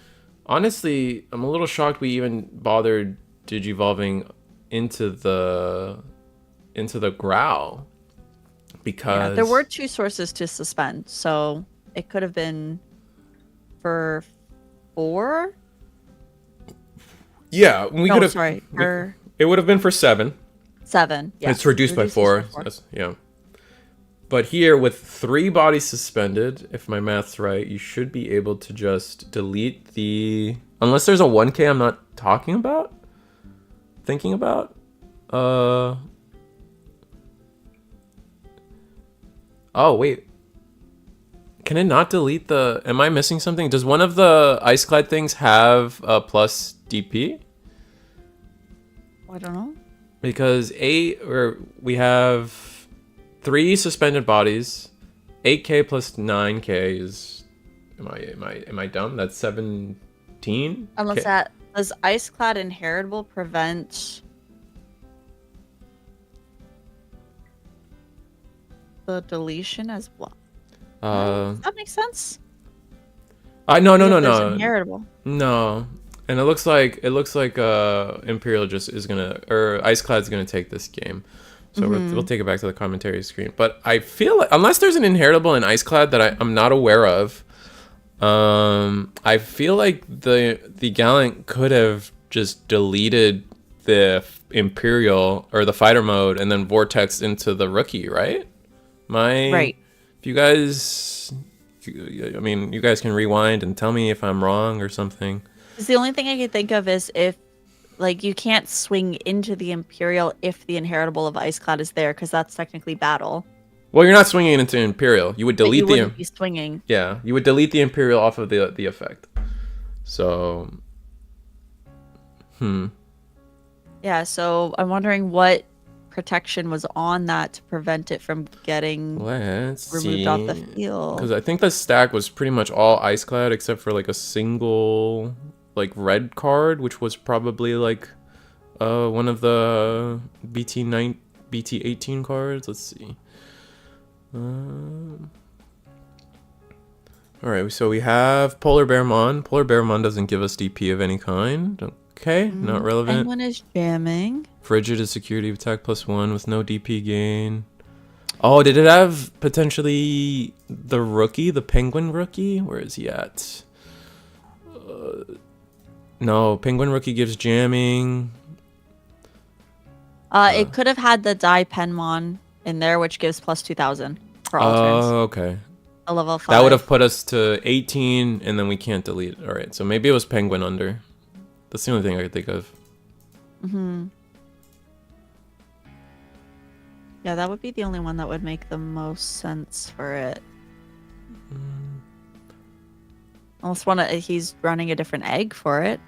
honestly, I'm a little shocked we even bothered digivolving into the Growl. Because there were 2 sources to suspend, so it could have been for 4. Yeah, we could have. Sorry, it would have been for 7. 7. Yeah, it's reduced by 4. Yeah. But here, with 3 bodies suspended, if my math's right, you should be able to just delete the... Unless there's a 1K I'm not thinking about. Oh, wait. Can it not delete the... Am I missing something? Does one of the Ice Clad things have a plus DP? I don't know. Because we have 3 suspended bodies. 8k plus 9k is... Am I dumb? That's 17? Unless does Ice Clad Inheritable prevent the deletion as well? Does that make sense? No. Inheritable. No. And it looks like Imperial just is gonna, or Iceclad's gonna take this game. So we'll take it back to the commentary screen. But I feel like, unless there's an inheritable in Iceclad that I'm not aware of, I feel like the Gallant could have just deleted the Imperial or the fighter mode and then vortex into the rookie, right? Right. If you guys, I mean, you guys can rewind and tell me if I'm wrong or something. 'Cause the only thing I could think of is if, like, you can't swing into the Imperial if the inheritable of Iceclad is there, because that's technically battle. Well, you're not swinging into Imperial. You would But delete you wouldn't be swinging. Yeah, you would delete the Imperial off of the effect. So, Yeah, so I'm wondering what protection was on that to prevent it from getting let's removed see. off the field. Because I think the stack was pretty much all Iceclad except for like a single like red card, which was probably like one of the BT18 cards. Let's see. Alright, so we have Polar Bear Mon. Polar Bear Mon doesn't give us DP of any kind. Okay, not relevant. Penguin is jamming. Frigid is security attack +1 with no DP gain. Oh, did it have potentially the rookie, the Penguin rookie? Where is he at? No, Penguin rookie gives jamming. It could have had the Die Penmon in there, which gives +2000 for all turns. Oh, okay. A level 5. That would have put us to 18, and then we can't delete. All right, so maybe it was Penguin under. That's the only thing I could think of. Yeah, that would be the only one that would make the most sense for it. Unless he's running a different egg for it.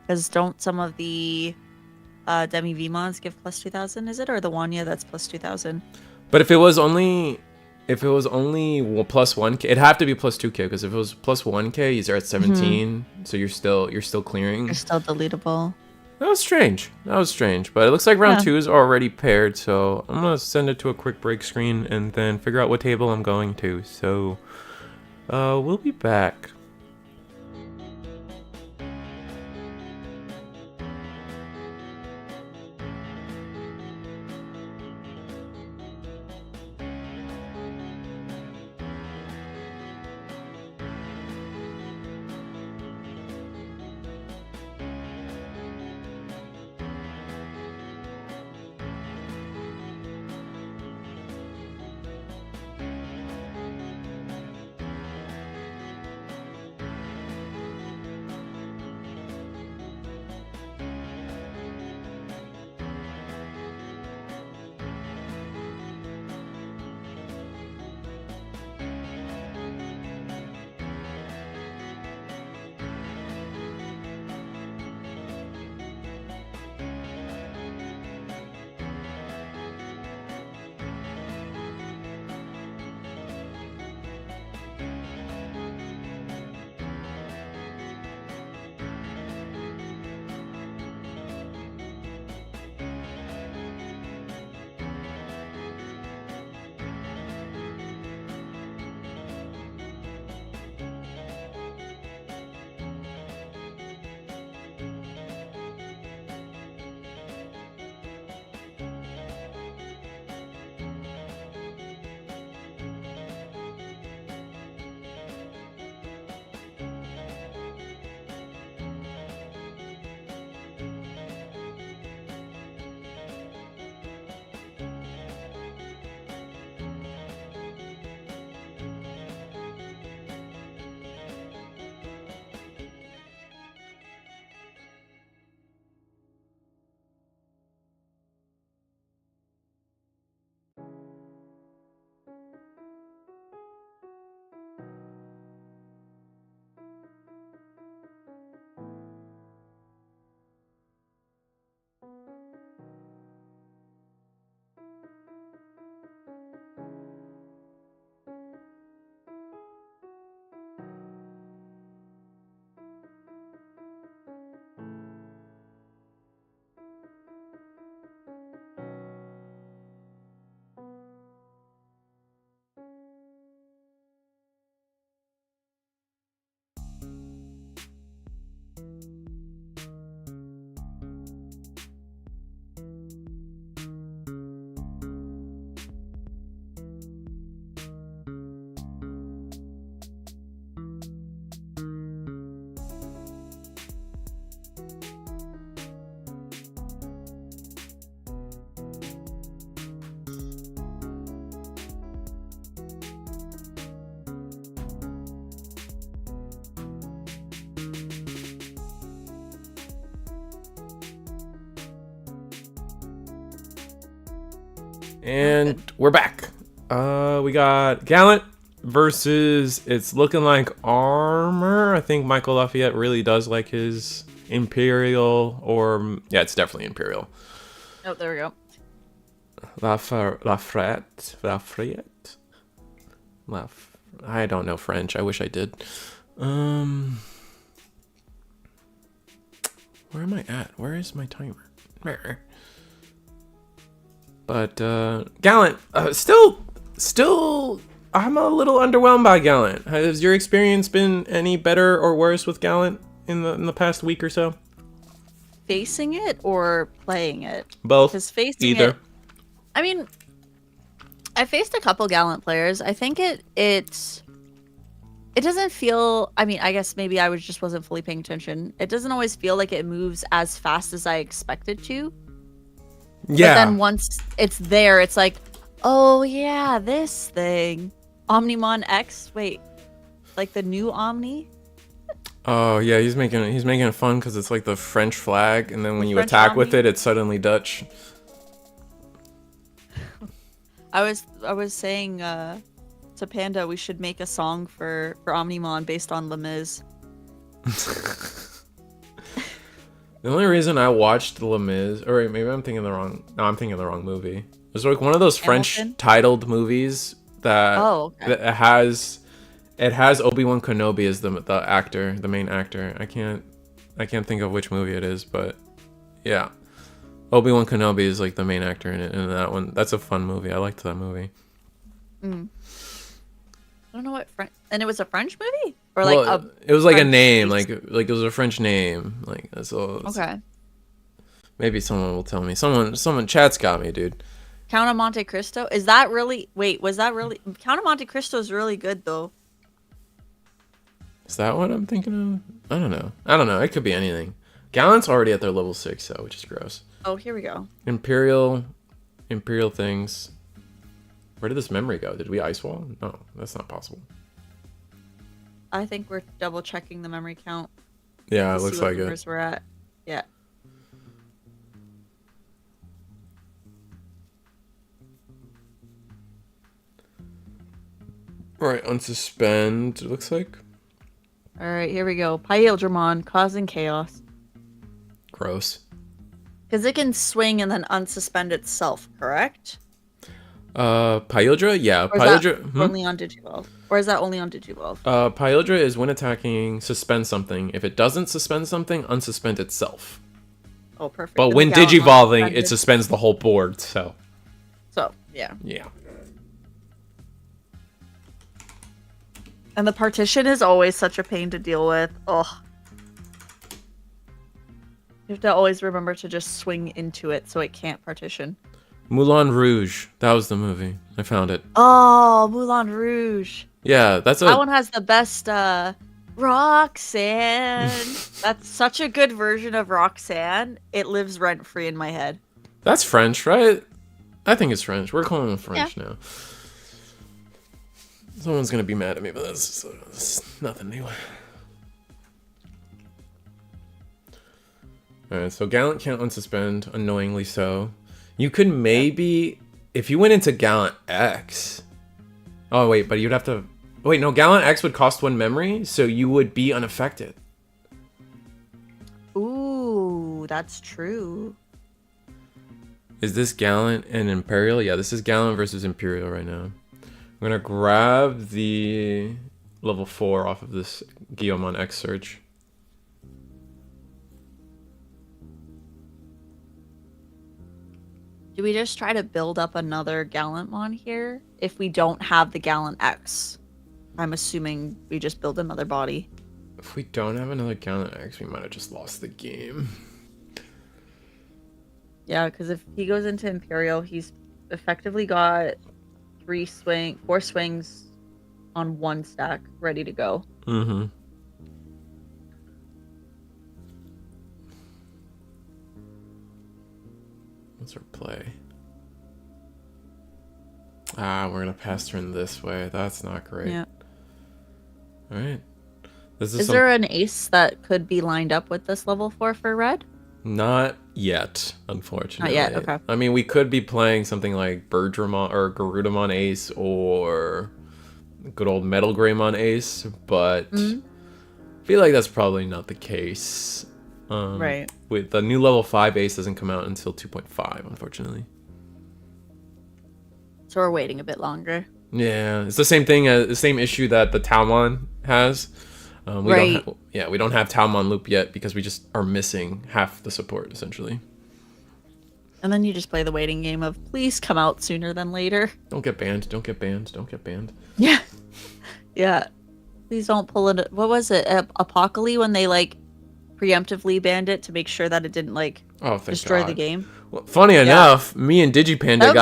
Because don't some of the Demi Vmons give +2000, is it? Or the Wanya that's +2000? But if it was only well, +1k, it'd have to be +2k, because if it was +1k, you're at 17, so you're still clearing. You're still deletable. That was strange. But it looks like round 2 is already paired, so I'm gonna send it to a quick break screen and then figure out what table I'm going to. So we'll be back. And we're back. We got Gallant versus, it's looking like Armor. I think Michael Lafayette really does like his Imperial, or yeah, it's definitely Imperial. Oh, there we go. Lafayette. I don't know French. I wish I did. Where am I at? Where is my timer? Where? But Gallant, still, I'm a little underwhelmed by Gallant. Has your experience been any better or worse with Gallant in the past week or so? Facing it or playing it? Both. Because facing Either. it, I mean, I faced a couple Gallant players. I think it doesn't feel. I mean, I guess maybe I just wasn't fully paying attention. It doesn't always feel like it moves as fast as I expected to. Yeah. But then once it's there, it's like, oh yeah, this thing. Omnimon X. Wait, like the new Omni? Oh yeah, he's making it fun because it's like the French flag, and then when you French attack with Omni? it, it's suddenly Dutch. I was saying to Panda we should make a song for Omnimon based on Les Mis. The only reason I watched Les Mis, or wait, maybe I'm thinking the wrong. No, I'm thinking of the wrong movie. It's like one of those Hamilton? French titled movies that, Okay. that it has Obi-Wan Kenobi as the actor, the main actor. I can't think of which movie it is, but yeah, Obi-Wan Kenobi is like the main actor in it, and that one, that's a fun movie. I liked that movie. I don't know what French, and it was a French movie, or like Well, it was like a French name, based- like it was a French name, like that's all. okay. Maybe someone will tell me. Someone chat's got me, dude. Count of Monte Cristo, is that really? Wait, was that really? Count of Monte Cristo is really good though. Is that what I'm thinking of? I don't know. It could be anything. Gallant's already at their level 6 though, which is gross. Oh, here we go. Imperial things. Where did this memory go? Did we ice wall? No, that's not possible. I think we're double checking the memory count. Yeah, to it see looks what like it. numbers we're at. Yeah. Right, unsuspend, it looks like. All right, here we go. Paildramon causing chaos. Gross. Because it can swing and then unsuspend itself, correct? Pyodra? Yeah, Or is that Pyodra. only on Digivolve? Or is that only on Digivolve? Pyodra is when attacking, suspend something. If it doesn't suspend something, unsuspend itself. Oh, perfect. But And when the Gallimon digivolving, suspended. it suspends the whole board, so. So, yeah. Yeah. And the partition is always such a pain to deal with. Ugh. You have to always remember to just swing into it so it can't partition. Moulin Rouge. That was the movie. I found it. Oh, Moulin Rouge. Yeah, that's That one has the best Roxanne. That's such a good version of Roxanne. It lives rent free in my head. That's French, right? I think it's French. We're calling it French now. Someone's gonna be mad at me, but that's nothing new. Alright, so Gallant can't unsuspend, annoyingly so. You could maybe, if you went into Gallant X. Oh wait, but you'd have to. Wait, no, Gallant X would cost 1 memory, so you would be unaffected. Ooh, that's true. Is this Gallant and Imperial? Yeah, this is Gallant versus Imperial right now. I'm gonna grab the level 4 off of this Guillaumon X search. Do we just try to build up another Gallantmon here? If we don't have the Gallant X. I'm assuming we just build another body. If we don't have another Gallant X, we might have just lost the game. Yeah, because if he goes into Imperial, he's effectively got 4 swings on 1 stack ready to go. Mm-hmm. What's our play? Ah, we're gonna pass turn this way. That's not great. Yeah. All right. Is there an ace that could be lined up with this level 4 for red? Not yet, unfortunately. Not yet, okay. I mean, we could be playing something like Bergramon or Garudamon Ace or good old Metal Greymon Ace, but I feel like that's probably not the case. Right. With the new level 5 Ace doesn't come out until 2.5, unfortunately. So we're waiting a bit longer. Yeah, it's the same thing, the same issue that the Talmon has. Right. We don't have Talmon loop yet because we just are missing half the support, essentially. And then you just play the waiting game of please come out sooner than later. Don't get banned, don't get banned, don't get banned. Yeah. Yeah. Please don't pull it. What was it? Apocalypse when they like preemptively banned it to make sure that it didn't like destroy the game. Well, funny enough, me and Digipanda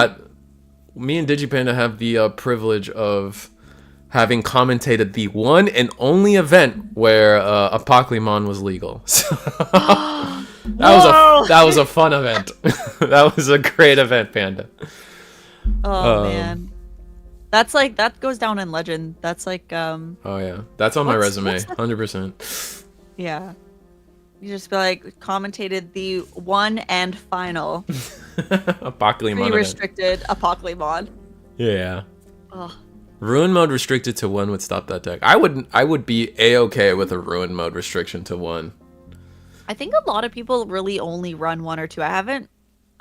have the privilege of having commentated the one and only event where Apocalypse was legal. So that was a fun event. That was a great event, Panda. Oh man. That goes down in legend. That's like oh yeah. That's on my resume, 100%. Yeah. You just be like commentated the one and final Apocalypse restricted Apocalypse. Yeah. Oh. Ruin mode restricted to 1 would stop that deck. I would be a-okay with a ruin mode restriction to 1. I think a lot of people really only run 1 or 2. I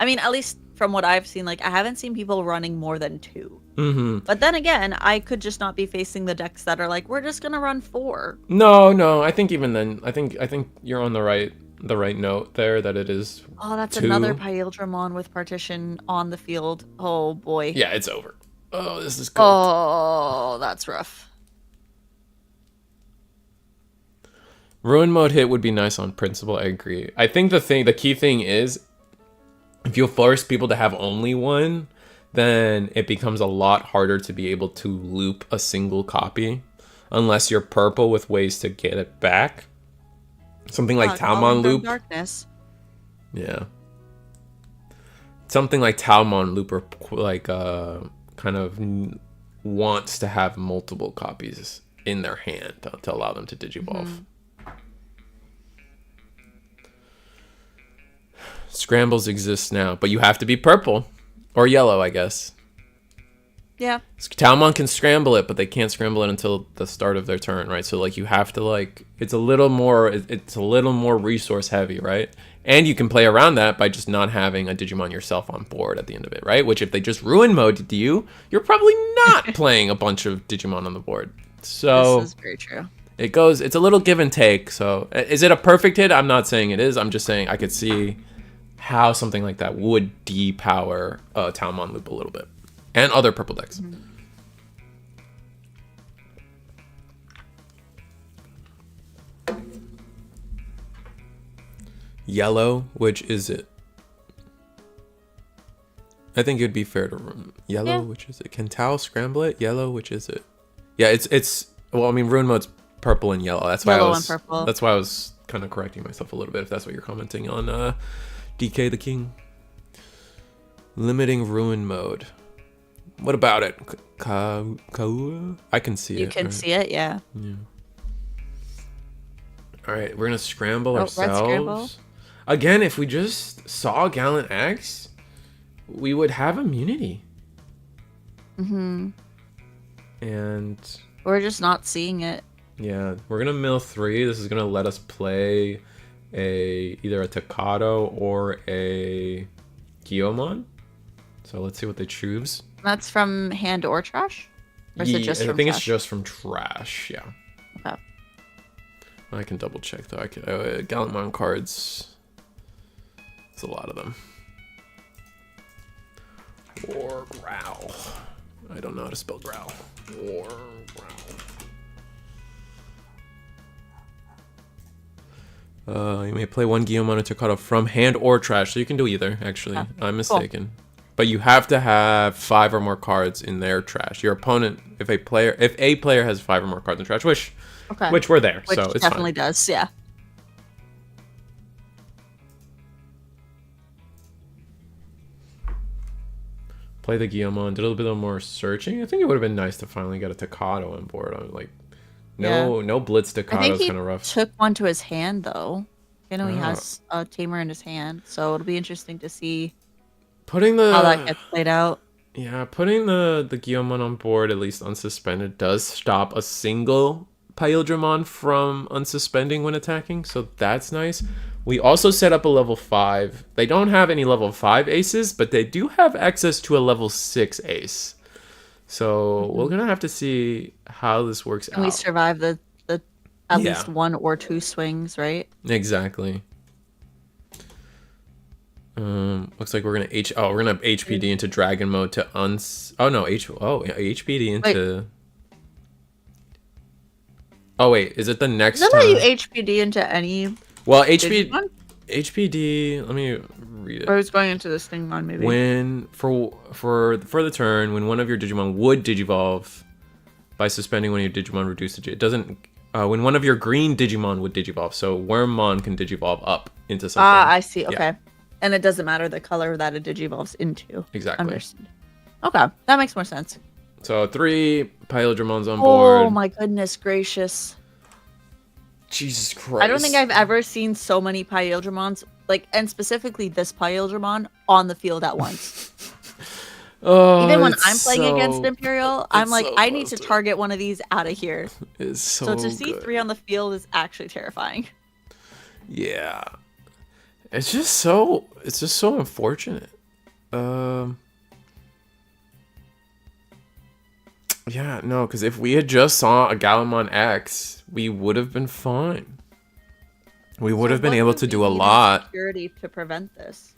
mean, at least from what I've seen, like I haven't seen people running more than 2. Mm-hmm. But then again, I could just not be facing the decks that are like, we're just gonna run 4. No. I think even then, I think you're on the right note there that it is. Oh, that's 2. another Pyldramon with partition on the field. Oh boy. Yeah, it's over. Oh, this is cool. Oh, that's rough. Ruin mode hit would be nice on principle. I agree. I think the key thing is, if you force people to have only 1, then it becomes a lot harder to be able to loop a single copy, unless you're purple with ways to get it back. Something like Talmon loop. Darkness. Yeah. Something like Talmon loop, or like kind of wants to have multiple copies in their hand to allow them to digivolve. Scrambles exist now, but you have to be purple or yellow, I guess. Yeah. Talmon can scramble it, but they can't scramble it until the start of their turn, right? So like you have to like it's a little more resource heavy, right? And you can play around that by just not having a Digimon yourself on board at the end of it, right? Which if they just ruin mode you're probably not playing a bunch of Digimon on the board. So this is very true. It's a little give and take. So is it a perfect hit? I'm not saying it is. I'm just saying I could see how something like that would depower Talmon loop a little bit. And other purple decks. Yellow, which is it? I think it'd be fair to yellow, which is it? Can Tau scramble it? Yellow, which is it? Yeah, it's well, I mean, ruin mode's purple and yellow. That's why That's why I was kind of correcting myself a little bit. If that's what you're commenting on, DK the King. Limiting ruin mode. What about it? Kaua? I can see it. You can see it, yeah. All right, we're gonna scramble ourselves. Again, if we just saw Gallant X, we would have immunity. And we're just not seeing it. Yeah, we're gonna mill 3. This is gonna let us play either a Tocado or a Guiomon. So let's see what they choose. That's from hand or trash? Or is it just from think trash? it's just from trash, yeah. Okay. I can double check though. Gallantmon cards. It's a lot of them. Or growl. I don't know how to spell growl. Or growl. You may play one Guillemon and Tocado from hand or trash, so you can do either. Actually, I'm mistaken. Cool. But you have to have 5 or more cards in their trash. Your opponent, if a player has 5 or more cards in trash, which we're there, which so it's definitely fine. Does, yeah. Play the Guillemon, did a little bit more searching. I think it would have been nice to finally get a Tocado on board. Like, no Blitz Tocado is kind of rough. Took one to his hand though. I know he has a Tamer in his hand, so it'll be interesting to see how that gets played out. Yeah, putting the Guillemon on board, at least unsuspended, does stop a single Paildramon from unsuspending when attacking, so that's nice. We also set up a level 5. They don't have any level 5 aces, but they do have access to a level 6 ace. So we're going to have to see how this works out. And we survive the at least 1 or 2 swings, right? Exactly. Looks like we're gonna we're gonna have HPD into Dragon Mode to HPD into. Wait. Oh wait, is it the next? Does that let you HPD into any? Well, HPD. Let me read it. I was going into this thing on maybe. When for the turn, when one of your Digimon would Digivolve, by suspending one of your Digimon, reduce it doesn't. When one of your green Digimon would Digivolve, so Wormmon can Digivolve up into something. Ah, I see. Okay. Yeah. And it doesn't matter the color that it digivolves into. Exactly. Understood. Okay, that makes more sense. So 3 Paildramons on board. Oh my goodness gracious. Jesus Christ. I don't think I've ever seen so many Paildramons, and specifically this Paildramon, on the field at once. Even when I'm playing against Imperial, I'm like, I need to target one of these out of here. It's so to see 3 on the field is actually terrifying. Yeah. It's just so unfortunate. Yeah, no, because if we had just saw a Gallimon X, we would have been fine. We would have been able to do a lot. Security to prevent this,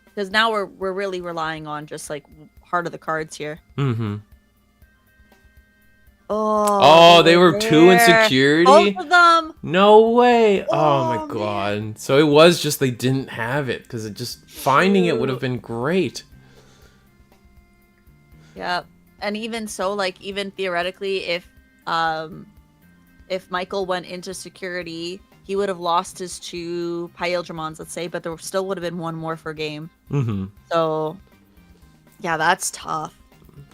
because now we're really relying on just heart of the cards here. Mm-hmm. Oh, they were 2 in security? Both of them! No way! Oh my god. Man. So it was just they didn't have it, because finding it would have been great. Yeah. And even so, even theoretically, if Michael went into security, he would have lost his 2 Paildramons, let's say, but there still would have been 1 more for game. Mm-hmm. So, yeah, that's tough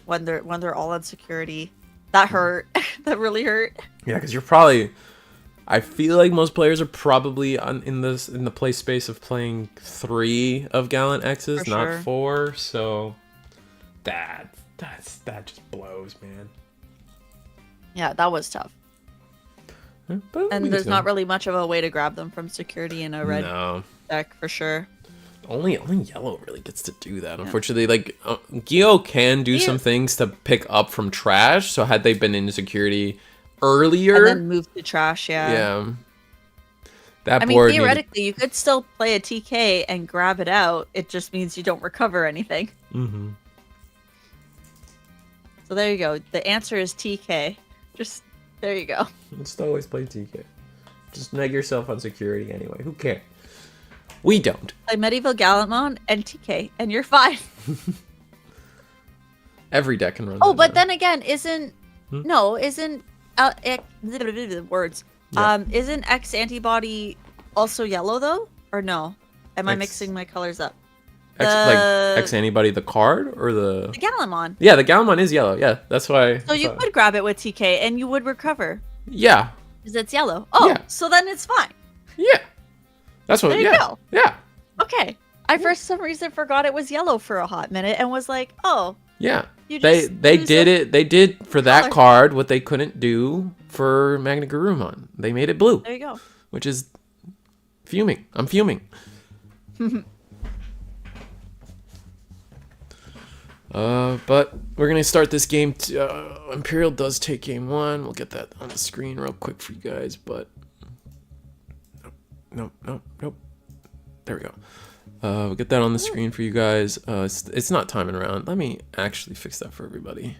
when they're all in security. That hurt. That really hurt. Yeah, because you're probably... I feel like most players are probably in the play space of playing 3 of Gallant X's, not 4. So that just blows, man. Yeah, that was tough. But and there's not really much of a way to grab them from security in a red deck, for sure. Only yellow really gets to do that. Unfortunately, Geo can do some things to pick up from trash. So had they been in security earlier, and then move to trash, yeah. That I mean, theoretically, you could still play a TK and grab it out. It just means you don't recover anything. Mm-hmm. So there you go. The answer is TK. Just there you go. Just always play TK. Just neg yourself on security anyway. Who cares? We don't. Play Medieval Gallantmon and TK, and you're fine. Every deck can run. Oh, but then again, isn't words? Yeah. Isn't X antibody also yellow though, or no? Am I mixing my colors up? X antibody, the card or the Gallantmon? Yeah, the Gallantmon is yellow. Yeah, that's why. So you could grab it with TK and you would recover. Yeah. Because it's yellow. Oh, yeah. So then it's fine. Yeah. That's what. There you go. Yeah. Okay. I for some reason forgot it was yellow for a hot minute and was like, oh. Yeah. They did it. They did for that card what they couldn't do for Magna Garurumon. They made it blue. There you go. Which is fuming. I'm fuming. But we're gonna start this game. Imperial does take game 1. We'll get that on the screen real quick for you guys. But nope. There we go. We'll get that on the screen for you guys. It's not timing around. Let me actually fix that for everybody.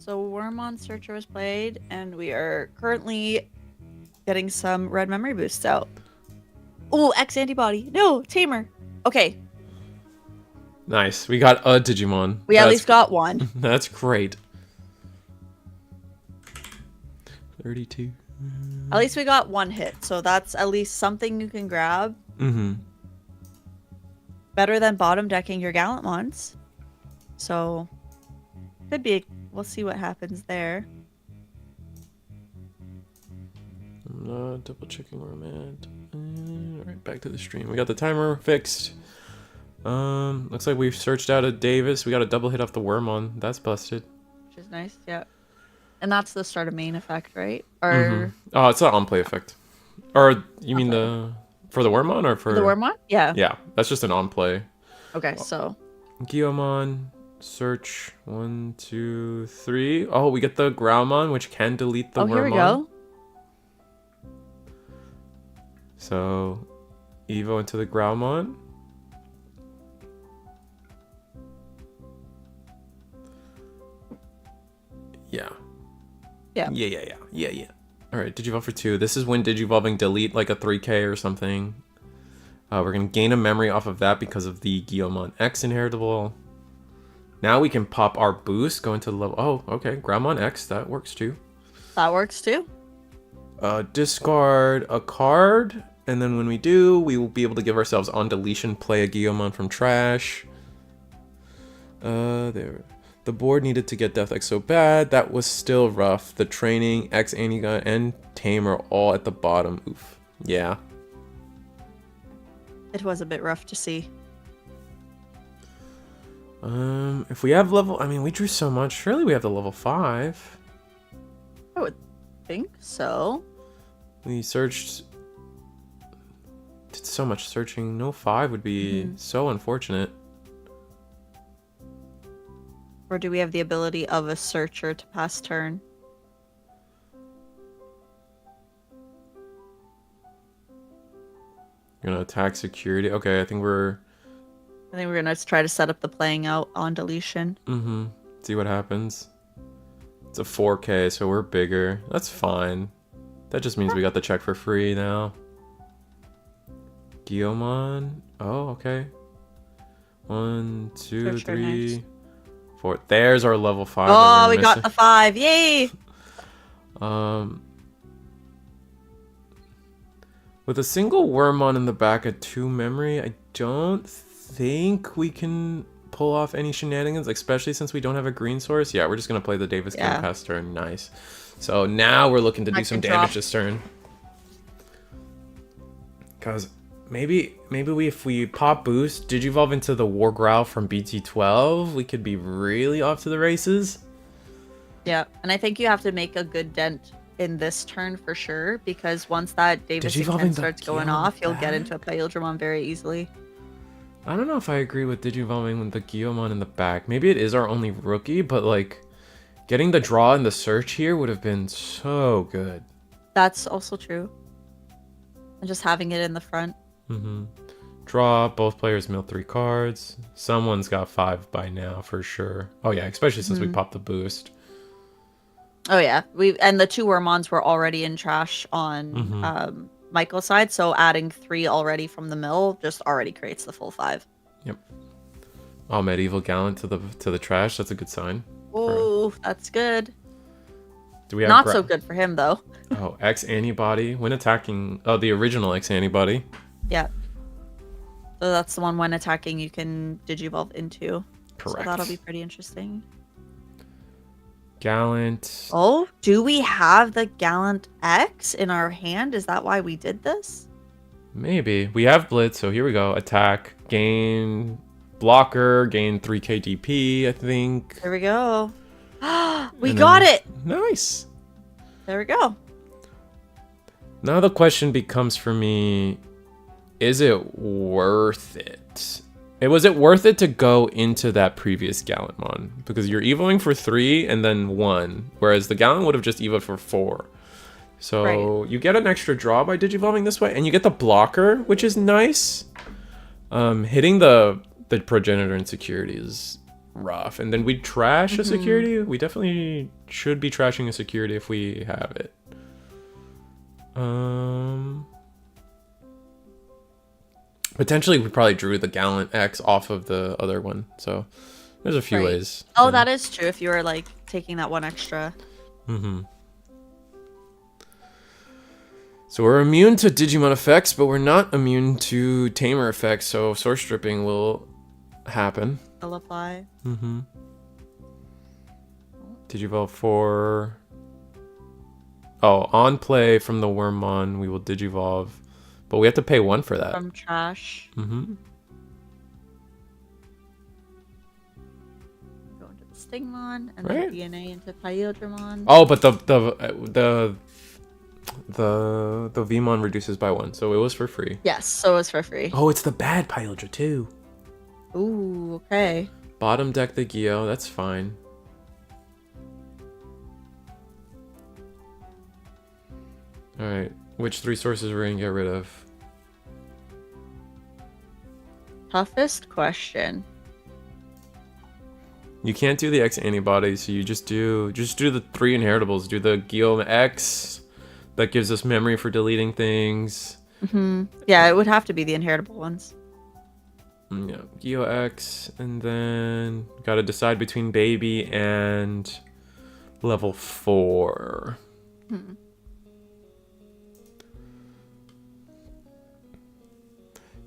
So Wormon Searcher was played, and we are currently getting some red memory boosts out. Oh, X antibody. No, Tamer. Okay. Nice. We got a Digimon. We at least got one. That's great. 32. At least we got one hit, so that's at least something you can grab. Mm-hmm. Better than bottom decking your Gallantmons. So, could be. We'll see what happens there. I'm not double checking where I'm at. Alright, back to the stream. We got the timer fixed. Looks like we've searched out a Davis. We got a double hit off the Wormon. That's busted. Which is nice, yeah. And that's the start of main effect, right? Or oh, it's an on-play effect. Or you mean for the Wormon or for the Wormon? Yeah. Yeah, that's just an on-play. Okay, so Guillaumon, search 1, 2, 3. Oh, we get the Growlmon, which can delete the Wormon. Here we go. So, Evo into the Growlmon. Yeah. Yeah. Alright, Digivolve for 2. This is when Digivolving delete like a 3k or something. We're going to gain a memory off of that because of the Guillaumon X inheritable. Now we can pop our boost, go into the level... Oh, okay. Growlmon X, that works too. That works too. Discard a card, and then when we do, we will be able to give ourselves on deletion, play a Guillaumon from trash. There. The board needed to get Death X so bad. That was still rough. The training, X Antigun, and Tame are all at the bottom. Oof. Yeah. It was a bit rough to see. If we have level... I mean, we drew so much. Surely we have the level 5. I would think so. We searched... Did so much searching. No 5 would be so unfortunate. Or do we have the ability of a searcher to pass turn? You're gonna attack security. Okay, I think we're gonna try to set up the playing out on deletion. See what happens. It's a 4K, so we're bigger. That's fine. That just means we got the check for free now. Guillaumon. Oh, okay. 1, 2, 3, 4. There's our level 5. Oh, we got the 5. Yay! With a single Wormon in the back at 2 memory, I don't think we can pull off any shenanigans, especially since we don't have a green source. Yeah, we're just going to play the Davis game past turn. Nice. So now we're looking to do some damage this turn. Because maybe if we pop boost, Digivolve into the War Growl from BT12, we could be really off to the races. Yeah, and I think you have to make a good dent in this turn for sure, because once that Davis intent starts going off, you'll get into a Paildramon very easily. I don't know if I agree with Digivolving with the Guillaumon in the back. Maybe it is our only rookie, but like getting the draw and the search here would have been so good. That's also true. And just having it in the front. Draw, both players mill 3 cards. Someone's got 5 by now for sure. Oh yeah, especially since we popped the boost. Oh yeah, and the 2 Wormons were already in trash on Michael's side, so adding 3 already from the mill just already creates the full 5. Yep. Oh, Medieval Gallant to the trash. That's a good sign. Oh, that's good. Do we have not so good for him though? Oh, X antibody when attacking. Oh, the original X antibody. Yeah. So that's the one when attacking you can Digivolve into. Correct. So that'll be pretty interesting. Gallant. Oh, do we have the Gallant X in our hand? Is that why we did this? Maybe. We have Blitz, so here we go. Attack, gain blocker, gain 3k DP, I think. There we go. We got it! Nice. There we go. Now the question becomes for me, is it worth it? Was it worth it to go into that previous Gallantmon? Because you're evoing for 3 and then 1, whereas the Gallant would have just evoed for 4. So you get an extra draw by Digivolving this way, and you get the blocker, which is nice. Hitting the progenitor insecurity is rough. And then we'd trash a security. We definitely should be trashing a security if we have it. Potentially, we probably drew the Gallant X off of the other one. So there's a few ways. Oh, that is true. If you were like taking that one extra. So we're immune to Digimon effects, but we're not immune to Tamer effects. So source stripping will happen. Will apply. Digivolve for... Oh, on play from the Wormmon, we will Digivolve. But we have to pay 1 for that. From trash. Go into the Stingmon, and then DNA into Pyodramon. Oh, but the Vmon reduces by 1, so it was for free. Yes, so it was for free. Oh, it's the bad Pyodra too. Ooh, okay. Bottom deck the Geo, that's fine. Alright, which 3 sources we're gonna get rid of? Toughest question. You can't do the X antibodies, so you just do the 3 inheritables. Do the Geo X, that gives us memory for deleting things. Yeah, it would have to be the inheritable ones. Yeah, Geo X, and then gotta decide between Baby and level 4.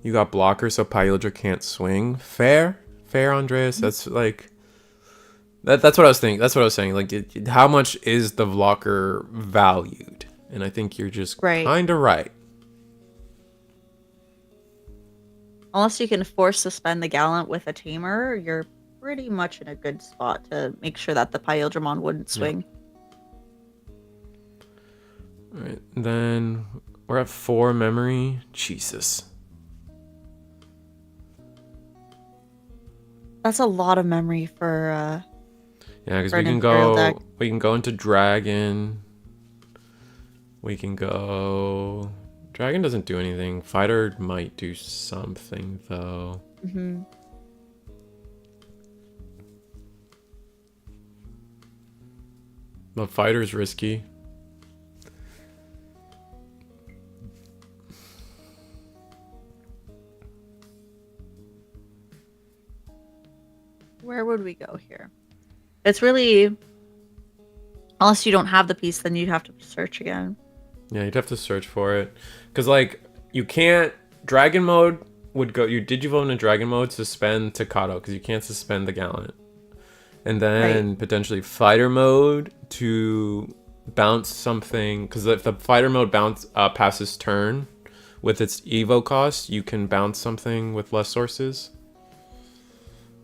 You got blocker, so Pyodra can't swing. Fair, Andreas. That's like that's what I was thinking. That's what I was saying. Like, how much is the blocker valued? And I think you're just kind of right. Unless you can force suspend the Gallant with a Tamer, you're pretty much in a good spot to make sure that the Pyodramon wouldn't swing. All right, then we're at 4 memory. Jesus. That's a lot of memory for yeah, because we can go into Dragon. We can go... Dragon doesn't do anything. Fighter might do something though. But Fighter's risky. Where would we go here? It's really... Unless you don't have the piece, then you'd have to search again. Yeah, you'd have to search for it. Because, like, you can't... Dragon mode would go... You Digivolve into Dragon mode, suspend Tocado, because you can't suspend the Gallant. And then potentially Fighter mode to bounce something... Because if the Fighter mode passes turn with its Evo cost, you can bounce something with less sources.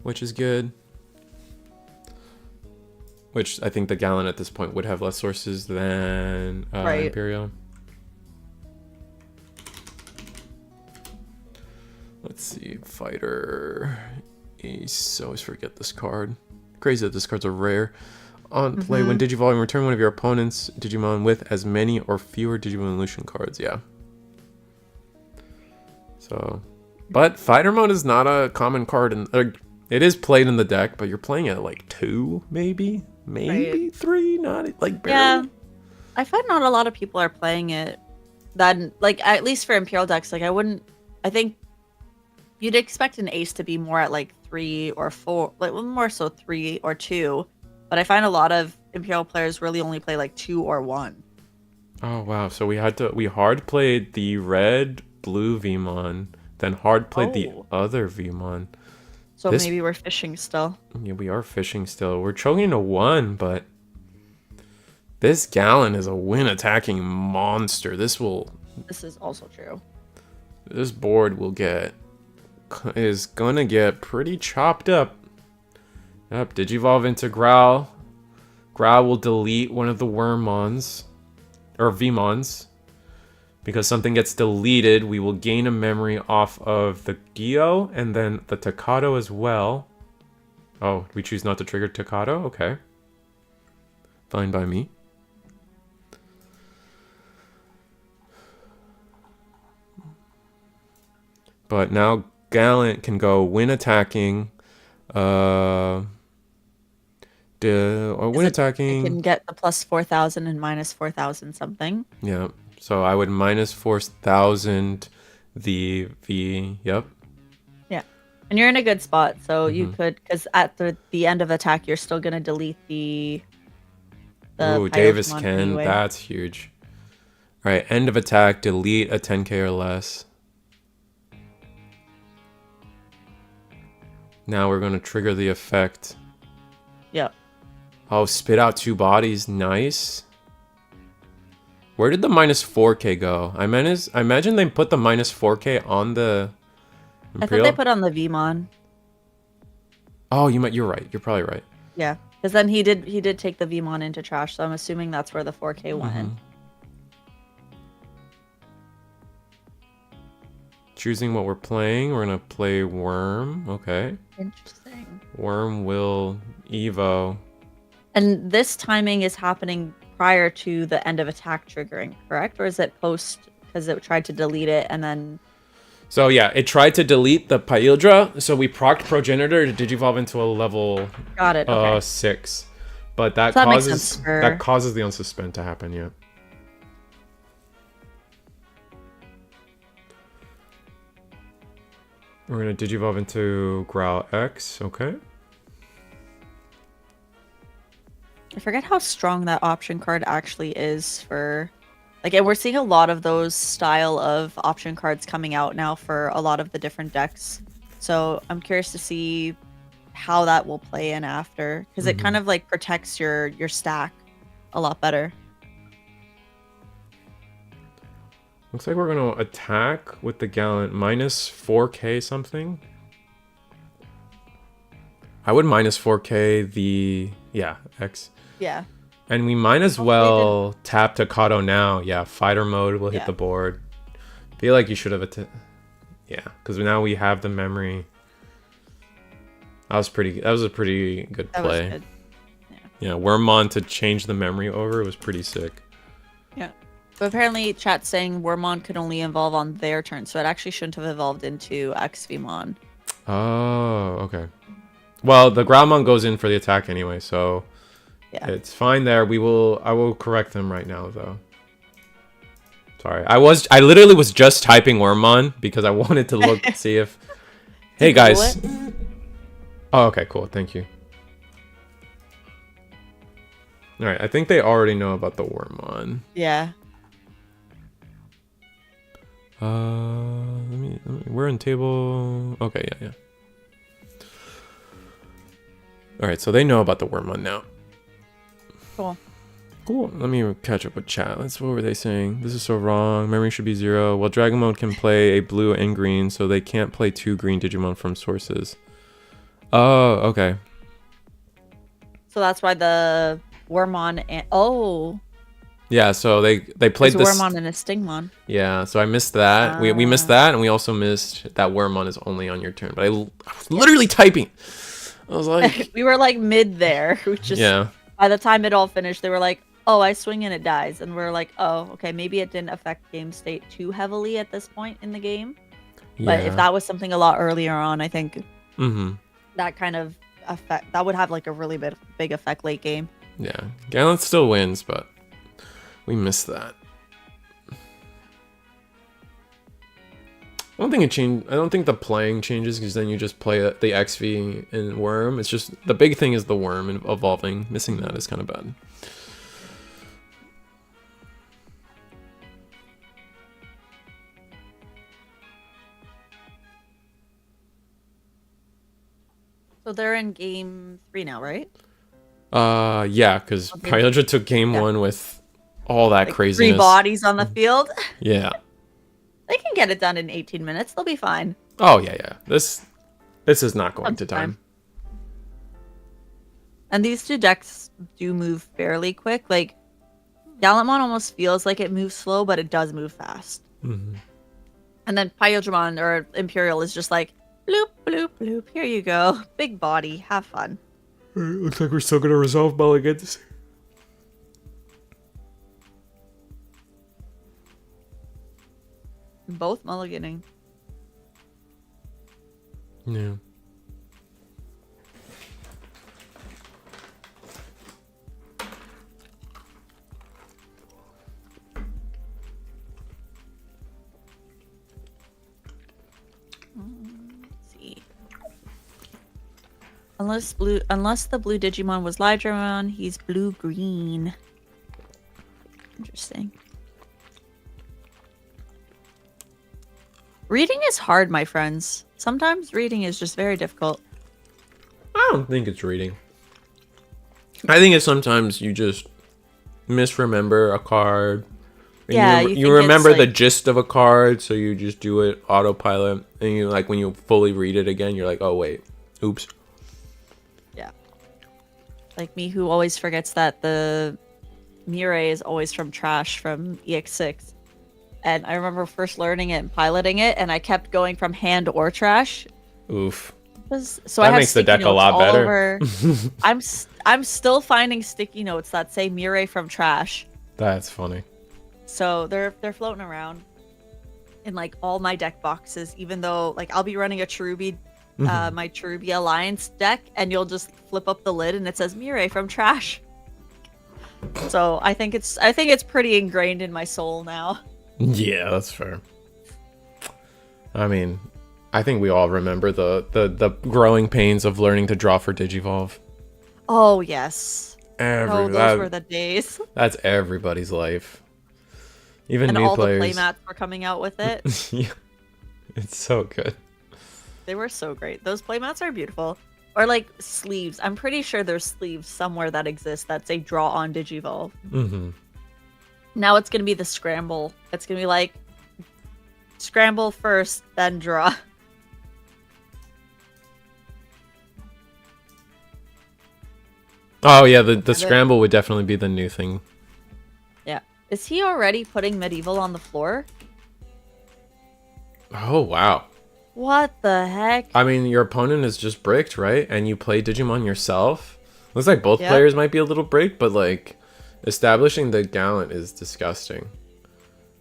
Which is good. Which I think the Gallant at this point would have less sources than Imperial. Let's see, Fighter Ace. I always forget this card. Crazy that this card's a rare. On play, when Digivolving, return one of your opponent's Digimon with as many or fewer Digimon Evolution cards. Yeah. So, but Fighter mode is not a common card, and it is played in the deck, but you're playing it at like 2, maybe 3, not like barely. Yeah, I find not a lot of people are playing it. Then, like, at least for Imperial decks, like I think you'd expect an Ace to be more at like 3 or 4, like more so 3 or 2. But I find a lot of Imperial players really only play like 2 or 1. Oh wow! So we hard played the red blue Vmon, then hard played the other Vmon. So maybe we're fishing still. Yeah, we are fishing still. We're choking to 1, but this Gallant is a win attacking monster. This is also true. This board is gonna get pretty chopped up. Yep, Digivolve into Growl. Growl will delete one of the Wormmons, or Vmons. Because something gets deleted, we will gain a memory off of the Geo and then the Tocado as well. Oh, we choose not to trigger Tocado? Okay. Fine by me. But now Gallant can go win attacking. When It attacking, can get the plus 4,000 and minus 4,000 something. yeah. So I would minus 4,000 the V. Yep. Yeah. And you're in a good spot, so you Mm-hmm. could, because at the end of attack, you're still gonna delete the Ooh, Davis Pyodramon can. anyway. That's huge. All right, end of attack, delete a 10k or less. Now we're going to trigger the effect. Yep. Oh, spit out 2 bodies. Nice. Where did the minus 4k go? I imagine they put the minus 4k on the I thought Imperial. they put on the Vmon. Oh, you're right. You're probably right. Yeah, because then he did take the Vmon into trash, so I'm assuming that's where the 4K went. Choosing what we're playing. We're going to play Worm. Okay. Interesting. Worm will Evo. And this timing is happening prior to the end of attack triggering, correct? Or is it post because it tried to delete it and then... So yeah, it tried to delete the Pyildra, so we procced Progenitor to digivolve into a level Got it, okay. 6. But that So that makes causes sense for... that causes the unsuspend to happen, yeah. We're gonna digivolve into Growl X, okay. I forget how strong that option card actually is for... Like, and we're seeing a lot of those style of option cards coming out now for a lot of the different decks. So I'm curious to see how that will play in after, because it kind of like protects your stack a lot better. Looks like we're gonna attack with the Gallant minus 4k something. I would minus 4k the X. Yeah. And we might as well tap Tocado now. Yeah, fighter mode will hit the board. Feel like you should have yeah, because now we have the memory. That was a pretty good play. That was good. Yeah, Wormmon to change the memory over was pretty sick. Yeah. But apparently chat's saying Wormmon could only evolve on their turn, so it actually shouldn't have evolved into XVmon. Oh, okay. Well, the Growlmon goes in for the attack anyway, so yeah, it's fine there. I will correct them right now though. Sorry. I literally was just typing Wormmon because I wanted to see if hey guys. Oh, okay, cool. Thank you. All right, I think they already know about the Wormmon. Yeah. Let me we're in table. Okay, yeah. All right, so they know about the Wormmon now. Cool. Let me catch up with chat. What were they saying? This is so wrong. Memory should be 0. Well, Dragon Mode can play a blue and green, so they can't play 2 green Digimon from sources. Oh, okay. So that's why the Wormmon and yeah, so they played this Wormmon and a Stingmon. Yeah, so I missed that. We missed that, and we also missed that Wormmon is only on your turn. But I was literally typing. I was like, we were like mid there. We just by the time it all finished, they were like, "Oh, I swing and it dies," and we're like, "Oh, okay, maybe it didn't affect game state too heavily at this point in the game." Yeah. But if that was something a lot earlier on, I think that kind of effect that would have like a really big effect late game. Yeah, Gallant still wins, but we missed that. I don't think it changed. I don't think the playing changes because then you just play the XV and Worm. It's just the big thing is the Worm and evolving. Missing that is kind of bad. So they're in game 3 now, right? Yeah, because Pyodra took game 1 with all that craziness. 3 bodies on the field. Yeah. They can get it done in 18 minutes. They'll be fine. Oh, yeah. This is not going to time. And these 2 decks do move fairly quick. Like, Gallantmon almost feels like it moves slow, but it does move fast. And then Pyodramon or Imperial is just like, bloop, bloop, bloop. Here you go. Big body. Have fun. Looks like we're still going to resolve mulligans. Both mulliganing. Yeah. Unless the blue Digimon was Lydramon, he's blue-green. Interesting. Reading is hard, my friends. Sometimes reading is just very difficult. I don't think it's reading. I think it's sometimes you just misremember a card. And Yeah, you remember the gist of a card, so you just do it autopilot. And you like when you fully read it again, you're like, oh wait, oops. Yeah. Like me, who always forgets that the Mirai is always from trash from EX6. And I remember first learning it and piloting it, and I kept going from hand or trash. Oof. So that I have makes the deck a lot better. I'm still finding sticky notes that say Mirai from trash. That's funny. So they're floating around in like all my deck boxes, even though like I'll be running a Cherubi, my Cherubi Alliance deck, and you'll just flip up the lid and it says Mirai from trash. So I think it's pretty ingrained in my soul now. Yeah, that's fair. I mean, I think we all remember the growing pains of learning to draw for Digivolve. Oh yes. Those were the days. That's everybody's life. Even and new all players. the playmats were coming out with it. Yeah, it's so good. They were so great. Those playmats are beautiful. Or like sleeves. I'm pretty sure there's sleeves somewhere that exist that say draw on Digivolve. Mm-hmm. Now it's gonna be the scramble. It's gonna be like scramble first, then draw. Oh yeah, the scramble would definitely be the new thing. Yeah. Is he already putting medieval on the floor? Oh wow. What the heck? I mean, your opponent is just bricked, right? And you play Digimon yourself. Looks like both players might be a little bricked, but like establishing the Gallant is disgusting.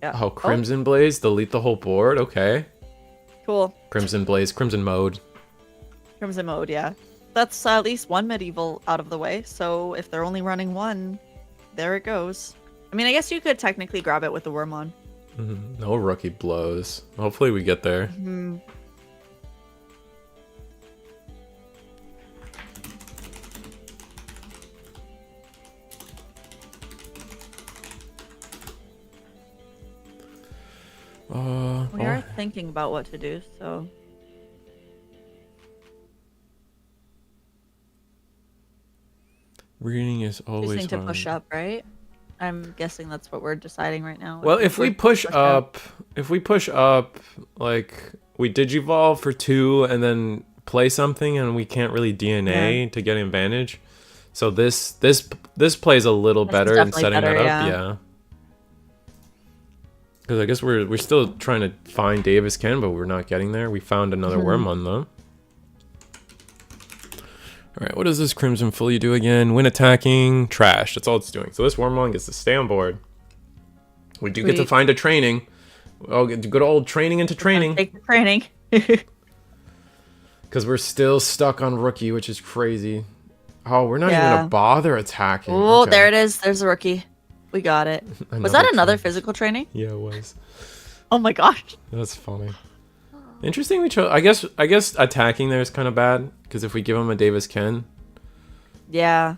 Yeah. Oh, Crimson Blaze, delete the whole board. Okay. Cool. Crimson Blaze, Crimson Mode. Crimson Mode, yeah. That's at least one medieval out of the way. So if they're only running one, there it goes. I mean, I guess you could technically grab it with the Wormon. No rookie blows. Hopefully we get there. We are thinking about what to do, so... Reading is always Choosing to hard. push up, right? I'm guessing that's what we're deciding right now. Well, if we push up, like we Digivolve for 2 and then play something, and we can't really DNA to get advantage. So this plays a little better in setting that up, yeah. Because I guess we're still trying to find Davis Ken, but we're not getting there. We found another Wormon though. Alright, what does this Crimson Fully do again? When attacking, trash. That's all it's doing. So this Wormon gets to stay on board. We do get to find a training. Oh, good old training into training. Take the training. Because we're still stuck on rookie, which is crazy. Oh, we're not even going to bother attacking. Oh, there it is. There's the rookie. We got it. Was that another physical training? Yeah, it was. Oh my gosh. That's funny. Interesting we chose... I guess attacking there is kind of bad. Because if we give him a Davis Ken. Yeah.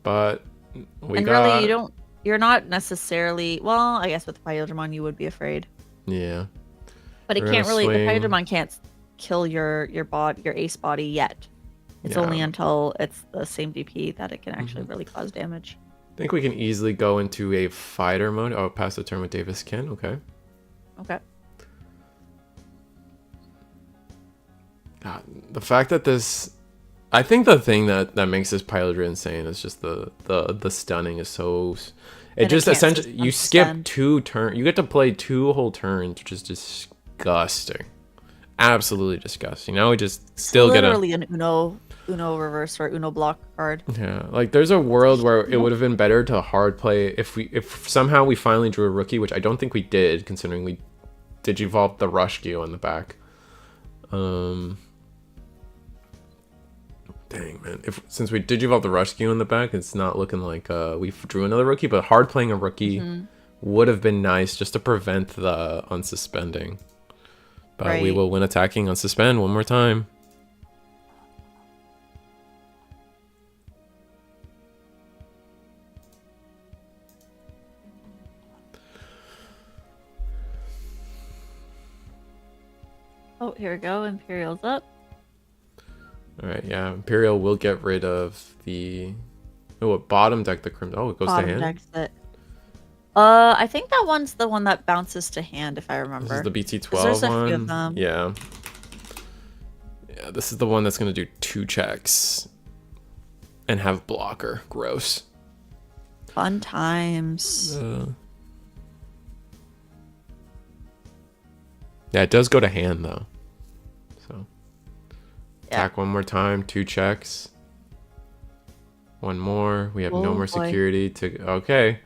But really, you're not necessarily... Well, I guess with the Pyodramon you would be afraid. Yeah. But it can't really... The Pyodramon can't kill your ace body yet. It's only until it's the same DP that it can actually really cause damage. I think we can easily go into a fighter mode. Oh, pass the turn with Davis Ken. Okay. Okay. God, the fact that this... I think the thing that makes this Pilotry insane is just the stunning is so... It just essentially... You skip 2 turns. You get to play 2 whole turns, which is disgusting. Absolutely disgusting. Now we just still get literally an Uno reverse or Uno block card. Yeah, like there's a world where it would have been better to hard play if somehow we finally drew a rookie, which I don't think we did, considering we Digivolved the Rushgyu on the back. Dang, man. Since we Digivolved the Rushgyu in the back, it's not looking like we drew another rookie, but hard playing a rookie would have been nice just to prevent the unsuspending. But we will win attacking on suspend one more time. here we go. Imperial's up. All right, yeah. Imperial will get rid of the. Oh, what bottom deck the crimson? Oh, it goes to Bottom hand. deck's it. I think that one's the one that bounces to hand, if I remember. This is the BT12 there's one. a few of them. Yeah. Yeah, this is the one that's gonna do 2 checks and have blocker. Gross. Fun times. Yeah, it does go to hand though. So attack one more time, 2 checks. One more. We have no more security to. Okay,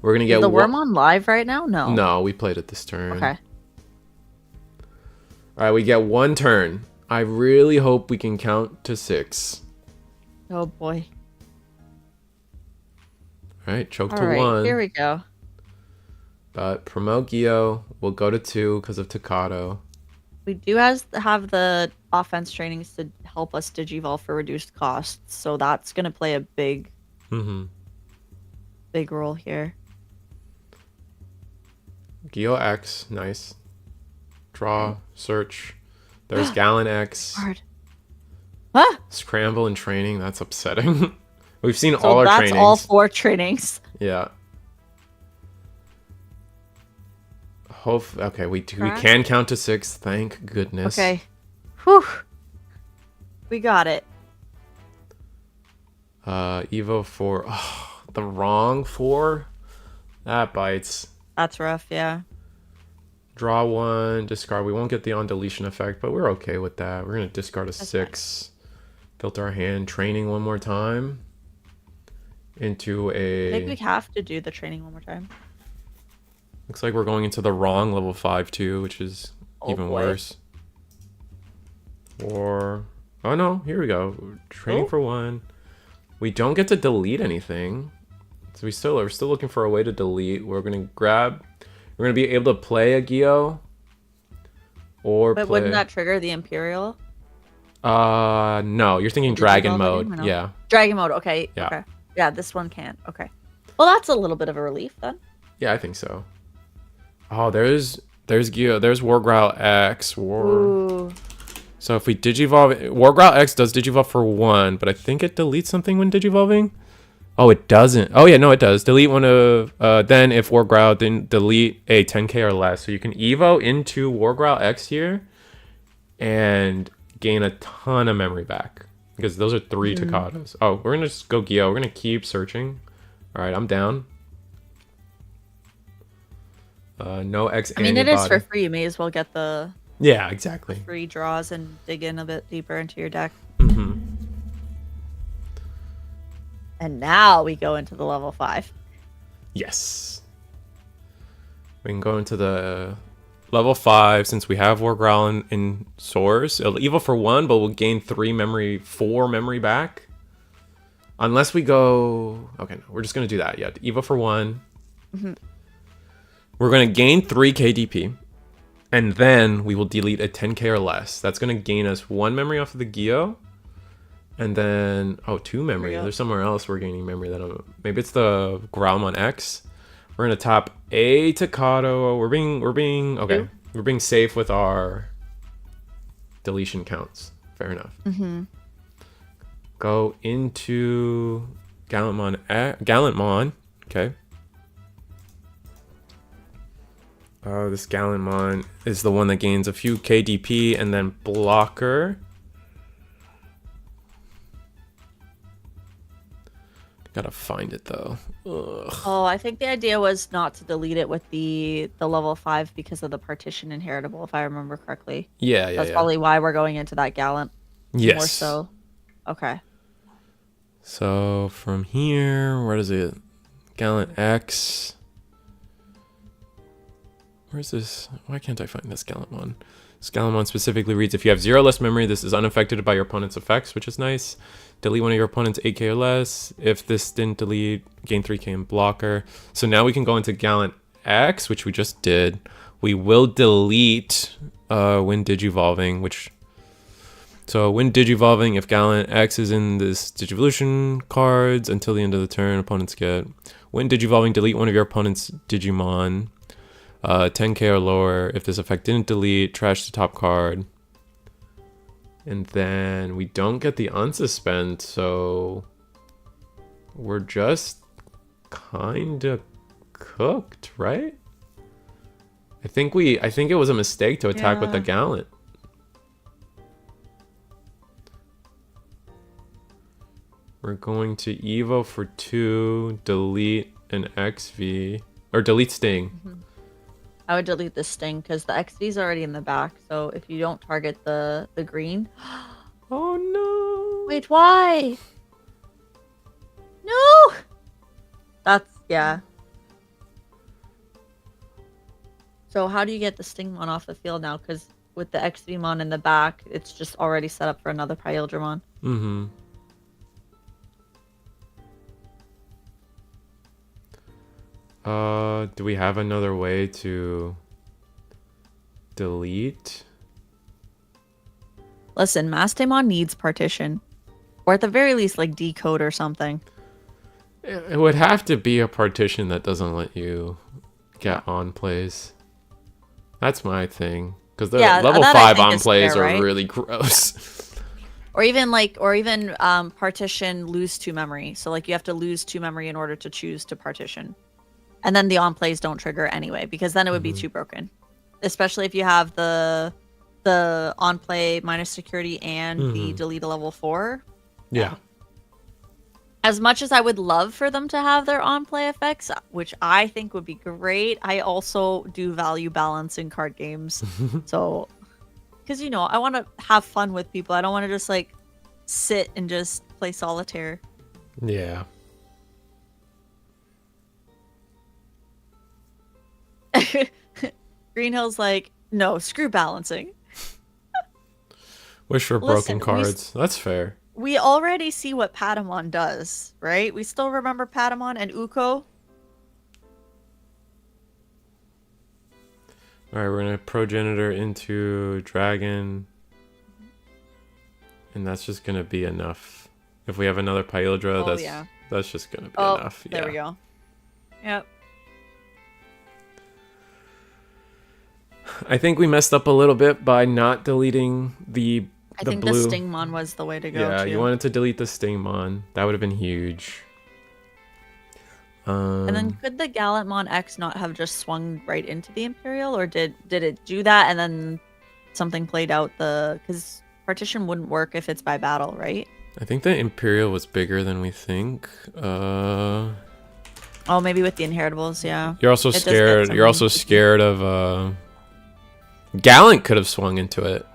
we're gonna get the worm on live right now. No, we played it this turn. Okay. All right, we get 1 turn. I really hope we can count to 6. Oh boy. All right, choke All to right, 1. here we go. But promote Gio will go to 2 because of Dcgo. We do have the offense trainings to help us digivolve for reduced costs, so that's gonna play a big role here. Gio X, nice. Draw, search. There's Gallon X. Hard. Huh? Scramble and training, that's upsetting. We've seen all our trainings. That's all 4 trainings. Yeah. Okay, we can count to 6, thank goodness. Okay. Whew. We got it. Evo 4. Oh, the wrong 4? That bites. That's rough, yeah. Draw 1, discard. We won't get the on deletion effect, but we're okay with that. We're going to discard a 6. Filter our hand. Training one more time. Into a... I think we have to do the training one more time. Looks like we're going into the wrong level 5 too, which is even worse. Or... Oh no, here we go. Training for 1. We don't get to delete anything. So we're still looking for a way to delete. We're going to grab... We're going to be able to play a Gio. But wouldn't that trigger the Imperial? No. You're thinking Dragon mode. Yeah. Dragon mode, okay. Yeah. Okay. Yeah, this one can't. Okay. Well, that's a little bit of a relief then. Yeah, I think so. Oh, there's Gio. There's Wargrowl X. Ooh. So if we digivolve... Wargrowl X does digivolve for 1, but I think it deletes something when digivolving. Oh, it doesn't. Oh, yeah, no, it does. Delete one of... then if Wargrowl didn't delete a 10k or less. So you can Evo into Wargrowl X here and gain a ton of memory back. Because those are 3 Dcados. Oh, we're going to just go Gio. We're going to keep searching. All right, I'm down. No X I mean, it is for free. You may as well get the... Yeah, exactly. Free draws and dig in a bit deeper into your deck. And now we go into the level 5. Yes. We can go into the level 5 since we have Wargrowl in Source. It'll Evo for 1, but we'll gain 4 memory back. Unless we go... Okay, no, we're just going to do that. Yeah, Evo for 1. We're going to gain 3 KDP. And then we will delete a 10k or less. That's going to gain us 1 memory off of the Gio. And then, 2 memory. There's somewhere else we're gaining memory. Maybe it's the Growlmon X. We're going to top a Dcgo. We're being safe with our deletion counts. Fair enough. Go into Gallantmon. Okay. This Gallantmon is the one that gains a few KDP and then blocker. Gotta find it though. Ugh. Oh, I think the idea was not to delete it with the level 5 because of the partition inheritable, if I remember correctly. Yeah. That's probably why we're going into that Gallant. Yes. More so. Okay. So from here, where is it? Gallant X. Where's this? Why can't I find this Gallantmon? This Gallantmon specifically reads, if you have 0 less memory, this is unaffected by your opponent's effects, which is nice. Delete one of your opponent's 8k or less. If this didn't delete, gain 3k in blocker. So now we can go into Gallant X, which we just did. We will delete when digivolving, which... So when digivolving, if Gallant X is in this Digivolution cards until the end of the turn, opponents get... When digivolving, delete one of your opponent's Digimon. 10k or lower. If this effect didn't delete, trash the top card. And then we don't get the unsuspend, so we're just kind of cooked, right? I think it was a mistake to attack with the gallant. We're going to Evo for 2, delete an XV, or delete Sting. I would delete the Sting because the XV is already in the back. So if you don't target the green. Oh no! Wait, why? No! That's, yeah. So how do you get the Stingmon off the field now? Because with the XVmon in the back, it's just already set up for another Pyldramon. Mm-hmm. Do we have another way to delete? Listen, Mastemon needs partition. Or at the very least, like, decode or something. It would have to be a partition that doesn't let you get on plays. That's my thing. Because the level 5 on plays fair, are right? really gross. Or even partition lose 2 memory. So like you have to lose 2 memory in order to choose to partition. And then the on plays don't trigger anyway, because then it would be too broken. Especially if you have the on play minus security and the delete a level 4. Yeah. As much as I would love for them to have their on play effects, which I think would be great, I also do value balance in card games. So, because you know, I want to have fun with people. I don't want to just like sit and just play solitaire. Yeah. Green Hill's like, no, screw balancing. Wish for broken cards. That's fair. We already see what Patamon does, right? We still remember Patamon and Uko. Alright, we're gonna progenitor into dragon. And that's just gonna be enough. If we have another Pyldra, that's just gonna be enough. There we go. Yep. I think we messed up a little bit by not deleting the I think blue. the Stingmon was the way to go. Yeah, too. you wanted to delete the Stingmon. That would have been huge. And then could the Gallantmon X not have just swung right into the Imperial, or did it do that and then something played out because partition wouldn't work if it's by battle, right? I think the Imperial was bigger than we think. Oh, maybe with the Inheritables, yeah. You're also scared. You're also scared of Gallant could have swung into it.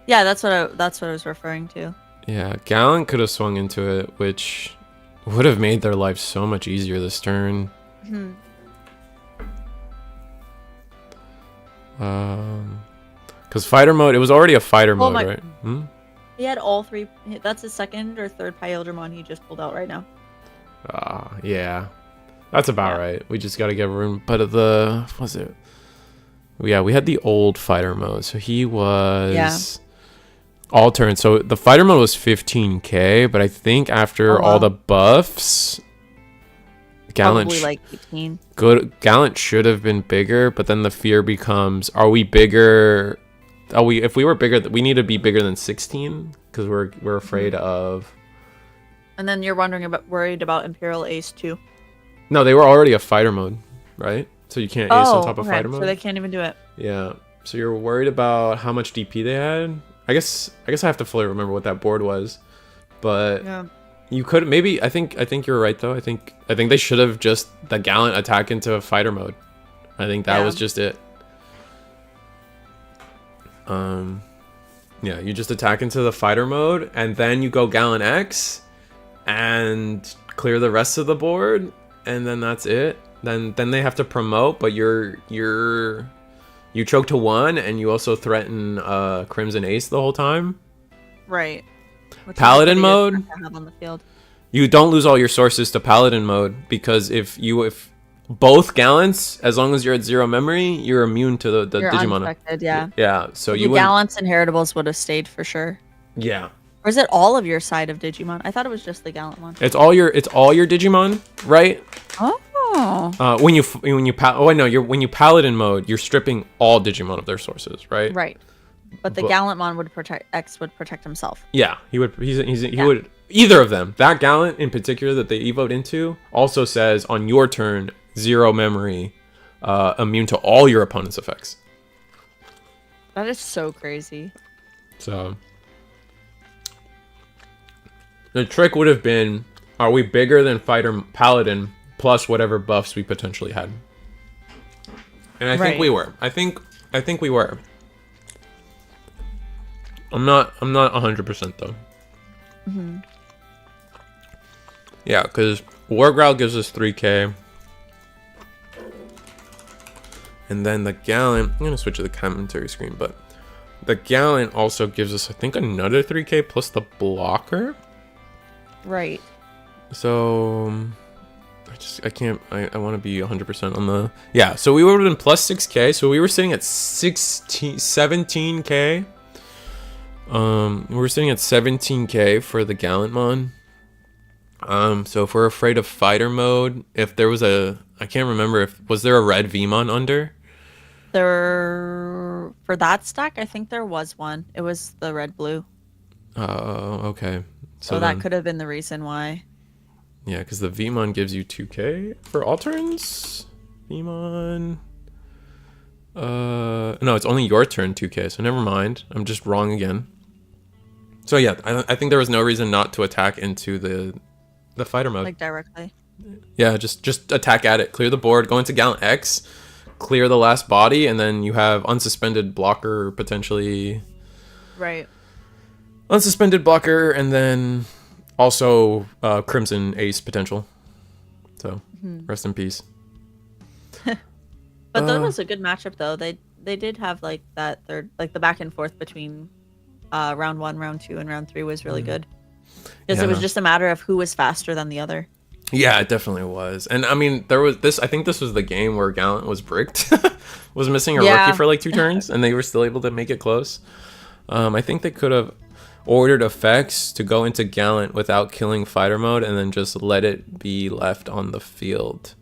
Yeah, that's what I was referring to. Yeah, Gallant could have swung into it, which would have made their life so much easier this turn. Because fighter mode, it was already a fighter mode, right? He had all 3. That's his second or third Pyldramon he just pulled out right now. Yeah. That's about right. We just got to get room. But was it? Yeah, we had the old fighter mode. So he was all turns. So the fighter mode was 15k, but I think after all the buffs, Gallant probably like 18. Gallant should have been bigger, but then the fear becomes: are we bigger? If we were bigger, we need to be bigger than 16 because we're afraid of. And then you're worried about Imperial Ace too. No, they were already a fighter mode, right? So you can't ace on top of fighter mode. So they can't even do it. Yeah. So you're worried about how much DP they had. I guess I have to fully remember what that board was, but you could maybe. I think you're right though. I think they should have just the Gallant attack into fighter mode. I think that was just it. Yeah, you just attack into the fighter mode, and then you go Gallant X, and clear the rest of the board, and then that's it. Then they have to promote, but you choke to 1, and you also threaten Crimson Ace the whole time. Right. Paladin mode. Have on the field. You don't lose all your sources to Paladin mode, because if both Gallants, as long as you're at 0 memory, you're immune to the Digimon. Unaffected, yeah. Yeah. So the Gallants and Heritables would have stayed for sure. Yeah. Or is it all of your side of Digimon? I thought it was just the Gallant one. It's all your Digimon, right? Oh. When you Paladin mode, you're stripping all Digimon of their sources, right? Right. But the Gallantmon would protect himself. Yeah, he would. He would. Either of them. That Gallant in particular that they evoed into also says on your turn 0 memory, immune to all your opponent's effects. That is so crazy. So the trick would have been, are we bigger than Fighter Paladin plus whatever buffs we potentially had? And I think we were. I think we were. I'm not 100% though. Mm-hmm. Yeah, because War Growl gives us 3k. And then the Gallant, I'm gonna switch to the commentary screen, but the Gallant also gives us, I think, another 3k plus the blocker. Right. So I want to be 100% on the, yeah, so we would have been plus 6k, so we were sitting at 17k. We were sitting at 17k for the Gallantmon. So if we're afraid of fighter mode, if there was a, I can't remember, was there a red VMon under? For that stack, I think there was one. It was the red-blue. Oh, okay. So that could have been the reason why. Yeah, because the VMon gives you 2k for all turns. VMon. No, it's only your turn 2k, so never mind. I'm just wrong again. So yeah, I think there was no reason not to attack into the fighter mode. Like directly. Yeah, just attack at it. Clear the board, go into Gallant X, clear the last body, and then you have unsuspended blocker potentially. Right. Unsuspended blocker, and then also Crimson Ace potential. So rest in peace. But that was a good matchup though. They did have like that third, like the back and forth between round 1, round 2, and round 3 was really good. Because it was just a matter of who was faster than the other. Yeah, it definitely was. And I mean, there was this, I think this was the game where Gallant was bricked. Was missing a rookie for like 2 turns, and they were still able to make it close. I think they could have ordered effects to go into Gallant without killing fighter mode, and then just let it be left on the field.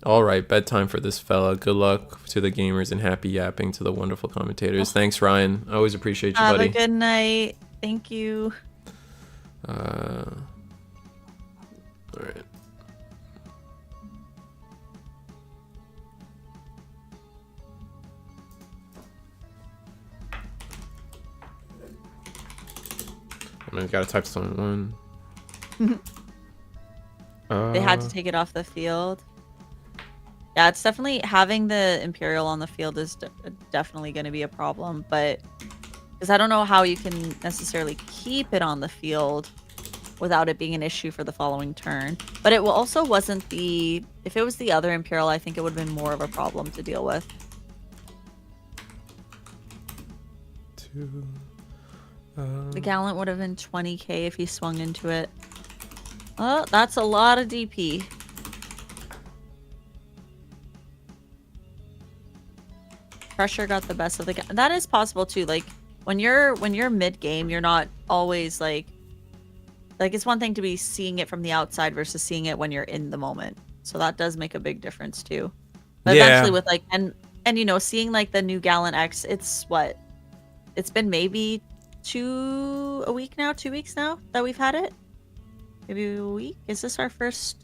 All right, bedtime for this fella. Good luck to the gamers and happy yapping to the wonderful commentators. Thanks, Ryan. I always appreciate you, buddy. Have a good night. Thank you. All right. I mean, gotta type someone. They had to take it off the field. Yeah, it's definitely, having the Imperial on the field is definitely going to be a problem, but because I don't know how you can necessarily keep it on the field without it being an issue for the following turn. But it also wasn't the, if it was the other Imperial, I think it would have been more of a problem to deal with. The Gallant would have been 20k if he swung into it. Oh, that's a lot of DP. Pressure got the best of the game. That is possible too. Like when you're mid game, you're not always like it's one thing to be seeing it from the outside versus seeing it when you're in the moment. So that does make a big difference too. But eventually with like and you know, seeing like the new Gallant X, it's been maybe 2 weeks now that we've had it. Maybe a week. Is this our first?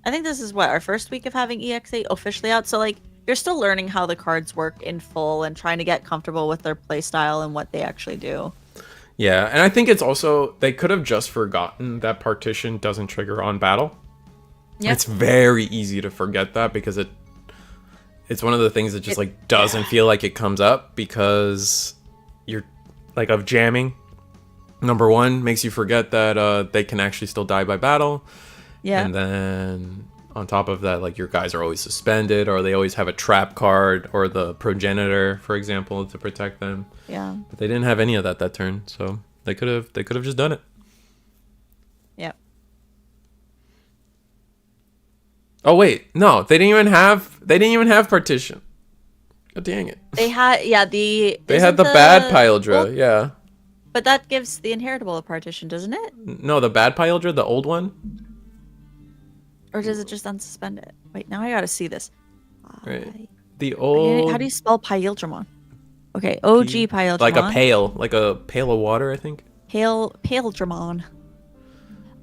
I think this is our first week of having EX08 officially out. So like, you're still learning how the cards work in full and trying to get comfortable with their playstyle and what they actually do. Yeah, and I think it's also, they could have just forgotten that partition doesn't trigger on battle. Yep. It's very easy to forget that because it's one of the things that just like doesn't feel like it comes up because you're like of jamming. Number 1 makes you forget that they can actually still die by battle. Yeah. And then on top of that, like your guys are always suspended, or they always have a trap card or the progenitor, for example, to protect them. Yeah. But they didn't have any of that turn, so they could have just done it. Yep. Oh wait, no, they didn't even have partition. God dang it. They had they had the bad Pyldra, yeah. But that gives the inheritable a partition, doesn't it? No, the bad Pyldra, the old one. Or does it just unsuspend it? Wait, now I gotta see this. Right. The old. How do you spell Paildramon? Okay, OG Paildramon. Like a pail of water, I think. Paildramon.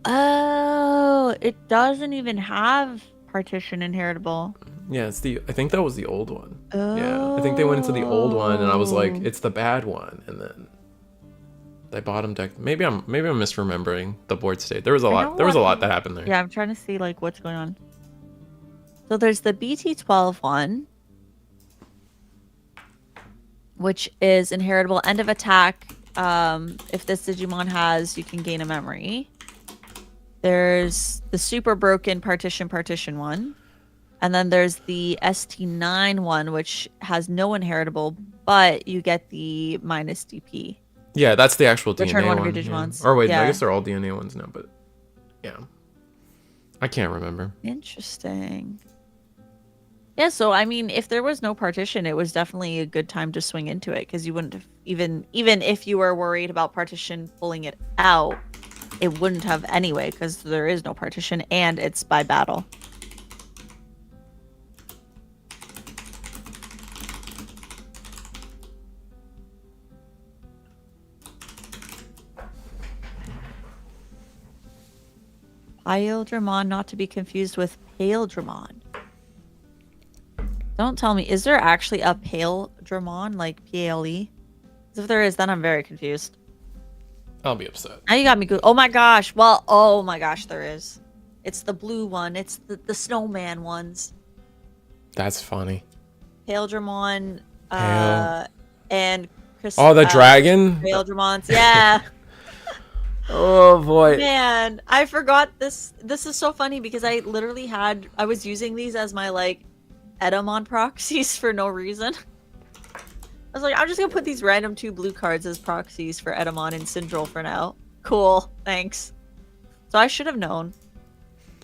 Oh, it doesn't even have partition inheritable. Yeah, it's the. I think that was the old one. Oh. Yeah, I think they went into the old one, and I was like, it's the bad one, and then they bottom deck. Maybe I'm misremembering the board state. There was a lot. There was a lot that happened there. Yeah, I'm trying to see like what's going on. So there's the BT12 one, which is inheritable. End of attack. If this Digimon has, you can gain a memory. There's the super broken partition one. And then there's the ST9 one, which has no inheritable, but you get the minus DP. Yeah, that's the actual Return DNA one one. of your Digimons. Or wait, Yeah. I guess they're all DNA ones now, but yeah. I can't remember. Interesting. Yeah, so I mean, if there was no partition, it was definitely a good time to swing into it, because you wouldn't have even if you were worried about partition pulling it out, it wouldn't have anyway, because there is no partition and it's by battle. Paildramon, not to be confused with Paildramon. Don't tell me, is there actually a Paildramon, like P-A-L-E? If there is, then I'm very confused. I'll be upset. Now you got me good. Oh my gosh. Well, oh my gosh, there is. It's the blue one. It's the snowman ones. That's funny. Paildramon, Pale. and Chris. Oh, the dragon? Paildramons, yeah. Oh boy. Man, I forgot this. This is so funny because I literally I was using these as my like Edamon proxies for no reason. I was like, I'm just gonna put these random 2 blue cards as proxies for Edamon and Syndrol for now. Cool, thanks. So I should have known.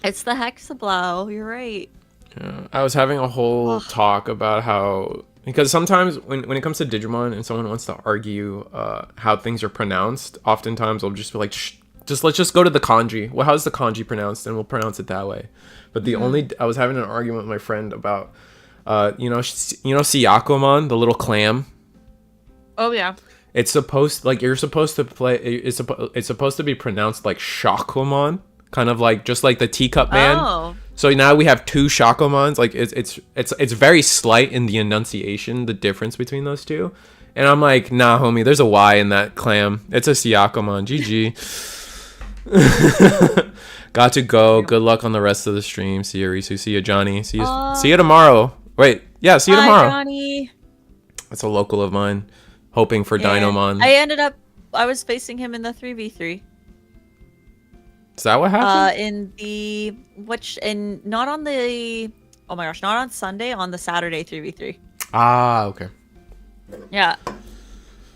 It's the Hexablow, you're right. Yeah, I was having a whole talk about how, because sometimes when it comes to Digimon and someone wants to argue how things are pronounced, oftentimes I'll just be like, let's just go to the kanji. Well, how's the kanji pronounced? And we'll pronounce it that way. But I was having an argument with my friend about, Siyakomon, the little clam. Oh yeah. It's supposed, like, you're supposed to play. It's supposed to be pronounced like Shakomon, kind of like just like the teacup man. Oh. So now we have 2 Shakomons. Like it's very slight in the enunciation, the difference between those two. And I'm like, nah, homie, there's a Y in that clam. It's a Siyakomon. GG. Got to go. Good luck on the rest of the stream. See you, Risu. See you, Johnny. See you tomorrow. Wait, yeah, see you tomorrow. Hi, Johnny. That's a local of mine. Hoping for Dinomon. I was facing him in the 3v3. Is that what happened? Not on the, oh my gosh, not on Sunday, on the Saturday 3v3. Ah, okay. Yeah.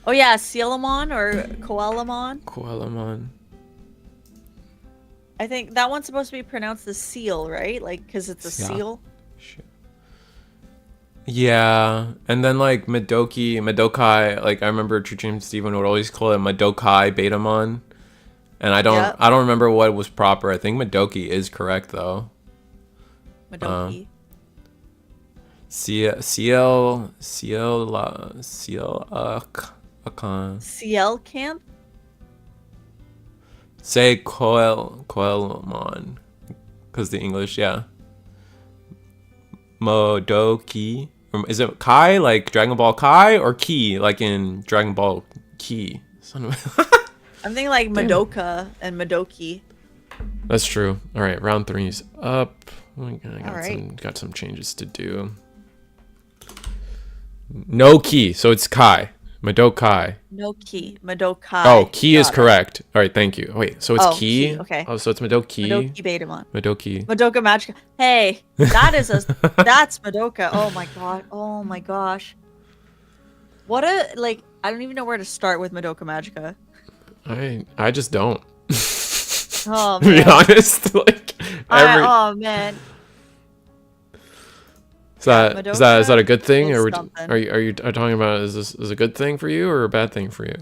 Oh yeah, Sealamon or Koalamon. Koalamon. I think that one's supposed to be pronounced the seal, right? Like, because it's a seal. Shit. Yeah, and then like Madokai, like I remember True James Steven would always call it Madokai Betamon. And I don't remember what was proper. I think Madoki is correct though. Madoki. CL camp? Say Koelmon. Because the English, yeah. Modoki. Is it Kai, like Dragon Ball Kai, or Ki, like in Dragon Ball Ki? I'm thinking like Madoka and Madoki. That's true. All right, round 3's up. I got some changes to do. No Ki, so it's Kai. Madokai. No Ki. Madokai. Oh, Ki is correct. All right, thank you. Wait, so it's Ki? Okay. Oh, so it's Madoki. Madoki Betamon. Madoki. Madoka Magica. Hey, that's Madoka. Oh my god. Oh my gosh. What a, like, I don't even know where to start with Madoka Magica. I just don't. Oh, to be honest, like oh man. Is that a good thing, or something. are you talking about is a good thing for you or a bad thing for you?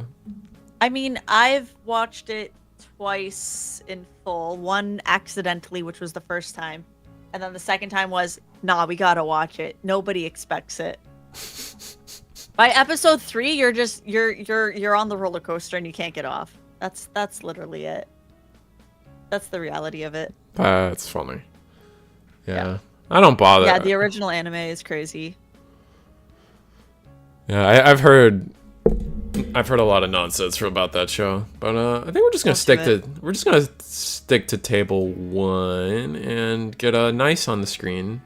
I mean, I've watched it twice in full. One accidentally, which was the first time, and then the second time was nah, we gotta watch it. Nobody expects it. By episode 3, you're just you're on the roller coaster and you can't get off. That's literally it. That's the reality of it. That's funny. Yeah. I don't bother. Yeah, the original anime is crazy. Yeah, I've heard a lot of nonsense about that show, but I think we're just gonna stick to table 1 and get a Nice on the screen.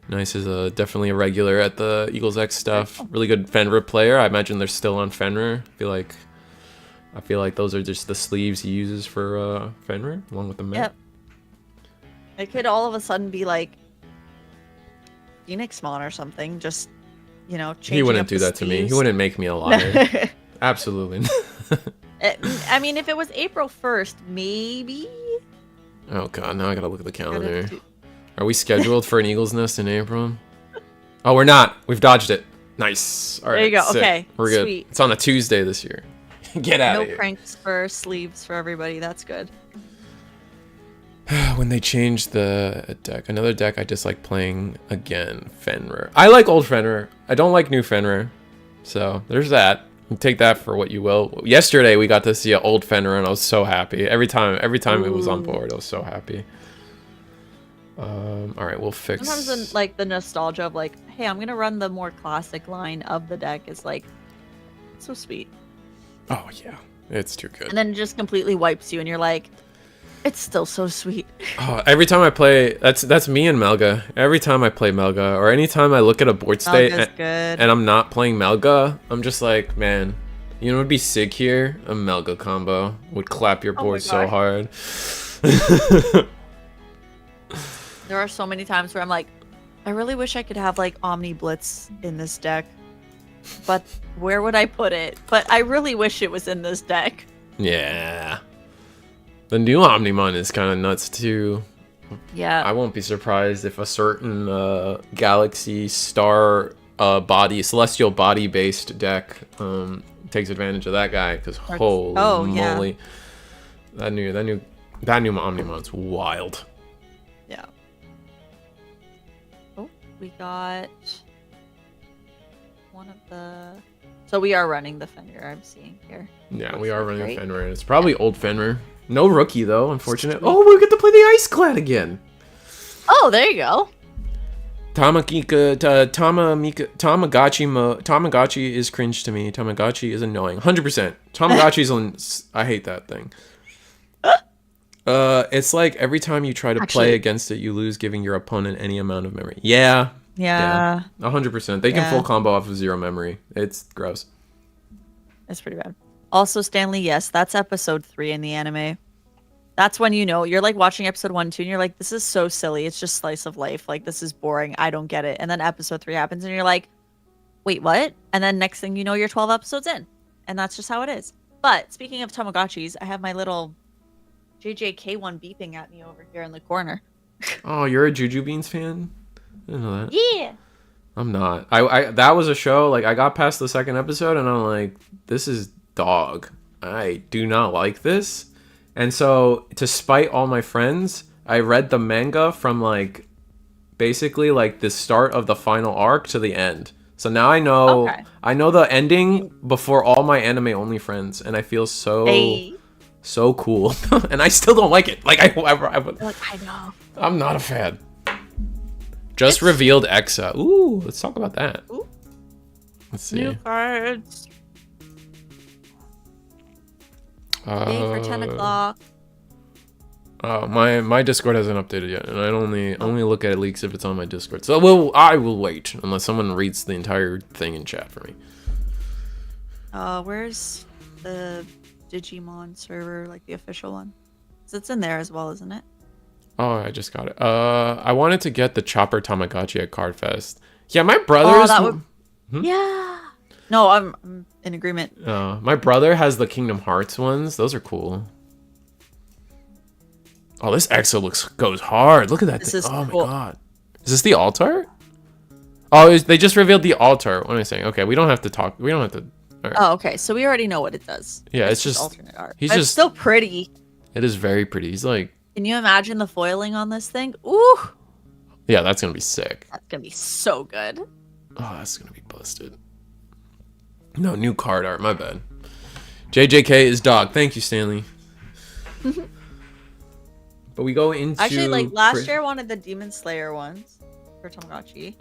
Nice is definitely a regular at the Eagles X stuff. Really good Fenrir player. I imagine they're still on Fenrir. I feel like those are just the sleeves he uses for Fenrir, along with the mech. Yep. It could all of a sudden be like Phoenixmon or something. Just, you know, changing. He wouldn't up do the that to me. He sleeves. wouldn't make me a liar. Absolutely. I mean, if it was April 1st, maybe. Oh god, now I gotta look at the calendar. Are we scheduled for an Eagles Nest in April? Oh, we're not. We've dodged it. Nice. All right. There you go. Sick. Okay. We're good. Sweet. It's on a Tuesday this year. Get out of here. No pranks for sleeves for everybody. That's good. When they changed the deck, another deck I dislike playing again, Fenrir. I like old Fenrir. I don't like new Fenrir. So there's that. You take that for what you will. Yesterday we got to see an old Fenrir and I was so happy. Every time it was on board, I was so happy. All right, we'll fix. Sometimes like the nostalgia of like, hey, I'm gonna run the more classic line of the deck is like so sweet. Oh yeah, it's too good. And then it just completely wipes you, and you're like, it's still so sweet. Oh, every time I play, that's me and Melga. Every time I play Melga, or anytime I look at a board state and I'm not playing Melga, I'm just like, man, you know what would be sick here? A Melga combo would clap your board so hard. There are so many times where I'm like, I really wish I could have like Omni Blitz in this deck, but where would I put it? But I really wish it was in this deck. Yeah. The new Omnimon is kind of nuts too. Yeah. I won't be surprised if a certain galaxy star celestial body based deck takes advantage of that guy, because holy moly. That new Omnimon's wild. Yeah. Oh, we got one of the. So we are running the Fenrir, I'm seeing here. Yeah, we are running the Fenrir. It's probably old Fenrir. No rookie though, unfortunate. Oh, we get to play the Ice Clad again. Oh, there you go. Tamagotchi is cringe to me. Tamagotchi is annoying. 100%. Tamagotchi's I hate that thing. It's like every time you try to play against it, you lose, giving your opponent any amount of memory. Yeah. 100%. They can full combo off of 0 memory. It's gross. It's pretty bad. Also, Stanley, yes, that's episode 3 in the anime. That's when you know you're like watching episode 1, 2, and you're like, this is so silly. It's just slice of life. Like, this is boring. I don't get it. And then episode 3 happens, and you're like, wait, what? And then next thing you know, you're 12 episodes in, and that's just how it is. But speaking of Tamagotchis, I have my little JJK1 beeping at me over here in the corner. Oh, you're a Juju Beans fan? I didn't know that. Yeah. I'm not. I that was a show, like, I got past the 2nd episode, and I'm like, this is dog. I do not like this. And so, to spite all my friends, I read the manga from, like, basically, like, the start of the final arc to the end. So now I know the ending before all my anime-only friends, and I feel so cool. And I still don't like it. Like, I know. I'm not a fan. Just revealed Exa. Ooh, let's talk about that. Ooh. Let's see. New cards. Yay for 10 o'clock. My Discord hasn't updated yet, and I only look at leaks if it's on my Discord. So I will wait unless someone reads the entire thing in chat for me. Where's the Digimon server, like the official one? 'Cause it's in there as well, isn't it? Oh, I just got it. I wanted to get the Chopper Tamagotchi at Card Fest. Yeah, my brother's. Yeah. No, I'm in agreement. My brother has the Kingdom Hearts ones. Those are cool. Oh, this EXO goes hard. Look at that thing. Oh my god. Is this the altar? Oh, they just revealed the altar. What am I saying? Okay, we don't have to talk. We don't have to. Right. Oh, okay. So we already know what it does. Yeah, it's just alternate art. He's It's still pretty. It is very pretty. He's like. Can you imagine the foiling on this thing? Ooh. Yeah, that's gonna be sick. That's gonna be so good. Oh, that's gonna be busted. No, new card art. My bad. JJK is dog. Thank you, Stanley. But we go into Actually, like last year I wanted the Demon Slayer ones for Tamagotchi.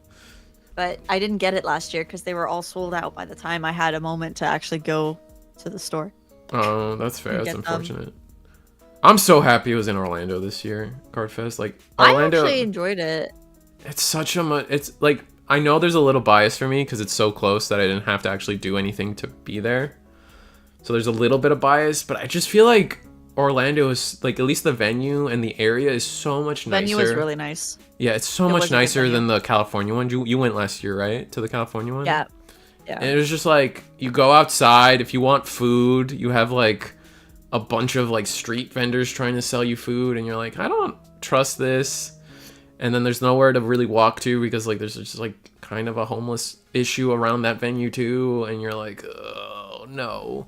But I didn't get it last year because they were all sold out by the time I had a moment to actually go to the store. Oh, that's fair. That's Get unfortunate. I'm so happy it was in Orlando this year, Card Fest. Like Orlando, I actually enjoyed it. it's such a it's like I know there's a little bias for me because it's so close that I didn't have to actually do anything to be there. So there's a little bit of bias, but I just feel like Orlando is like, at least the venue and the area is so much nicer. Venue is really nice. Yeah, it's so much nicer than the California one. You went last year, right? To the California one? Yeah. Yeah. And it was just like, you go outside, if you want food, you have like a bunch of like street vendors trying to sell you food, and you're like, I don't trust this. And then there's nowhere to really walk to because like there's just like kind of a homeless issue around that venue too, and you're like, oh no.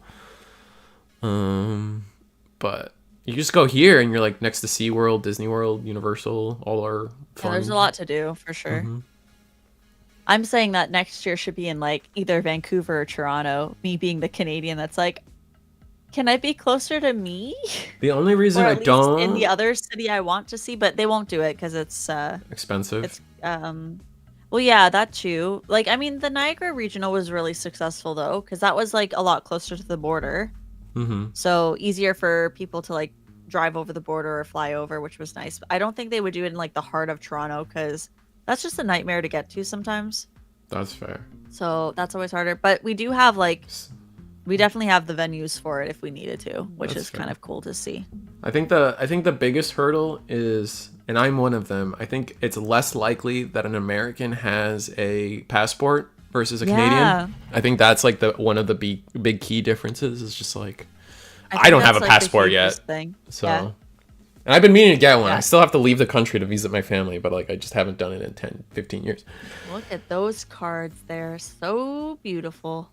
But you just go here and you're like next to SeaWorld, Disney World, Universal, all our fun. Yeah, there's a lot to do for sure. Mm-hmm. I'm saying that next year should be in like either Vancouver or Toronto. Me being the Canadian that's like, can I be closer to me? The only reason or I at least don't in the other city I want to see, but they won't do it because it's expensive. It's well, yeah, that too. Like, I mean, the Niagara Regional was really successful though, because that was like a lot closer to the border. Mm-hmm. So easier for people to like drive over the border or fly over, which was nice. I don't think they would do it in like the heart of Toronto because that's just a nightmare to get to sometimes. That's fair. So that's always harder. But we do have like, we definitely have the venues for it if we needed to, which is kind of cool to see. I think the biggest hurdle is, and I'm one of them, I think it's less likely that an American has a passport versus a Canadian. I think that's like one of the big key differences is just like, I don't have a passport yet. So, and I've been meaning to get one. I still have to leave the country to visit my family, but like I just haven't done it in 10, 15 years. Look at those cards. They're so beautiful.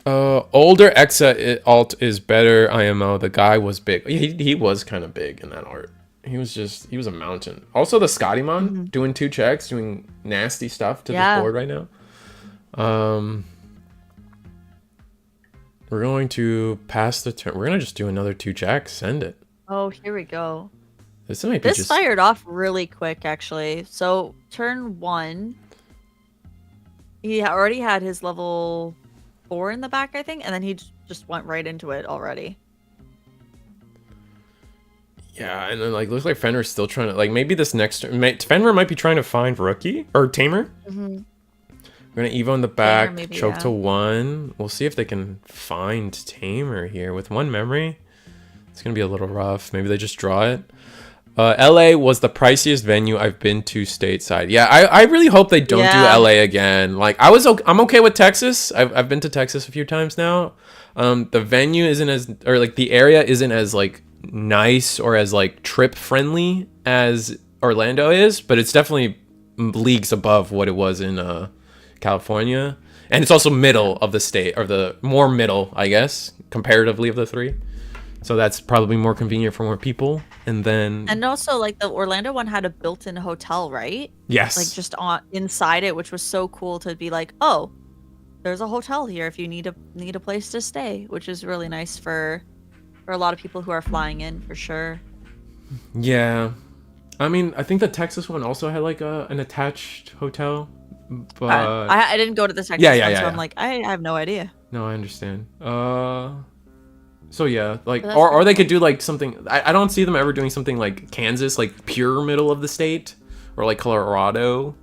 Older Exa alt is better. IMO. The guy was big. He was kind of big in that art. He was a mountain. Also the Scottymon doing 2 checks, doing nasty stuff to this board right now. We're going to pass the turn. We're gonna just do another 2 jacks. Send it. Oh, here we go. This might be just fired off really quick, actually. So turn 1, he already had his level 4 in the back, I think, and then he just went right into it already. Yeah, and then like looks like Fenrir's still trying to like maybe this next Fenrir might be trying to find Rookie or Tamer. Mm-hmm. We're gonna Evo in the back, maybe, choke to 1. We'll see if they can find Tamer here with 1 memory. It's gonna be a little rough. Maybe they just draw it. LA was the priciest venue I've been to stateside. Yeah, I really hope they don't do LA again. Like I'm okay with Texas. I've been to Texas a few times now. The venue isn't as, or like the area isn't as like nice or as like trip friendly as Orlando is, but it's definitely leagues above what it was in California. And it's also middle of the state, or the more middle, I guess, comparatively of the 3. So that's probably more convenient for more people. And also like the Orlando one had a built-in hotel, right? Yes. Like just inside it, which was so cool to be like, oh, there's a hotel here if you need a place to stay, which is really nice for a lot of people who are flying in for sure. Yeah. I mean, I think the Texas one also had like an attached hotel, but I didn't go to the Texas one, so I'm like, I have no idea. No, I understand. So yeah, like, or they could do like something. I don't see them ever doing something like Kansas, like pure middle of the state, or like Colorado.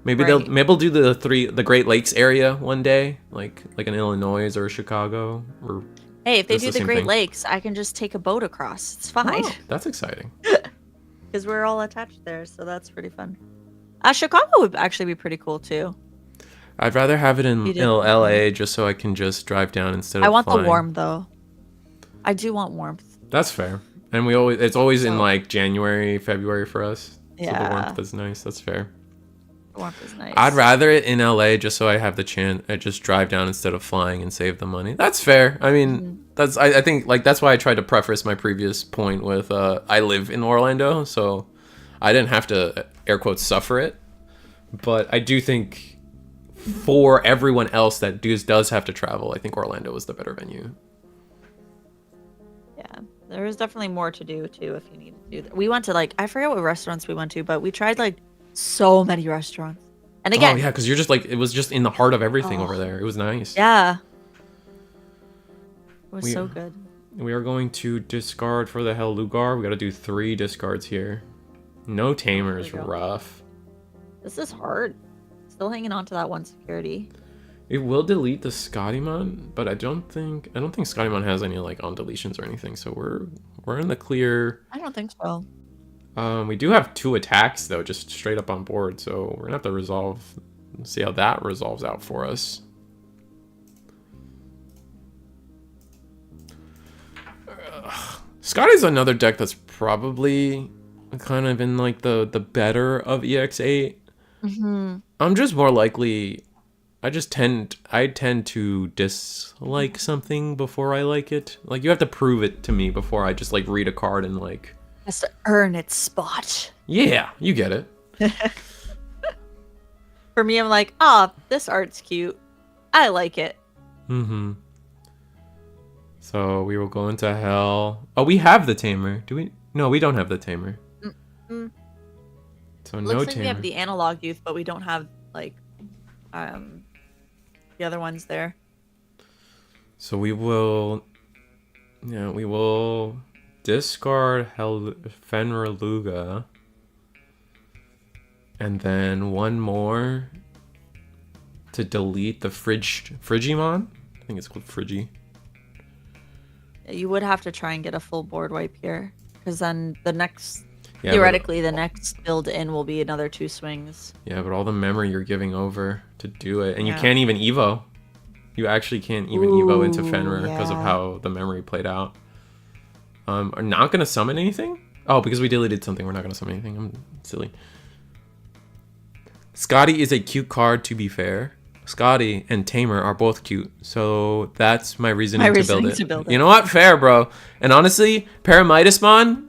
Maybe they'll do the Great Lakes area one day, like an Illinois or Chicago. Or hey, if they do the Great Lakes, I can just take a boat across. It's fine. Oh, that's exciting. Because we're all attached there, so that's pretty fun. Chicago would actually be pretty cool too. I'd rather have it in LA just so I can just drive down instead of flying. The warm though. I do want warmth. That's fair. And it's always in like January, February for us. Yeah. So the warmth is nice. That's fair. The warmth is nice. I'd rather it in LA just so I have the chance. I just drive down instead of flying and save the money. That's fair. I mean, I think like that's why I tried to preface my previous point with I live in Orlando, so I didn't have to air quotes suffer it, but I do think for everyone else that does have to travel, I think Orlando was the better venue. Yeah, there is definitely more to do too if you need to do that. We went to like, I forget what restaurants we went to, but we tried like so many restaurants. And again, oh yeah, because you're just like, it was just in the heart of everything over there. It was nice. Yeah. It was so good. We are going to discard for the Hell Lugar. We got to do 3 discards here. No Tamers, rough. This is hard. Still hanging on to that one security. It will delete the Scottymon, but I don't think Scottymon has any like on deletions or anything. So we're in the clear. I don't think so. We do have 2 attacks though, just straight up on board. So we're gonna have to see how that resolves out for us. Scotty's another deck that's probably kind of in like the better of EX08. I'm just more likely. I tend to dislike something before I like it. Like you have to prove it to me before I just like read a card and like. Has to earn its spot. Yeah, you get it. For me, I'm like, ah, this art's cute. I like it. Mm-hmm. So we will go into hell. Oh, we have the tamer. Do we? No, we don't have the tamer. Mm-mm. So Looks no like tamer. we have the analog youth, but we don't have like the other ones there. So we will discard Fenrir Luga. And then one more to delete the Frigimon. I think it's called Frigi. You would have to try and get a full board wipe here, because then the next, theoretically, the next build in will be another 2 swings. Yeah, but all the memory you're giving over to do it, and you can't even Evo. You actually can't even Evo into Fenrir because of how the memory played out. Are not gonna summon anything? Oh, because we deleted something, we're not gonna summon anything. I'm silly. Scotty is a cute card, to be fair. Scotty and Tamer are both cute, so that's my reasoning to build it. You know what? Fair, bro. And honestly, Paramidusmon,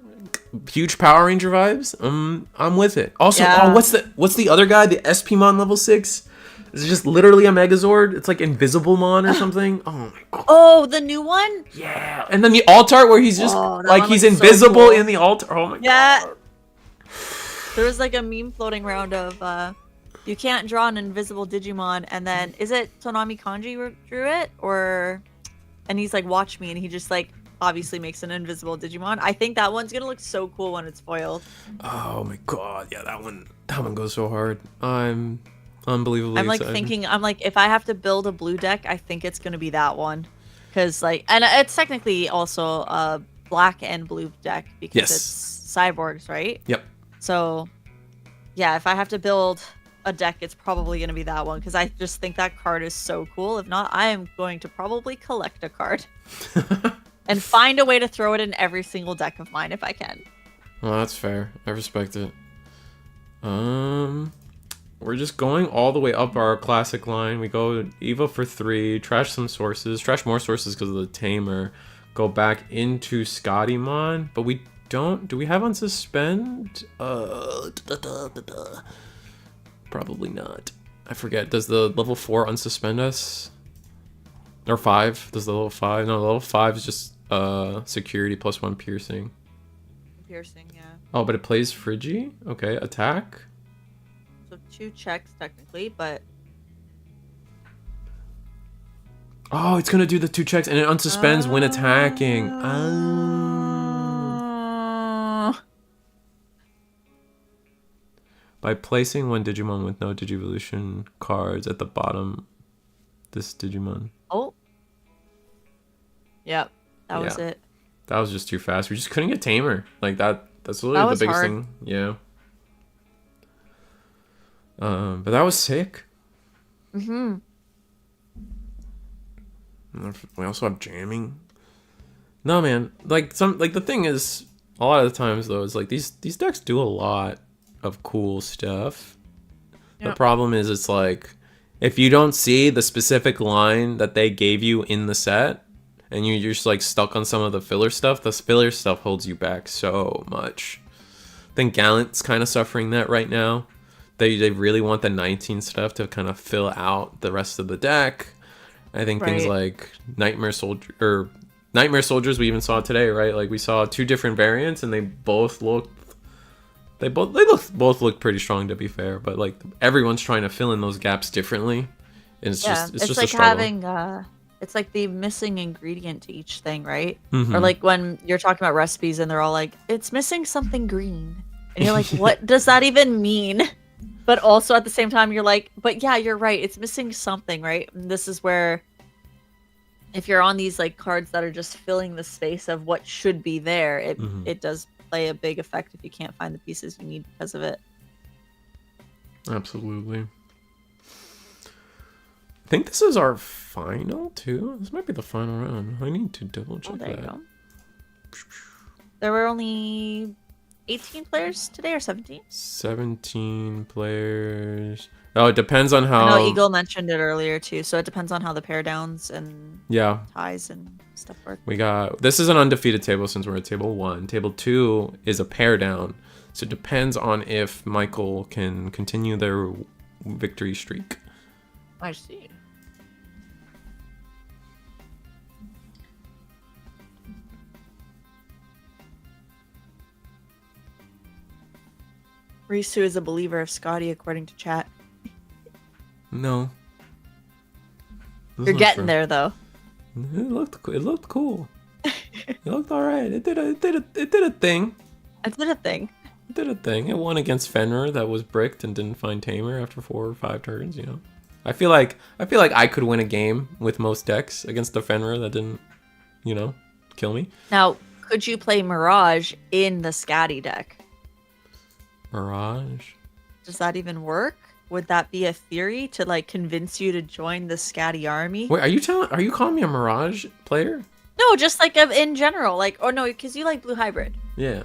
huge Power Ranger vibes. I'm with it. Also, what's the other guy? The SPmon level 6? Is it just literally a Megazord? It's like Invisiblemon or something. Oh my god. Oh, the new one? Yeah. And then the alt art where he's just like he's invisible so cool in the alt. Oh my god. There was like a meme floating around of you can't draw an invisible Digimon, and then is it Tonami Kanji drew it, or and he's like, watch me, and he just like obviously makes an invisible Digimon. I think that one's gonna look so cool when it's foiled. Oh my god, yeah, that one goes so hard. I'm unbelievably excited. Thinking, I'm like, if I have to build a blue deck, I think it's gonna be that one, because like, and it's technically also a black and blue deck because it's cyborgs, right? Yep. So yeah, if I have to build a deck, it's probably going to be that one, because I just think that card is so cool. If not, I am going to probably collect a card and find a way to throw it in every single deck of mine if I can. Well, that's fair. I respect it. We're just going all the way up our classic line. We go Evo for 3, trash some sources, trash more sources because of the Tamer, go back into Scottymon, but we don't. Do we have unsuspend? Probably not. I forget. Does the level 4 unsuspend us? Or 5? Does the level 5? No, the level 5 is just security plus 1 piercing. Piercing, yeah. Oh, but it plays Frigi? Okay, attack. So 2 checks technically, but oh, it's gonna do the 2 checks and it unsuspends when attacking. By placing 1 Digimon with no Digivolution cards at the bottom, this Digimon. Oh. Yep, that was it. That was just too fast. We just couldn't get Tamer. Like that's literally the biggest thing. Yeah. But that was sick. Mm-hmm. We also have jamming. No, man. Like the thing is, a lot of the times though, is like these decks do a lot of cool stuff. Yep. The problem is, it's like if you don't see the specific line that they gave you in the set, and you're just like stuck on some of the filler stuff, the filler stuff holds you back so much. think Gallant's kind of suffering that right now. They really want the 19 stuff to kind of fill out the rest of the deck. I think things like Nightmare Soldiers we even saw today, right? Like we saw 2 different variants and they both looked pretty strong, to be fair, but like everyone's trying to fill in those gaps differently. And it's just like a struggle. having it's like the missing ingredient to each thing, right? Or like when you're talking about recipes and they're all like, it's missing something green. And you're like, what does that even mean? But also at the same time, you're like, but yeah, you're right. It's missing something, right? And this is where, if you're on these like cards that are just filling the space of what should be there, it does play a big effect if you can't find the pieces you need because of it. Absolutely. I think this is our final too. This might be the final round. I need to double check there that. You go. There were only 18 players today, or 17? 17 players. Oh, it depends on how... I know Eagle mentioned it earlier too, so it depends on how the pair downs and ties and stuff work. We got... This is an undefeated table since we're at table 1. Table 2 is a pair down. So it depends on if Michael can continue their victory streak. I see. Risu is a believer of Scotty, according to chat. No. You're getting there, though. It looked cool. It looked alright. It did a thing. It did a thing. It did a thing. It won against Fenrir that was bricked and didn't find Tamer after 4 or 5 turns, you know. I feel like I could win a game with most decks against the Fenrir that didn't, you know, kill me. Now, could you play Mirage in the Scatty deck? Mirage? Does that even work? Would that be a theory to like convince you to join the Scatty army? Wait, are you calling me a Mirage player? No, just like in general, like, or no, because you like blue hybrid. Yeah.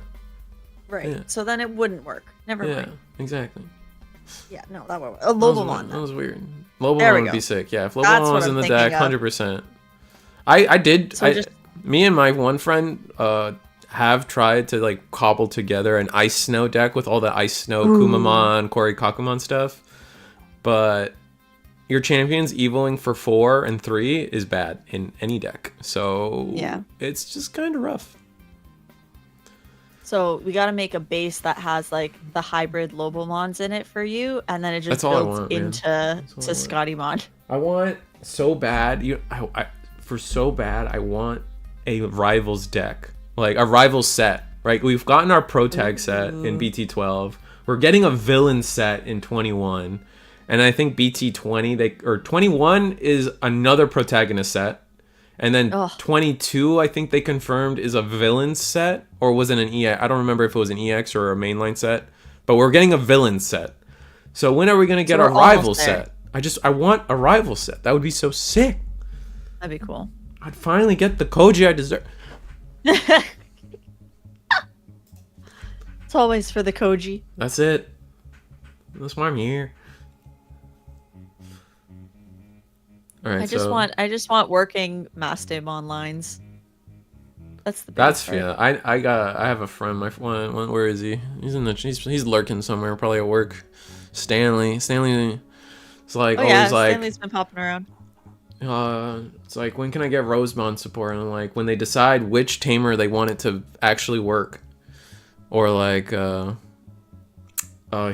Right. Yeah. So then it wouldn't work. Never mind. Yeah, exactly. Yeah, no, that would work. Lobomon. That was weird. Lobomon would be sick. Yeah, if Lobomon was in the deck, 100%. Me and my one friend have tried to like cobble together an Ice Snow deck with all the Ice Snow Kumamon, Kori Kakumon stuff, but your champions eviling for 4 and 3 is bad in any deck, so yeah, it's just kind of rough. So we got to make a base that has like the hybrid Lobomons in it for you, and then it just builds into Scottymon. I want so bad, I want a Rivals deck. Like a rival set, right? We've gotten our Pro Tag set in BT12. We're getting a villain set in 21. And I think BT20, 21 is another protagonist set. And then 22, I think they confirmed, is a villain set. Or was it an EX? I don't remember if it was an EX or a mainline set. But we're getting a villain set. So when are we going to get our rival set? I want a rival set. That would be so sick. That'd be cool. I'd finally get the Koji I deserve. It's always for the Koji. That's it. That's why I'm here. All right, I just want working Mastamon lines. That's the best part. Yeah. I have a friend. My one. Where is he? He's lurking somewhere, probably at work. Stanley. It's like always like. Stanley's been popping around. It's like, when can I get Rosemond support? And like when they decide which tamer they want it to actually work, or like he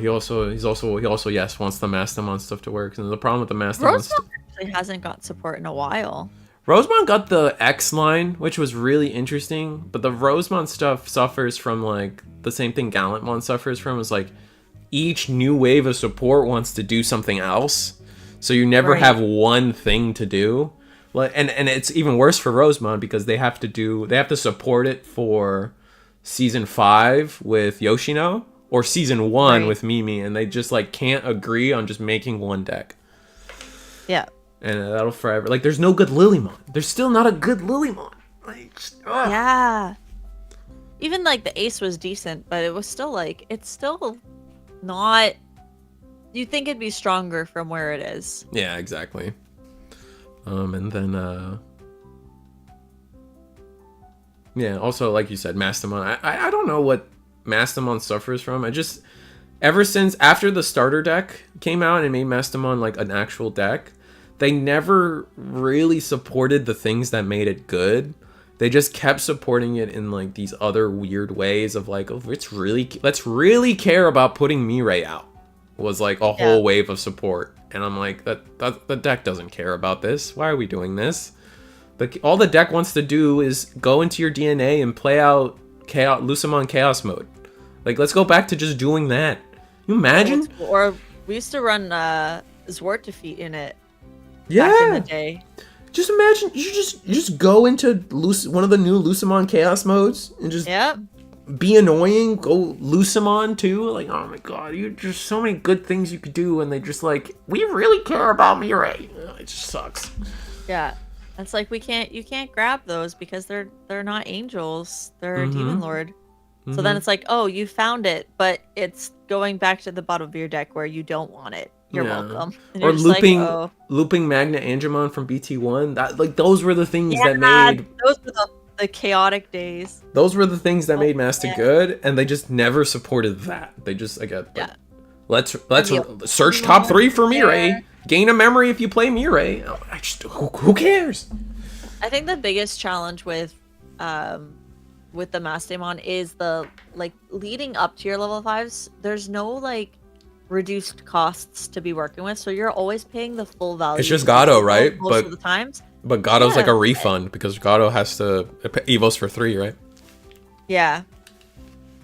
also wants the Mastamon stuff to work. And the problem with the Mastamon stuff actually hasn't got support in a while. Rosemond got the X line, which was really interesting, but the Rosemond stuff suffers from like the same thing Gallantmon suffers from, is like each new wave of support wants to do something else. So you never have one thing to do. And it's even worse for Rosemond because they have to support it for season 5 with Yoshino or season 1 with Mimi, and they just like can't agree on just making one deck. Yeah. And that'll forever. Like, there's no good Lilymon. There's still not a good Lilymon. Like, yeah. Even like the Ace was decent, but it was still like, it's still not. You'd think it'd be stronger from where it is. Yeah, exactly. And then yeah, also like you said, Mastamon. I don't know what Mastamon suffers from. I just ever since after the starter deck came out and made Mastamon like an actual deck, they never really supported the things that made it good. They just kept supporting it in like these other weird ways of like, oh, let's really care about putting Mirai out. Was like a whole wave of support, and I'm like, that the deck doesn't care about this. Why are we doing this? All the deck wants to do is go into your DNA and play out Lucamon Chaos mode. Like, let's go back to just doing that. You imagine? Or we used to run Zwart defeat in it. Yeah. Back in the day. Just imagine you just go into one of the new Lucamon Chaos modes and just be annoying. Go Lucamon too. Like, oh my god, you just so many good things you could do, and they just like, we really care about Mirai. It just sucks. Yeah. It's like you can't grab those because they're not angels. They're a demon lord. So then it's like, oh, you found it, but it's going back to the bottom of your deck where you don't want it. You're welcome. And or looping like, oh. looping Magna Angemon from BT1. That like those were the things that made those were the chaotic days. Those were the things that made Master good, and they just never supported that. They just let's search top 3 for Mirai. Gain a memory if you play Mirai. Who cares? I think the biggest challenge with the Mastamon is the like leading up to your level 5s. There's no like reduced costs to be working with, so you're always paying the full value. It's just Gato, right? Most of the times. But Gato's like a refund because Gato has to Evos for 3, right? Yeah.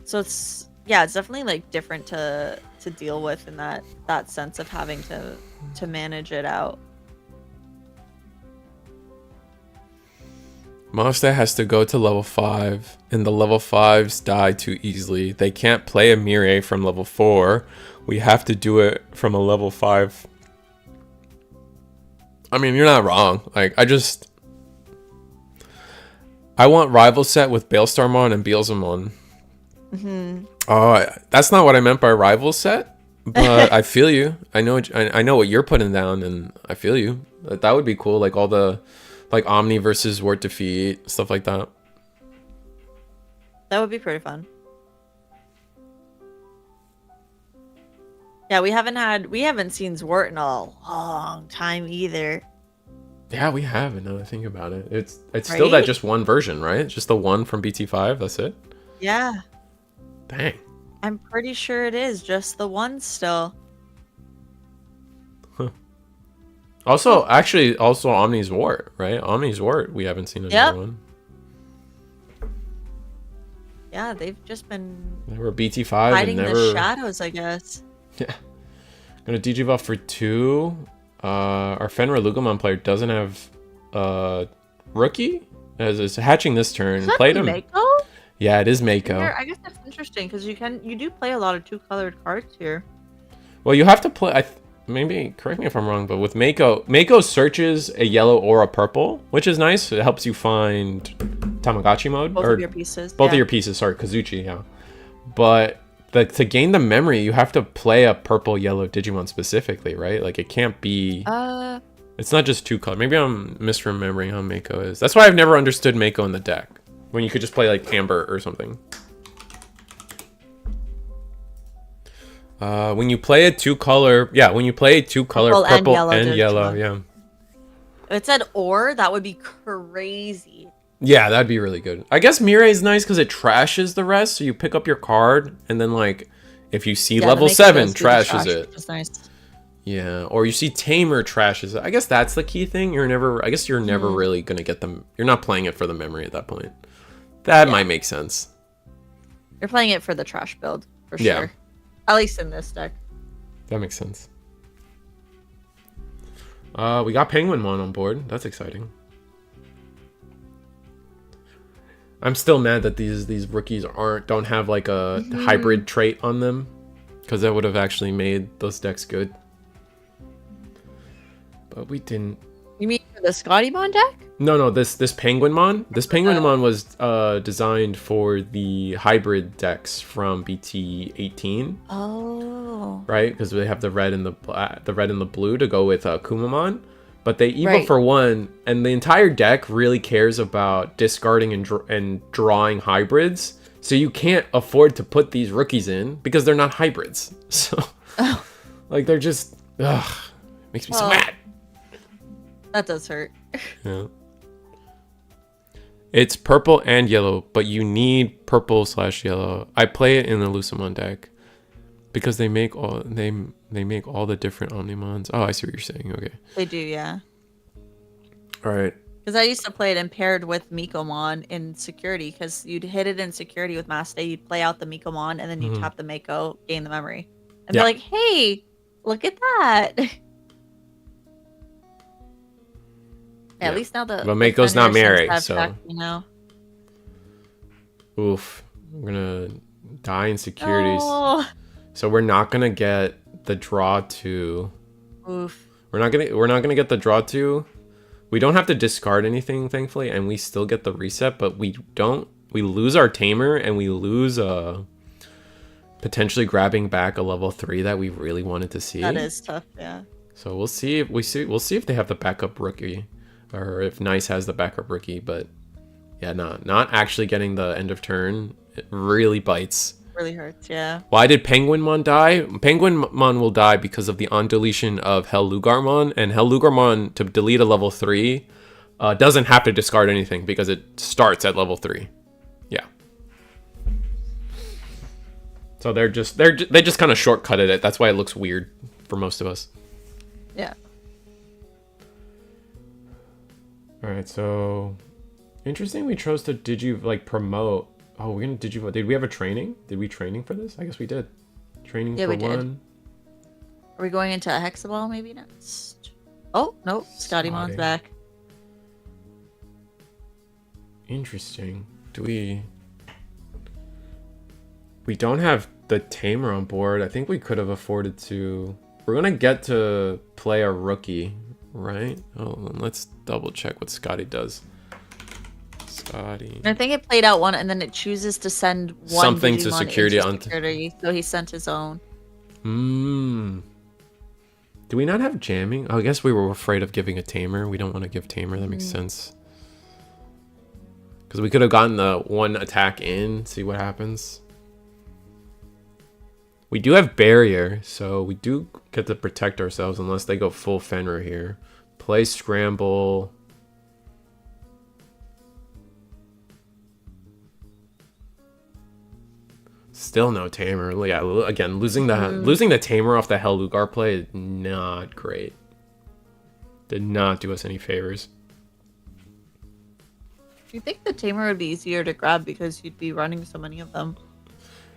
So it's definitely like different to deal with in that sense of having to manage it out. Mazda has to go to level 5, and the level 5s die too easily. They can't play a Mirai from level 4. We have to do it from a level 5. I mean, you're not wrong. Like, I want rival set with Baelstarmon and Beelzemon. That's not what I meant by rival set, but I feel you. I know what you're putting down, and I feel you. That would be cool. Like all the like Omni versus Word Defeat, stuff like that. That would be pretty fun. Yeah, we haven't seen Zwart in a long time either. Yeah, we haven't. Now that I think about it, it's still that just one version, right? It's just the one from BT5. That's it. Yeah. Dang. I'm pretty sure it is just the one still. Huh. Also Omni's Wart, right? Omni's Wart. We haven't seen another one. Yeah, they've just been. They were BT5 hiding and never. The shadows, I guess. Yeah. Gonna Digivolve for 2. Our Fenrir Lugomon player doesn't have rookie. As is hatching this turn. Is that Played him. Mako? Yeah, it is Mako. I guess that's interesting because you do play a lot of 2-colored cards here. Well, you have to play. Maybe correct me if I'm wrong, but with Mako searches a yellow or a purple, which is nice. It helps you find Tamagotchi mode. Both of your pieces. Both of your pieces. Sorry, Kazuchi. Yeah, but to gain the memory, you have to play a purple yellow Digimon specifically, right? Like it can't be. It's not just 2 color. Maybe I'm misremembering how Mako is. That's why I've never understood Mako in the deck. When you could just play like Amber or something. When you play a 2-color, purple and yellow, yeah. If it said or, that would be crazy. Yeah, that'd be really good. I guess Mirai is nice because it trashes the rest, so you pick up your card, and then like, if you see level 7, trashes it. Which is nice. Yeah, or you see Tamer trashes it. I guess that's the key thing. You're never really gonna get them. You're not playing it for the memory at that point. That might make sense. You're playing it for the trash build, for sure. Yeah. At least in this deck. That makes sense. We got Penguinmon on board. That's exciting. I'm still mad that these rookies don't have like a hybrid trait on them, because that would have actually made those decks good. But we didn't. You mean for the Scottymon deck? No, this Penguinmon. This Penguinmon was designed for the hybrid decks from BT18. Oh. Right, because they have the red and the blue to go with Kumamon. But they evo for 1, and the entire deck really cares about discarding and drawing hybrids. So you can't afford to put these rookies in because they're not hybrids. So, like, they're just, ugh, makes me so mad. That does hurt. Yeah. It's purple and yellow, but you need purple/yellow. I play it in the Lucamon deck because they make all the different Omnimons. Oh, I see what you're saying. Okay. They do, yeah. All right. Because I used to play it and paired with Mikomon in security, because you'd hit it in security with Master, you'd play out the Mikomon, and then you'd tap the Mako, gain the memory. And be like, hey, look at that. Yeah, at least now the Mako's not married, so back, you know. Oof. We're gonna die in securities. Oh. So we're not gonna get the draw 2. Oof. We're not gonna get the draw 2. We don't have to discard anything, thankfully, and we still get the reset, but we lose our tamer, and we lose potentially grabbing back a level 3 that we really wanted to see. That is tough, yeah. So we'll see if they have the backup rookie, or if Nice has the backup rookie, but yeah, not actually getting the end of turn, it really bites. Really hurts, yeah. Why did Penguinmon die? Penguinmon will die because of the on-deletion of Hellugarmon, and Hellugarmon, to delete a level 3, doesn't have to discard anything because it starts at level 3. Yeah. So they just kind of shortcutted it. That's why it looks weird for most of us. Yeah. All right, so interesting. We chose to promote. Oh, we're gonna Did we have a training? Did we training for this? I guess we did. Training for we one. did. Are we going into a Hexaball maybe next? Oh no, Scottymon's back. Interesting. We don't have the tamer on board. I think we could have afforded to. We're gonna get to play a rookie, right? Oh, let's double check what Scotty does. Scotty. I think it played out one, and then it chooses to send one something to Digimon security into security. So he sent his own. Do we not have jamming? Oh, I guess we were afraid of giving a tamer. We don't want to give tamer. That makes sense. Because we could have gotten the one attack in, see what happens. We do have barrier, so we do get to protect ourselves unless they go full Fenrir here. Play scramble. Still no tamer. Yeah, again, losing the tamer off the Hellugar play is not great. Did not do us any favors. You think the tamer would be easier to grab because you'd be running so many of them?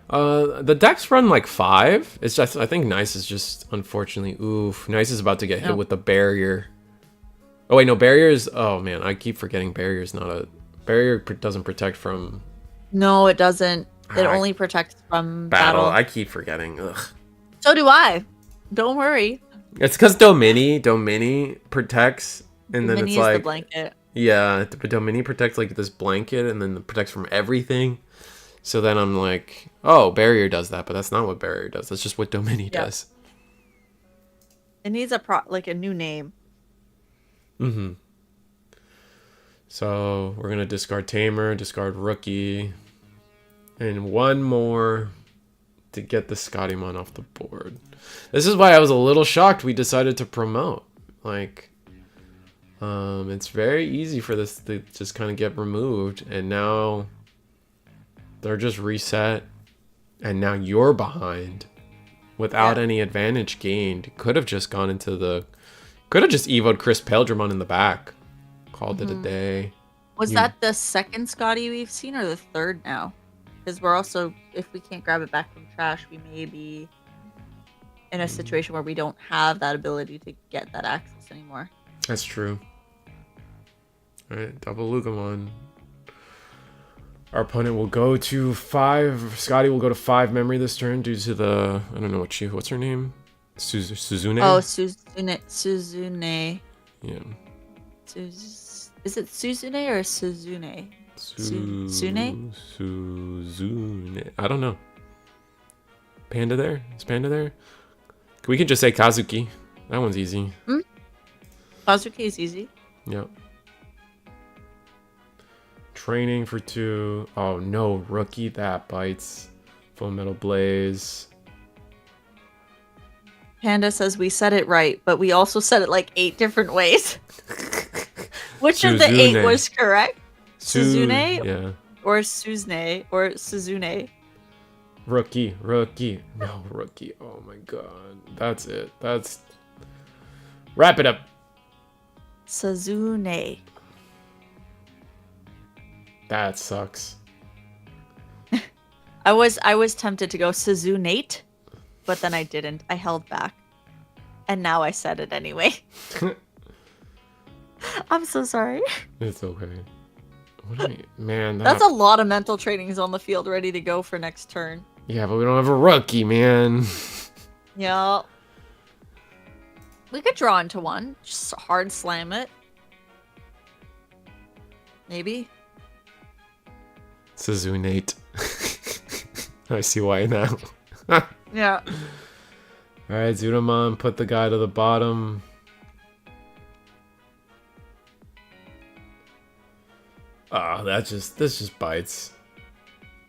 The decks run like 5. It's just, I think Nice is just, unfortunately, oof. Nice is about to get hit with the barrier. Oh wait, no, barrier is, oh man, I keep forgetting barrier is not a, barrier doesn't protect from. No, it doesn't. It only protects from battle. I keep forgetting. Ugh. So do I. Don't worry. It's because Domini protects, and then Domini it's like is the blanket. Yeah, but Domini protects like this blanket, and then it protects from everything. So then I'm like, oh, barrier does that, but that's not what barrier does. That's just what Domini does. It needs a new name. Mm-hmm. So we're gonna discard tamer, discard rookie, and one more to get the Scottymon off the board. This is why I was a little shocked we decided to promote. Like, it's very easy for this to just kind of get removed, and now they're just reset, and now you're behind without any advantage gained. Could have just gone into the, could have just evoed Chris Peldramon in the back, called it a day. Was that the second Scotty we've seen, or the third now? Because we're also, if we can't grab it back from trash, we may be in a situation where we don't have that ability to get that access anymore. That's true. All right, double Lugamon. Our opponent will go to 5. Scotty will go to 5 memory this turn due to the, I don't know what's her name? Suzune? Oh, Suzune. Yeah. Is it Suzune or Suzune? Suzune? Suzune. I don't know. Panda there? Is Panda there? We could just say Kazuki. That one's easy. Kazuki is easy. Yep. training for 2. Oh no, rookie, that bites. Full Metal Blaze. Panda says we said it right, but we also said it like 8 different ways. Which of the 8 was correct? Suzune? Yeah. Or Suzune? Or Suzune? Rookie. No, rookie. Oh my god. That's it. That's... Wrap it up. Suzune. That sucks. I was tempted to go Suzunate, but then I didn't. I held back. And now I said it anyway. I'm so sorry. It's okay. What do you... Man, That's a lot of mental trainings on the field ready to go for next turn. Yeah, but we don't have a rookie, man. Yeah. We could draw into one. Just hard slam it. Maybe. Suzunate. I see why now. Yeah. Alright, Zudamon, put the guy to the bottom. Ah, this just bites.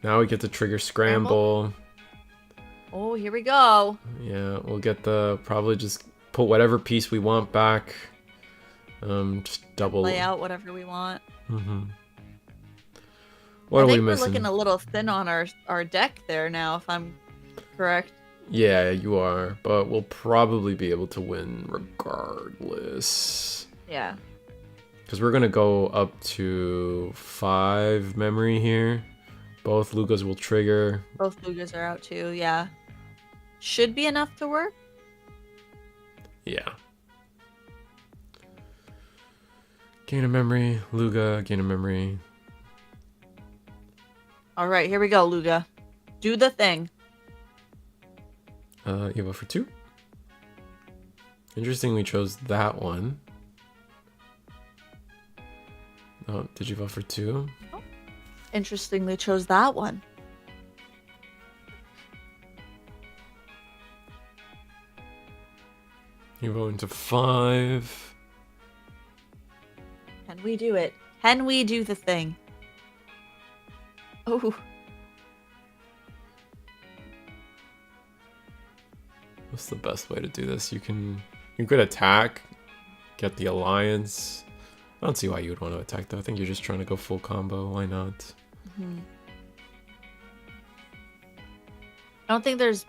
Now we get to trigger Scramble. Oh, here we go. Yeah, we'll get the... Probably just put whatever piece we want back. Just double... Lay out whatever we want. Mm-hmm. What are we missing? I think we're looking a little thin on our deck there now, if I'm correct. Yeah, you are. But we'll probably be able to win regardless. Yeah. Because we're going to go up to 5 memory here. Both Lugas will trigger. Both Lugas are out too, yeah. Should be enough to work. Yeah. Gain of memory, Luga, gain of memory. Alright, here we go, Luga. Do the thing. Evo for 2. Interesting, we chose that one. Oh, did you vote for 2? Oh. Interestingly chose that one. You vote into 5. Can we do it? Can we do the thing? Oh. What's the best way to do this? You could attack, get the alliance. I don't see why you would want to attack though. I think you're just trying to go full combo. Why not? Mm-hmm. I don't think there's...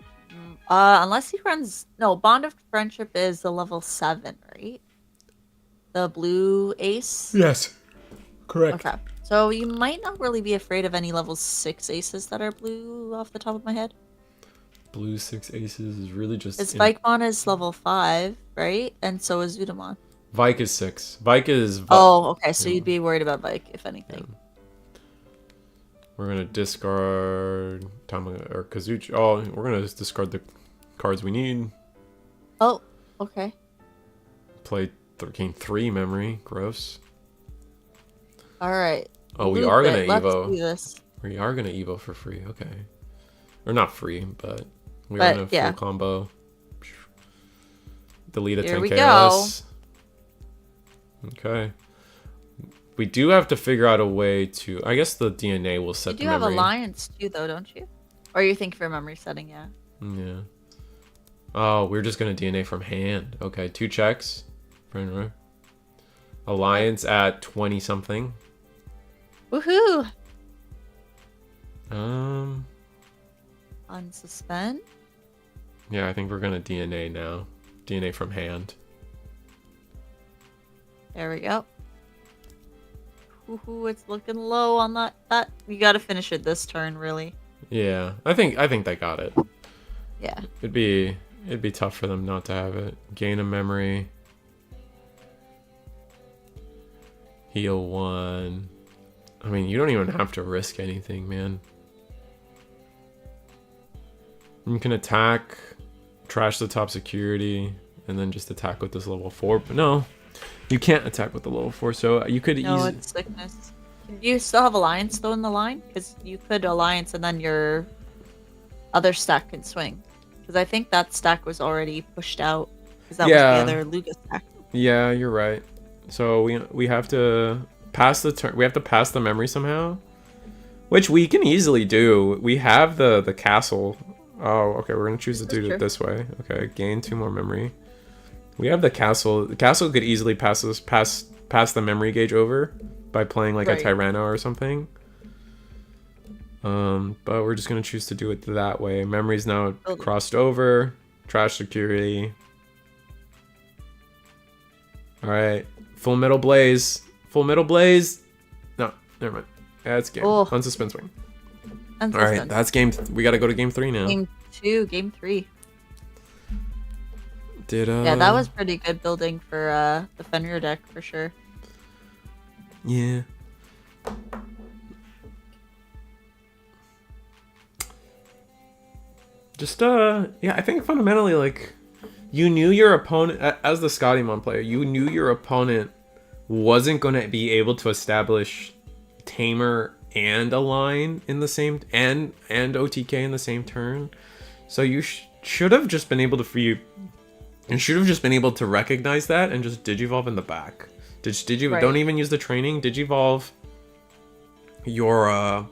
unless he runs... No, Bond of Friendship is the level 7, right? The blue ace? Yes. Correct. Okay. So you might not really be afraid of any level 6 aces that are blue off the top of my head. Blue 6 aces is really just... His Vikemon is level 5, right? And so is Zudamon. Vike is 6. Vike is... Oh, okay. So you'd be worried about Vike, if anything. Yeah. We're going to discard... or Kazuchi. Oh, we're going to discard the cards we need. Oh, okay. Play gain 3 memory. Gross. Alright. Oh, we are going to Evo. Let's do this. We are going to Evo for free. Okay. Or not free, but we're going to full combo. Delete a 10k less. Okay. We do have to figure out a way to... I guess the DNA will set the memory. You do have Alliance too, though, don't you? Or you think for memory setting, yeah. Yeah. Oh, we're just going to DNA from hand. Okay, 2 checks. Alliance at 20-something. Woohoo! Unsuspend? Yeah, I think we're going to DNA now. DNA from hand. There we go. Ooh, it's looking low on that. You got to finish it this turn, really. Yeah, I think they got it. Yeah. It'd be tough for them not to have it. Gain a memory. Heal 1. I mean, you don't even have to risk anything, man. You can attack, trash the top security, and then just attack with this level 4. But no, you can't attack with the level 4. So you could No, it's sickness. You still have Alliance though in the line, because you could Alliance and then your other stack can swing. Because I think that stack was already pushed out. Because that was the other Luga stack. Yeah, you're right. So we have to pass the turn. We have to pass the memory somehow, which we can easily do. We have the castle. Oh, okay. We're gonna choose to do it this way. Okay, gain 2 more memory. We have the castle. The castle could easily pass the memory gauge over by playing like a Tyranno or something. But we're just gonna choose to do it that way. Memory's now crossed over. Trash security. All right, Full Metal Blaze. Full Metal Blaze. No, never mind. That's game. Unsuspense wing. All right, that's game. We gotta go to game 3 now. Game 2, game 3. Yeah, that was pretty good building for the Fenrir deck for sure. Yeah. Just yeah, I think fundamentally, like, you knew your opponent, as the Scottymon player, you knew your opponent wasn't going to be able to establish Tamer and a line in the same, and OTK in the same turn. So you should have just been able to, you should have just been able to recognize that and just Digivolve in the back. Don't even use the training, Digivolve your,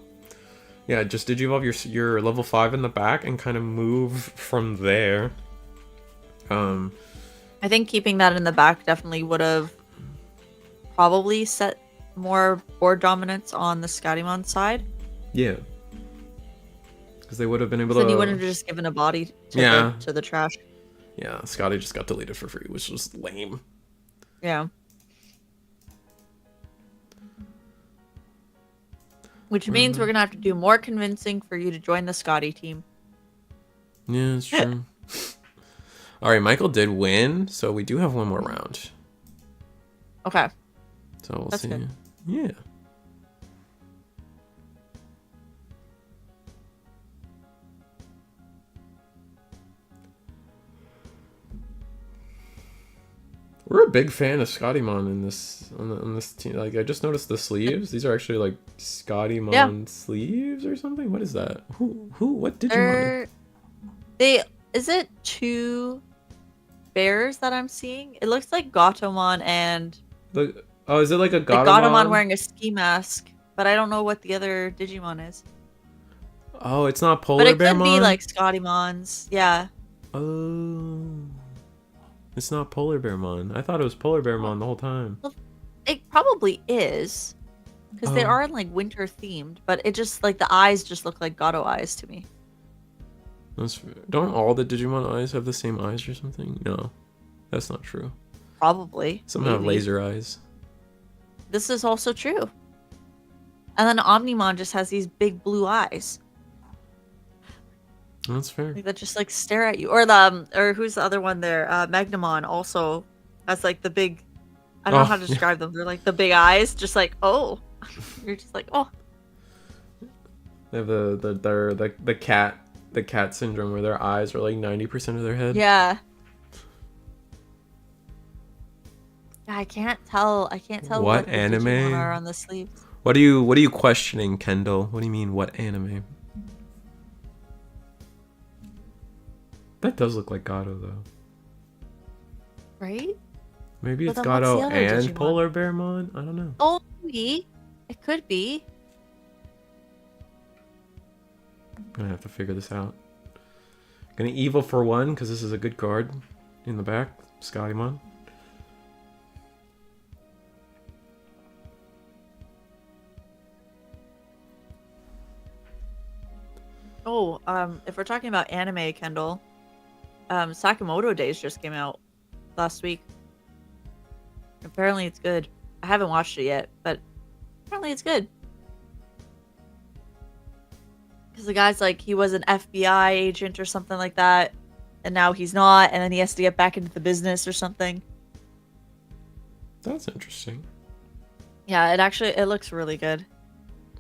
yeah, just Digivolve your level 5 in the back and kind of move from there. I think keeping that in the back definitely would have probably set more board dominance on the Scottymon side. Yeah. Because they would have been able to... Then you wouldn't have just given a body to, to the trash. Yeah, Scotty just got deleted for free, which was lame. Yeah. Which means we're going to have to do more convincing for you to join the Scotty team. Yeah, it's true. All right, Michael did win, so we do have one more round. Okay. So we'll That's see. Good. Yeah. We're a big fan of Scottymon in this on this team. Like, I just noticed the sleeves. These are actually like Scottymon sleeves or something. What is that? What did you want? Is it 2 bears that I'm seeing? It looks like Gatomon and is it like a Gatomon? Gatomon wearing a ski mask, but I don't know what the other Digimon is. Oh, it's not Polar Bearmon? But it could be like Scottymons. Yeah. Oh. It's not Polar Bearmon. I thought it was Polar Bearmon the whole time. Well, it probably is. Because they are like winter themed, but it just like the eyes just look like Gato eyes to me. Don't all the Digimon eyes have the same eyes or something? No, that's not true. Probably. Some have laser eyes. This is also true. And then Omnimon just has these big blue eyes. That's fair. Like, that just like stare at you. Or who's the other one there? Magnamon also has like the big. I don't know how to describe them. They're like the big eyes, just like oh. You're just like oh. They have the cat syndrome where their eyes are like 90% of their head. Yeah. I can't tell. What the anime Digimon are on the sleeves. What are you questioning, Kendall? What do you mean? What anime? That does look like Gato though. Right? Maybe it's Gato and Digimon? Polar Bearmon. I don't know. Oh, maybe. It could be. I'm gonna have to figure this out. Gonna evil for 1 because this is a good card in the back. Scottymon. Oh, if we're talking about anime, Kendall, Sakamoto Days just came out last week. Apparently it's good. I haven't watched it yet, but apparently it's good. Because the guy's like, he was an FBI agent or something like that, and now he's not, and then he has to get back into the business or something. That's interesting. Yeah, it looks really good.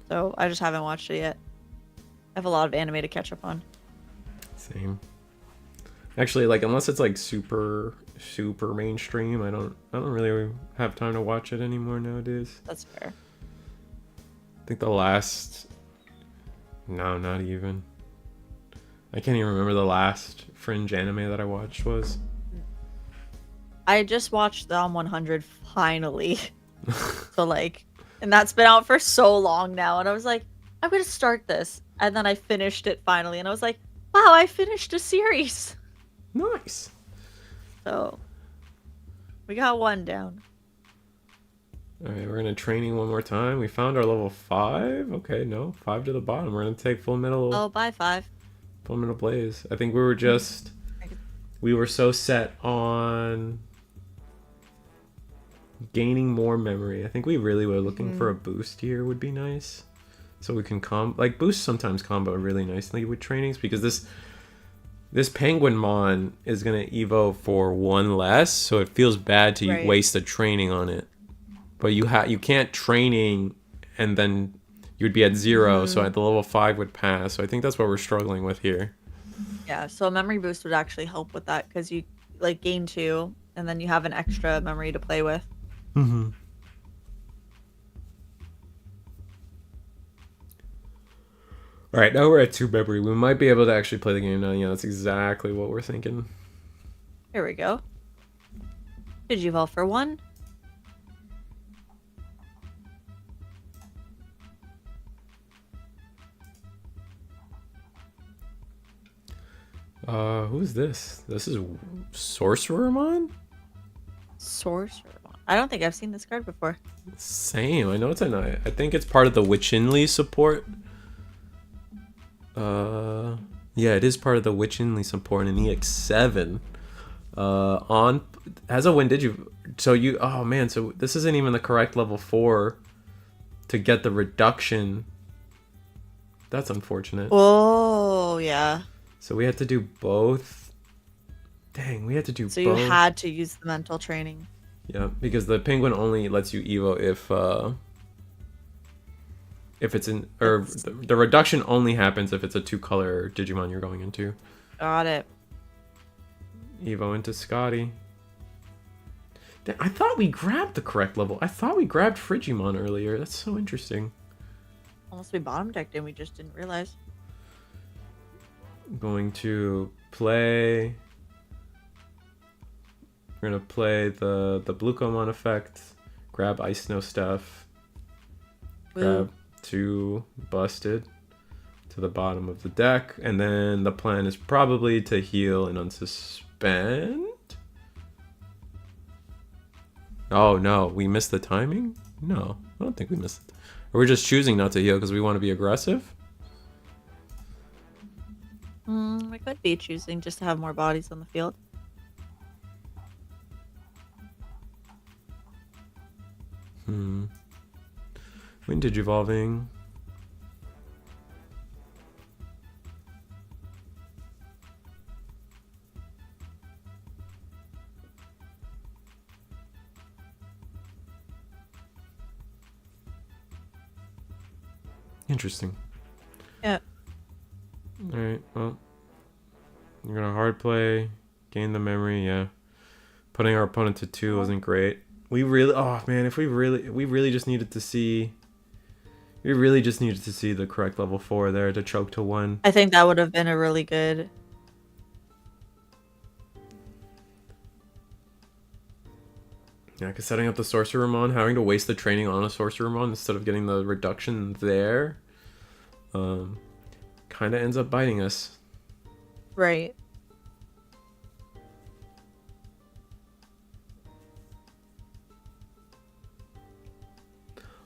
So I just haven't watched it yet. I have a lot of anime to catch up on. Same. Actually, like, unless it's like super mainstream, I don't really have time to watch it anymore nowadays. That's fair. I think the last... No, not even. I can't even remember the last Fringe anime that I watched was. I just watched the 100 finally. So like, And that's been out for so long now. And I was like, I'm going to start this. And then I finished it finally. And I was like, wow, I finished a series. Nice. So we got one down. All right, we're gonna training one more time. We found our level 5. Okay, no, 5 to the bottom. We're gonna take full metal. Oh, bye, 5. Full metal blaze. I think we were so set on gaining more memory. I think we really were looking for a boost here would be nice. So we can boosts sometimes combo really nicely with trainings because this penguin mon is gonna evo for 1 less, so it feels bad to waste a training on it. But you can't training and then you'd be at 0, so at the level 5 would pass. So I think that's what we're struggling with here. Yeah, so a memory boost would actually help with that because you like gain 2 and then you have an extra memory to play with. Mm-hmm. All right, now we're at 2 memory. We might be able to actually play the game now. Yeah, that's exactly what we're thinking. Here we go. Did you evolve for 1? Who's this? This is Sorcerermon? Sorcerermon. I don't think I've seen this card before. Same. I know it's I think it's part of the Witchinley support. Yeah, it is part of the Witchinley support in EX7. As a win, did you? So oh man, so this isn't even the correct level 4 to get the reduction. That's unfortunate. Oh, yeah. So we had to do both. Dang, we had to do both. So you had to use the mental training. Yeah, because the penguin only lets you evo if it's in, or the reduction only happens if it's a 2-color Digimon you're going into. Got it. Evo into Scotty. I thought we grabbed the correct level. I thought we grabbed Frigimon earlier. That's so interesting. Almost we bottom decked and we just didn't realize. Going to play. We're gonna play the Blucomon effect. Grab Ice Snow stuff. Grab 2 busted to the bottom of the deck, and then the plan is probably to heal and unsuspend. Oh no, we missed the timing? No, I don't think we missed it. Or we're just choosing not to heal because we want to be aggressive? We could be choosing just to have more bodies on the field. Vintage evolving. Interesting. Yeah. Alright, well. We're gonna hard play, gain the memory, yeah. Putting our opponent to 2 wasn't great. We really, oh man, if we really just needed to see, the correct level 4 there to choke to 1. I think that would have been a really good. Yeah, because setting up the Sorcerermon, having to waste the training on a Sorcerermon instead of getting the reduction there, kind of ends up biting us. Right.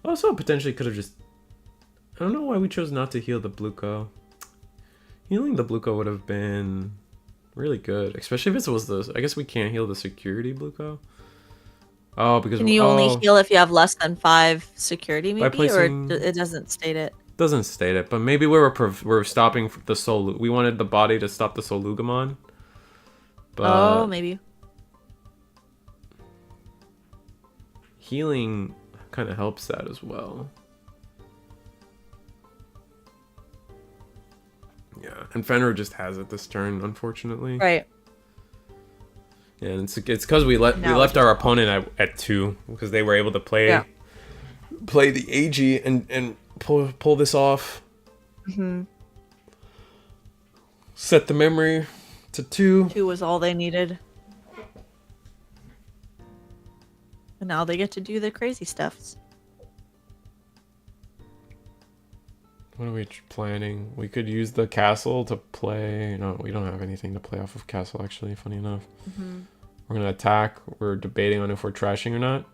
Also, potentially could have just... I don't know why we chose not to heal the Bluco. Healing the Bluco would have been really good. Especially if it was the... I guess we can't heal the security Bluco. Oh, because... Can you only heal if you have less than 5 security, maybe? Placing... Or it doesn't state it? Doesn't state it, but maybe we're stopping the Soul... We wanted the body to stop the Solugamon. But... Oh, maybe. Healing... kind of helps that as well. Yeah, and Fenrir just has it this turn, unfortunately. Right. Yeah, and it's because we left our opponent at 2 because they were able to play the AG and pull this off. Set the memory to 2. 2 was all they needed. And now they get to do the crazy stuffs. What are we planning? We could use the castle to play. No, we don't have anything to play off of castle, actually, funny enough. We're going to attack. We're debating on if we're trashing or not.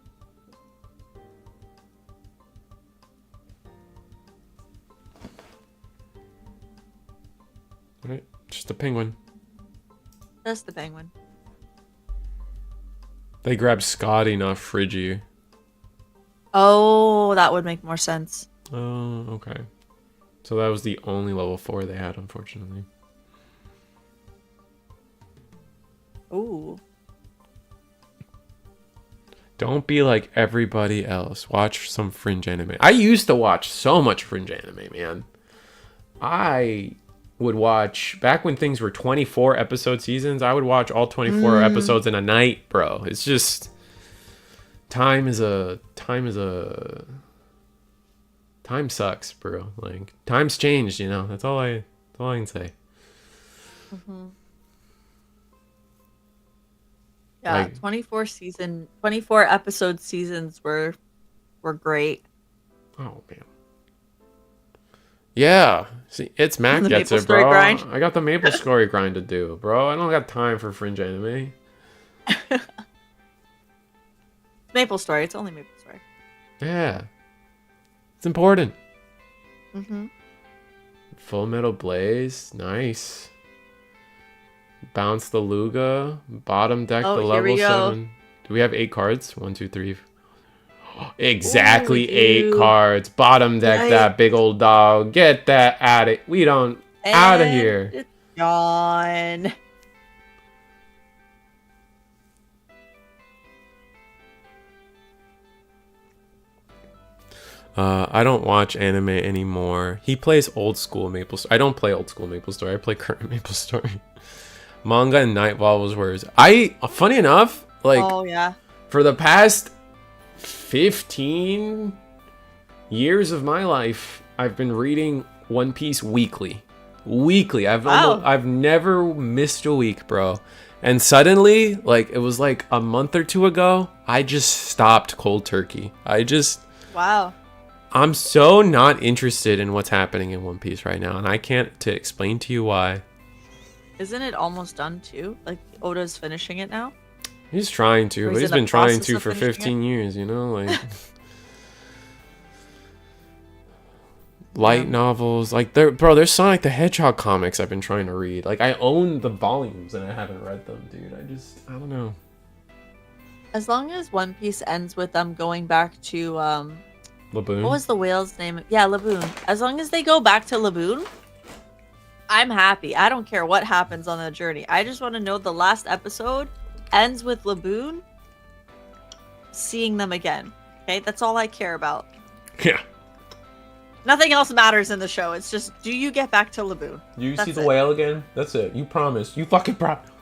Alright, just a penguin. Just the penguin. They grabbed Scotty, not Friggy. Oh, that would make more sense. Oh, okay. So that was the only level 4 they had, unfortunately. Ooh. Don't be like everybody else. Watch some fringe anime. I used to watch so much fringe anime, man. I would watch, back when things were 24 episode seasons, I would watch all 24 episodes in a night, bro. It's just, time sucks, bro. Like, time's changed, you know. That's all I can say. Yeah, Like, 24 episode seasons were great. oh man. Yeah, see, it's Mac The gets Maple it, Story bro. grind. I got the Maple Story grind to do, bro. I don't got time for fringe anime. Maple Story. It's only Maple Story. Yeah, it's important. Mm-hmm. Full Metal Blaze, nice. Bounce the Luga, bottom deck Oh, the here level we go. 7. Do we have 8 cards? 1, 2, 3. Exactly Ooh, 8 dude. cards. Bottom deck Right. that big old dog. Get that out of. We don't out of And here. It's gone. I don't watch anime anymore. He plays old school Maple Story. I don't play old school Maple Story. I play current Maple Story. Manga and Nightfall was words. Funny enough, like, Oh yeah. for the past 15 years of my life, I've been reading One Piece weekly. Wow. I've never missed a week, bro. And suddenly, like, it was like a month or two ago, I just stopped cold turkey. Wow. I'm so not interested in what's happening in One Piece right now, and I can't to explain to you why. Isn't it almost done too? Like Oda's finishing it now? He's trying to, Or but he's he's in the been trying process to of for finishing 15 years, you know? Like, light novels. Like, there's Sonic the Hedgehog comics I've been trying to read. Like, I own the volumes and I haven't read them, dude. I don't know. As long as One Piece ends with them going back to Laboon? what was the whale's name? Yeah, Laboon. As long as they go back to Laboon, I'm happy. I don't care what happens on the journey. I just want to know the last episode ends with Laboon seeing them again. Okay, that's all I care about. Yeah. Nothing else matters in the show. It's just, do you get back to Laboon? You That's see the it. whale again? That's it. You promised. You fucking promised.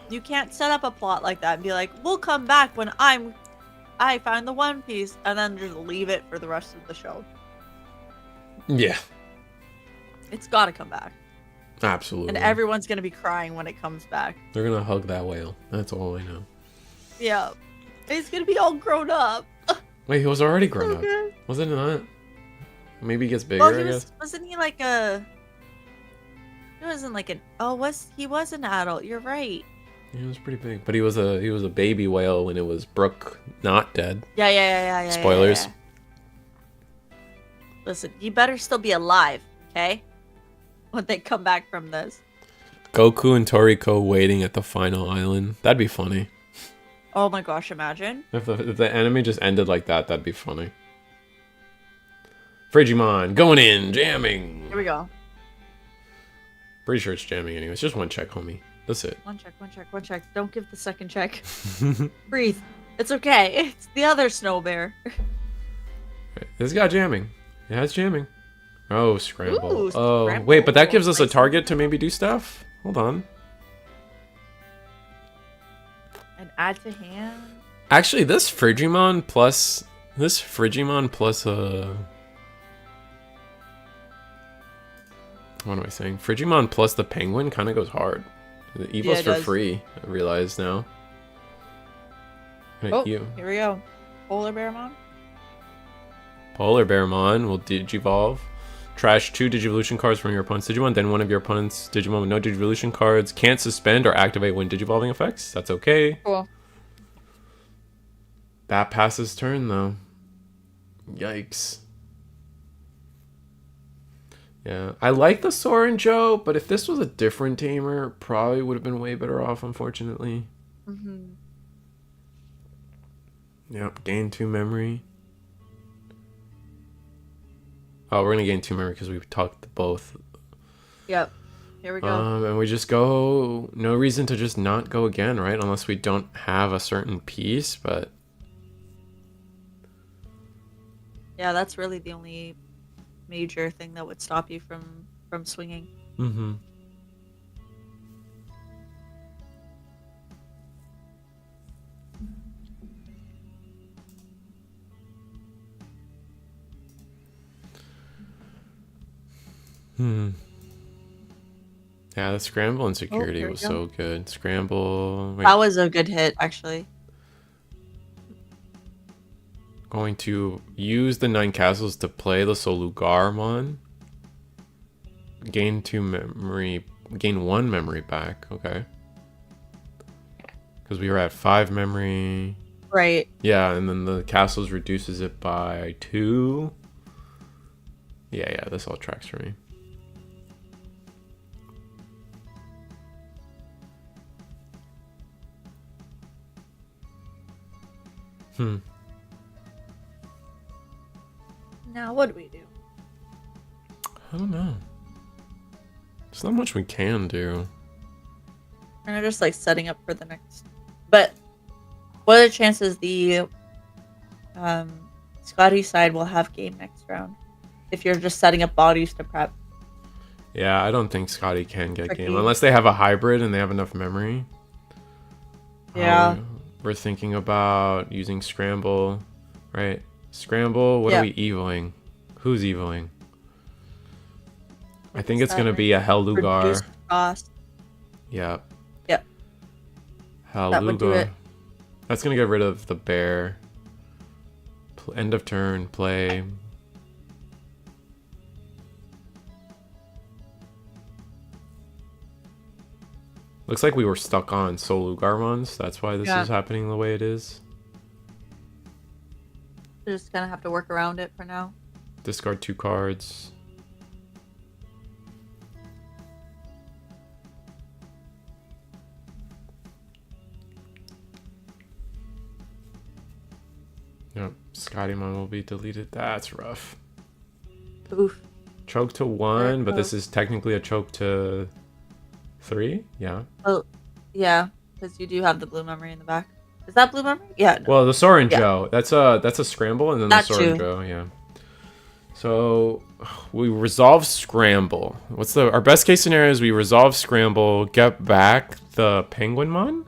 You can't set up a plot like that and be like, we'll come back when I find the One Piece, and then just leave it for the rest of the show. Yeah. It's gotta come back. Absolutely. And everyone's gonna be crying when it comes back. They're gonna hug that whale. That's all I know. Yeah. He's gonna be all grown up. Wait, he was already grown up. Okay. Wasn't it not? Maybe he gets bigger, Well, I guess. wasn't he like a... He wasn't like an... Oh, he was an adult. You're right. He was pretty big. But he was a baby whale when it was Brooke not dead. Yeah. Spoilers. Yeah. Listen, you better still be alive, okay? When they come back from this. Goku and Toriko waiting at the final island. That'd be funny. Oh my gosh, imagine. If the anime just ended like that, that'd be funny. Frigimon, going in, jamming. Here we go. Pretty sure it's jamming anyways. Just one check, homie. That's it. One check. Don't give the second check. Breathe. It's okay. It's the other snow bear. This got jamming. It has jamming. Oh, scramble. Ooh, Oh, scramble. wait, but that gives us a target to maybe do stuff? Hold on. And add to hand. Actually, this Frigimon plus what am I saying? Frigimon plus the penguin kind of goes hard. The Evo's Yeah, it for does. free, I realize now. Hey, Oh, you. here we go. Polar bear mom. Polar Bearmon will Digivolve. Trash 2 Digivolution cards from your opponent's Digimon. Then one of your opponent's Digimon with no Digivolution cards can't suspend or activate when Digivolving effects. That's okay. Cool. That passes turn though. Yikes. Yeah, I like the Soren Joe, but if this was a different tamer, probably would have been way better off, unfortunately. Yep, gain 2 memory. Oh, we're gonna gain 2 memory because we've talked to both. Yep. Here we go. And we just go. No reason to just not go again, right? Unless we don't have a certain piece, but Yeah, that's really the only major thing that would stop you from swinging. Yeah, the scramble and security was so good. Scramble. Wait, That was a good hit, actually. going to use the 9 castles to play the Solugarmon. Gain 2 memory. Gain 1 memory back. Okay. Because we were at 5 memory. Right. Yeah, and then the castles reduces it by 2. Yeah, this all tracks for me. Now, what do we do? I don't know. There's not much we can do. Kind of just like setting up for the next. But what are the chances the Scotty side will have game next round? If you're just setting up bodies to prep. Yeah, I don't think Scotty can get Tricky. game unless they have a hybrid and they have enough memory. Yeah. We're thinking about using Scramble, right? Scramble, what are we evoing? Who's evoing? I think it's going to be a Hellugar. Reduce cost. Yep. Yep. That would do Hellugar. it. That's going to get rid of the bear. End of turn, play. Looks like we were stuck on Solugarmons. That's why this is happening the way it is. We're just gonna have to work around it for now. Discard 2 cards. Yep, Scottymon will be deleted. That's rough. Oof. Choke to 1, but this is technically a choke to 3? Yeah. Oh, yeah, because you do have the blue memory in the back. Is that blue memory? Yeah. No. Well, the Soren Joe, that's a scramble, and then That the Soren too. Joe, yeah. So we resolve scramble. Our best case scenario is we resolve scramble, get back the Penguinmon.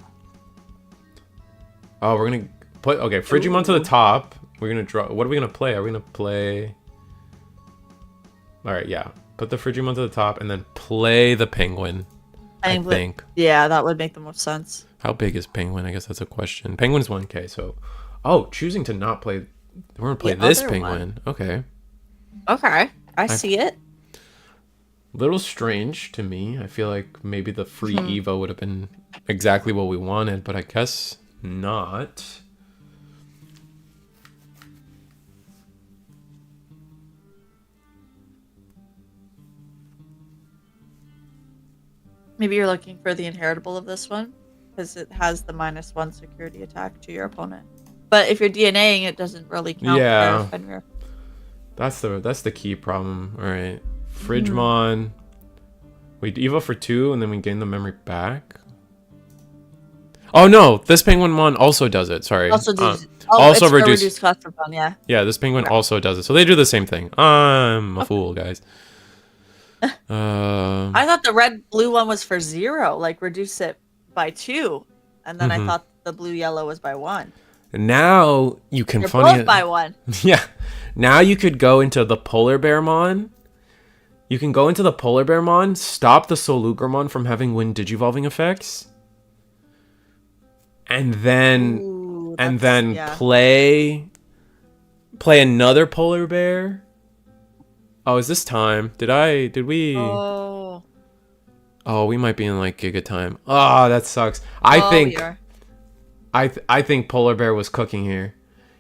Oh, we're gonna put Frigimon to the top. We're gonna draw. What are we gonna play? Are we gonna play? All right, yeah. Put the Frigimon to the top, and then play the Penguin. I think. Yeah, that would make the most sense. How big is Penguin? I guess that's a question. Penguin's 1K, so... Oh, choosing to not play... We're going to play this Penguin. Okay. Okay, I see it. Little strange to me. I feel like maybe the free Evo would have been exactly what we wanted, but I guess not. Maybe you're looking for the inheritable of this one, because it has the -1 security attack to your opponent. But if you're DNAing, it doesn't really count. Yeah. For Fenrir. That's the key problem. All right. Frigimon. We Evo for 2, and then we gain the memory back. Oh, no. This Penguinmon also does it. Sorry. Also, also it's reduce reduced cost of fun, yeah. Yeah, this Penguin also does it. So they do the same thing. I'm a fool, guys. I thought the red-blue one was for 0, like reduce it by 2. And then I thought the blue-yellow was by 1. And now you can They're funny both by 1. Yeah. Now you could go into the Polar Bearmon. You can go into the Polar Bearmon, stop the Solugarmon from having wind digivolving effects. And then Ooh, play play another polar bear. Oh, is this time? Did we? Oh. Oh, we might be in like Giga time. Oh, that sucks. I Oh, think we are. I think polar bear was cooking here.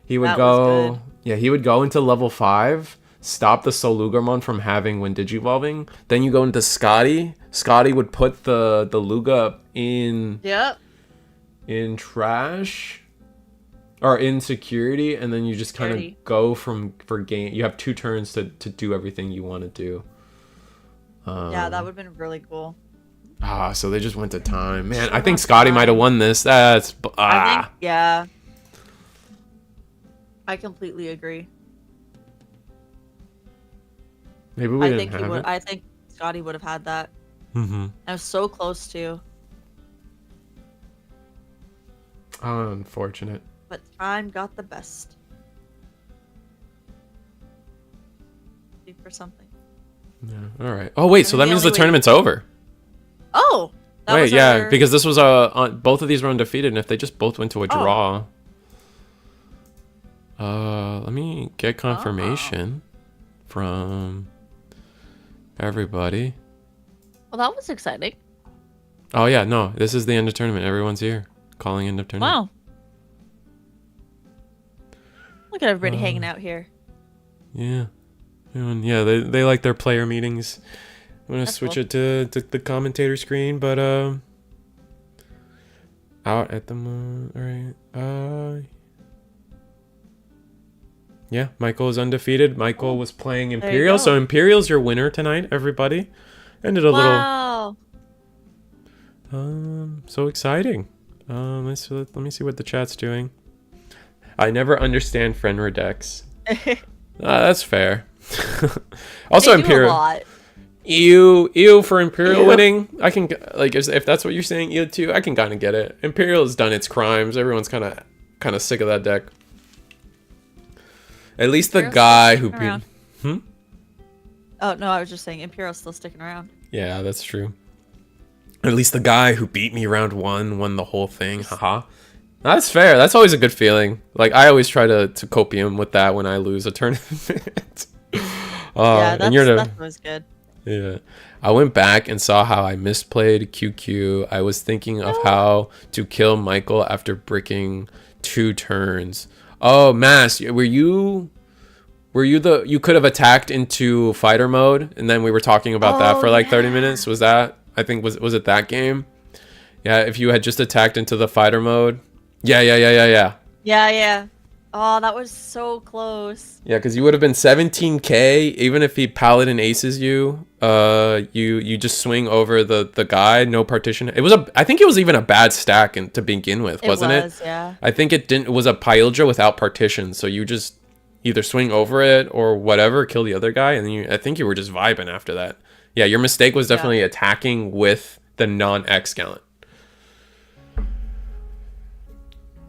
He would That was go. good. Yeah, he would go into level 5, stop the Solugamon from having when digivolving. Then you go into Scotty. Scotty would put the Luga in Yep. trash or in security, and then you just kind Security. of go for game. You have 2 turns to do everything you want to do. Yeah, that would have been really cool. So they just went to time. Man, Should've I think gone Scotty time. might have won this. That's I think, yeah. I completely agree. Maybe we I didn't think he have would. it. I think Scotty would have had that. Mm-hmm. I was so close to, Unfortunate. but time got the best. Wait for something. Yeah. All right. Oh wait, so that The means the only way- tournament's over. Oh. That Wait, was yeah, our- because this was both of these were undefeated, and if they just both went to a draw. Let me get confirmation from everybody. Well, that was exciting. Oh yeah, no, this is the end of tournament. Everyone's here, calling end of tournament. Wow. Look at everybody hanging out here. Yeah, yeah, they like their player meetings. I'm gonna That's switch cool. it to the commentator screen, but out at the moment. All right. Yeah, Michael is undefeated. Michael was playing you Imperial, go. so Imperial's your winner tonight, everybody. Ended a Wow. so exciting. Let me see what the chat's doing. I never understand friend decks. That's fair. Also, They do a Imperial. lot. Ew for Imperial Ew. winning. I can like if that's what you're saying, ew too. I can kind of get it. Imperial has done its crimes. Everyone's kind of sick of that deck. At least the Imperial's guy still who sticking beat. around. Oh no, I was just saying Imperial's still sticking around. Yeah, that's true. At least the guy who beat me round 1 won the whole thing. Haha. That's fair. That's always a good feeling. Like I always try to copium with that when I lose a tournament. Yeah, and you're that's always good. Yeah. I went back and saw how I misplayed QQ. I was thinking of how to kill Michael after bricking 2 turns. Oh, Mass, were you you could have attacked into fighter mode, and then we were talking about that for like 30 minutes. Was that, I think, was it that game? Yeah, if you had just attacked into the fighter mode. Yeah. Yeah. Oh, that was so close. Yeah, because you would have been 17k even if he paladin aces you. You just swing over the guy, no partition. I think it was even a bad stack to begin with, wasn't it? Yeah. I think it was a Pyldra without partition, so you just either swing over it or whatever, kill the other guy, and then I think you were just vibing after that. Yeah, your mistake was definitely attacking with the non-X gallant.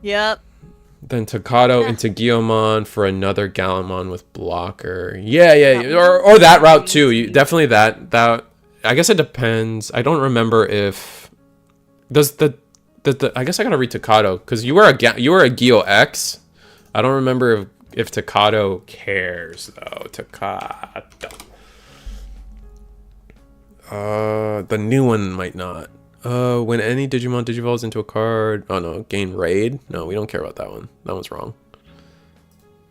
Yep. Then Tocado into Guillemon for another Gallimon with blocker. Yeah. Or that route too. Definitely that. I guess it depends. I don't remember if does the I guess I gotta read Tocado because you were a Geo X. I don't remember if Tocado cares though. Tocado. The new one might not. When any Digimon digivolves into a card, oh no, gain raid. No, we don't care about that one. That one's wrong.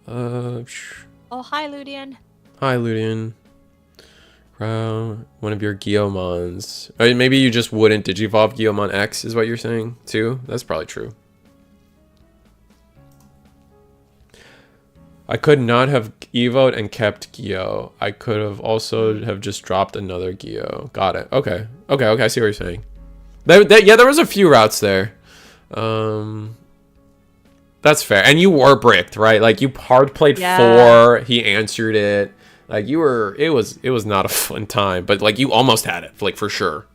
Oh, hi, Ludian. Hi, Ludian. One of your Guillemons. Maybe you just wouldn't digivolve Guillemon X, is what you're saying too. That's probably true. I could not have evoed and kept Geo. I could have also have just dropped another Geo. Got it. Okay. I see what you're saying. Yeah, there was a few routes there. That's fair. And you were bricked, right? Like you hard played 4. He answered it. Like you were. It was not a fun time, but like you almost had it, like for sure.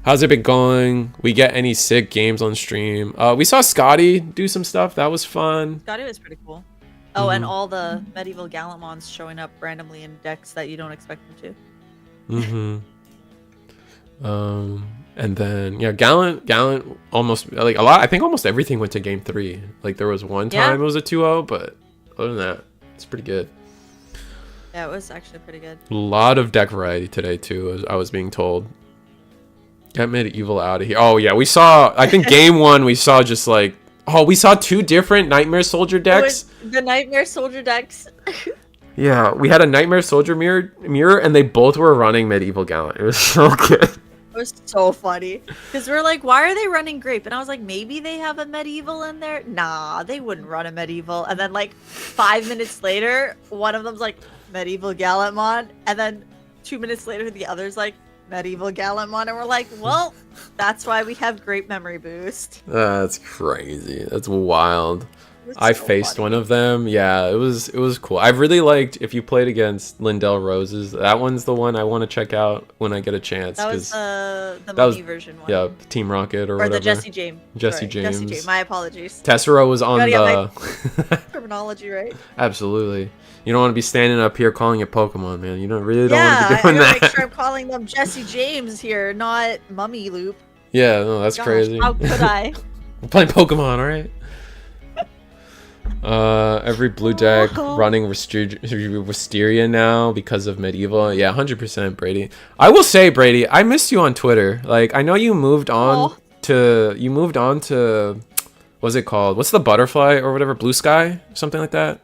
How's it been going? We get any sick games on stream? We saw Scotty do some stuff. That was fun. Scotty was pretty cool. Oh, and all the medieval Gallimons showing up randomly in decks that you don't expect them to. And then Gallant almost like a lot. I think almost everything went to game 3. Like there was one time it was a 2-0, but other than that, it's pretty good. Yeah, it was actually pretty good. A lot of deck variety today too, as I was being told. Get Medieval out of here. Oh yeah, we saw, I think game 1 we saw just like, oh, we saw 2 different Nightmare Soldier decks. The Nightmare Soldier decks. Yeah, we had a Nightmare Soldier mirror, and they both were running Medieval Gallant. It was so good. It was so funny. Because we're like, why are they running Grape? And I was like, maybe they have a Medieval in there? Nah, they wouldn't run a Medieval. And then like 5 minutes later, one of them's like, Medieval Gallantmon. And then 2 minutes later, the other's like, Medieval Gallantmon. And we're like, well, that's why we have Great Memory Boost. That's crazy. That's wild. I So faced funny. one of them. Yeah, it was cool. I really liked, if you played against Lindell Roses, that one's the one I want to check out when I get a chance. That was 'cause the that was- Mummy version one. yeah, Team Rocket or Or whatever. the Jesse James. Jesse Sorry, Jesse James. James. My apologies. Tessero was on Gotta get the... Terminology right. Absolutely. You don't want to be standing up here calling it Pokemon, man. You don't want to be I doing gotta that. make sure I'm calling them Jesse James here, not Mummy Loop. Yeah, no, that's Gosh, crazy. How could I? We're playing Pokemon, alright? Every blue deck running Wisteria now because of Medieval. Yeah, 100% Brady. I will say, Brady, I missed you on Twitter. Like, I know you moved on to what's it called? What's the butterfly or whatever? Blue Sky? Something like that?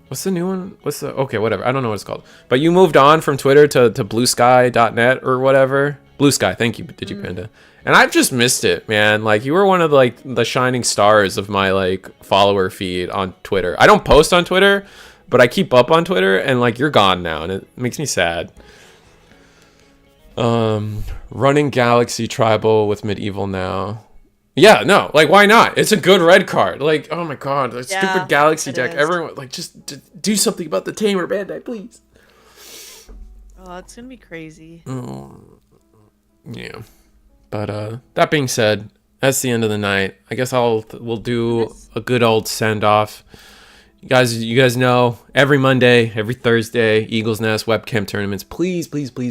What's the new one? Okay, whatever. I don't know what it's called. But you moved on from Twitter to bluesky.net or whatever. Blue Sky, thank you, DigiPanda. And I've just missed it, man. Like, you were one of the shining stars of my like follower feed on Twitter. I don't post on Twitter, but I keep up on Twitter, and like you're gone now, and it makes me sad. Running Galaxy Tribal with Medieval now. Yeah, no, like why not? It's a good red card. Like, oh my god, the Yeah, stupid Galaxy it deck. is. Everyone like just do something about the Tamer Bandai, please. Oh, it's gonna be crazy. Yeah. But that being said, that's the end of the night. I guess we'll do a good old send off. You guys know every Monday, every Thursday, Eagles Nest webcam tournaments. Please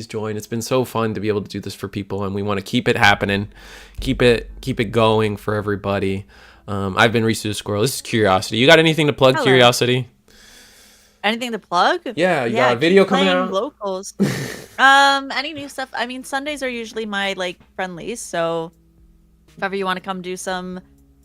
join. It's been so fun to be able to do this for people, and we want to keep it happening, keep it going for everybody. I've been Reese the Squirrel. This is Curiosity. You got anything to plug? Hello. Curiosity? Anything to plug? Yeah, you got a video keep coming playing out? Locals. Any new stuff? I mean, Sundays are usually my like friendlies, so if ever you want to come do some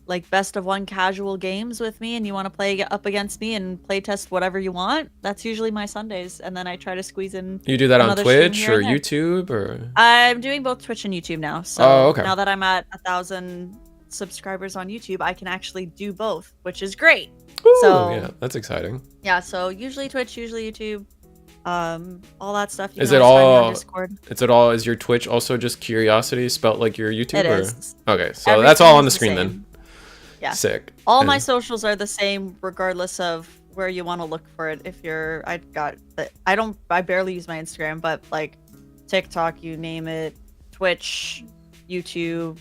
like best of one casual games with me and you want to play up against me and play test whatever you want, that's usually my Sundays, and then I try to squeeze in. You do that on another stream Twitch here or and there. YouTube or? I'm doing both Twitch and YouTube now. So Oh, okay. now that I'm at 1,000 subscribers on YouTube, I can actually do both, which is great. Ooh, So- yeah, that's exciting. Yeah, so usually Twitch, usually YouTube, all that stuff. You Is can it always find me on all? Discord. Is your Twitch also just Curiosity spelt like your YouTube? It or? is. Okay, so that's all Everything on the is screen then. same. Yeah. Sick. All my And- socials are the same, regardless of where you want to look for it. If you're, I barely use my Instagram, but like TikTok, you name it, Twitch, YouTube.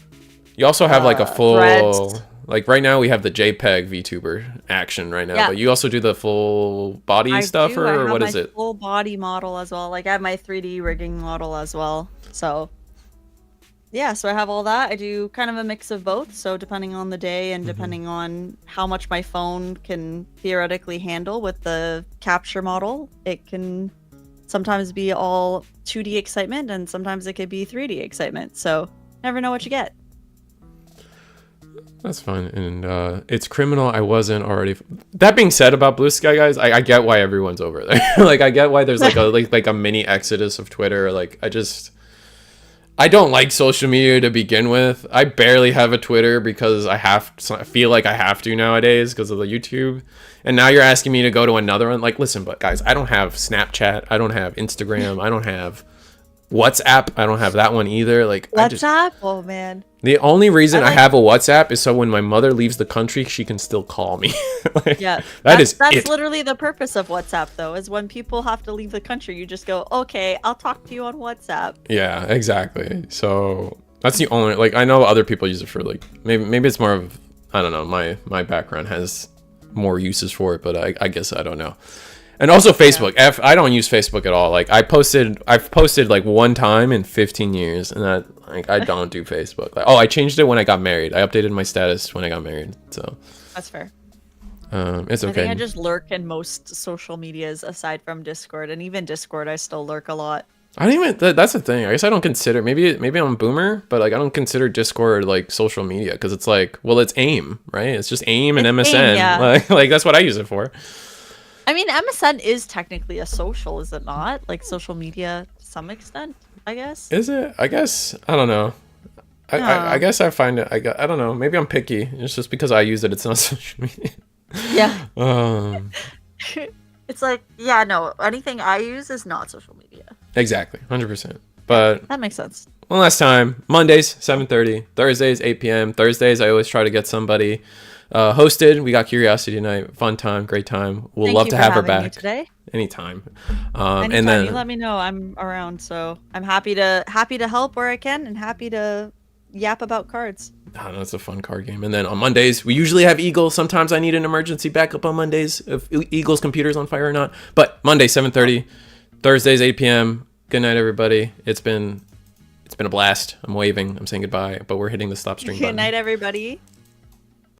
You also have like a full, Threads. like right now we have the JPEG VTuber action right now, Yeah. but you also do the full body stuff I or have what my is it? full body model as well. Like I have my 3D rigging model as well. So yeah, so I have all that. I do kind of a mix of both. So depending on the day and depending on how much my phone can theoretically handle with the capture model, it can sometimes be all 2D excitement and sometimes it could be 3D excitement. So never know what you get. That's fine. And it's criminal I wasn't already. That being said about Blue Sky, guys, I get why everyone's over there. Like I get why there's like a mini exodus of Twitter. Like I don't like social media to begin with. I barely have a Twitter because I feel like I have to nowadays because of the YouTube. And now you're asking me to go to another one. Like, listen, but guys, I don't have Snapchat. I don't have Instagram. I don't have WhatsApp. I don't have that one either. Like, WhatsApp? Oh man. The only reason I like- have a WhatsApp is so when my mother leaves the country, she can still call me. Like, Yeah, that's that's literally the purpose of WhatsApp, though. Is when people have to leave the country, you just go, "Okay, I'll talk to you on WhatsApp." Yeah, exactly. So that's the only, like, I know other people use it for like maybe it's more of, I don't know. My background has more uses for it, but I guess I don't know. And also Facebook. I don't use Facebook at all. Like I've posted like one time in 15 years, and that like I don't do Facebook. Like, oh, I changed it when I got married. I updated my status when I got married. So That's fair. It's I think I okay. just lurk in most social medias aside from Discord, and even Discord, I still lurk a lot. I don't even. That's the thing. I guess I don't consider. Maybe I'm a boomer, but like I don't consider Discord like social media because it's like, well, it's AIM, right? It's just AIM and It's MSN. AIM, yeah. Like that's what I use it for. I mean, MSN is technically a social, is it not? Like social media to some extent, I guess. Is it? I guess I don't know. I guess I find it. I don't know. Maybe I'm picky. It's just because I use it. It's not social media. Yeah. Um. It's like, yeah, no, anything I use is not social media. Exactly. 100%. But That makes sense. one last time. Mondays 7:30. Thursdays 8 p.m. Thursdays I always try to get somebody hosted. We got Curiosity tonight. Fun time. Great time. We'll Thank love you to for have her having me back today. anytime. Anytime And then you let me know, I'm around. So I'm happy to help where I can, and happy to yap about cards. oh, that's a fun card game. And then on Mondays, we usually have Eagle. Sometimes I need an emergency backup on Mondays if Eagle's computer's on fire or not. But Monday, 7:30. Thursdays, 8 p.m. Good night, everybody. It's been a blast. I'm waving. I'm saying goodbye. But we're hitting the stop stream button. Good night, everybody.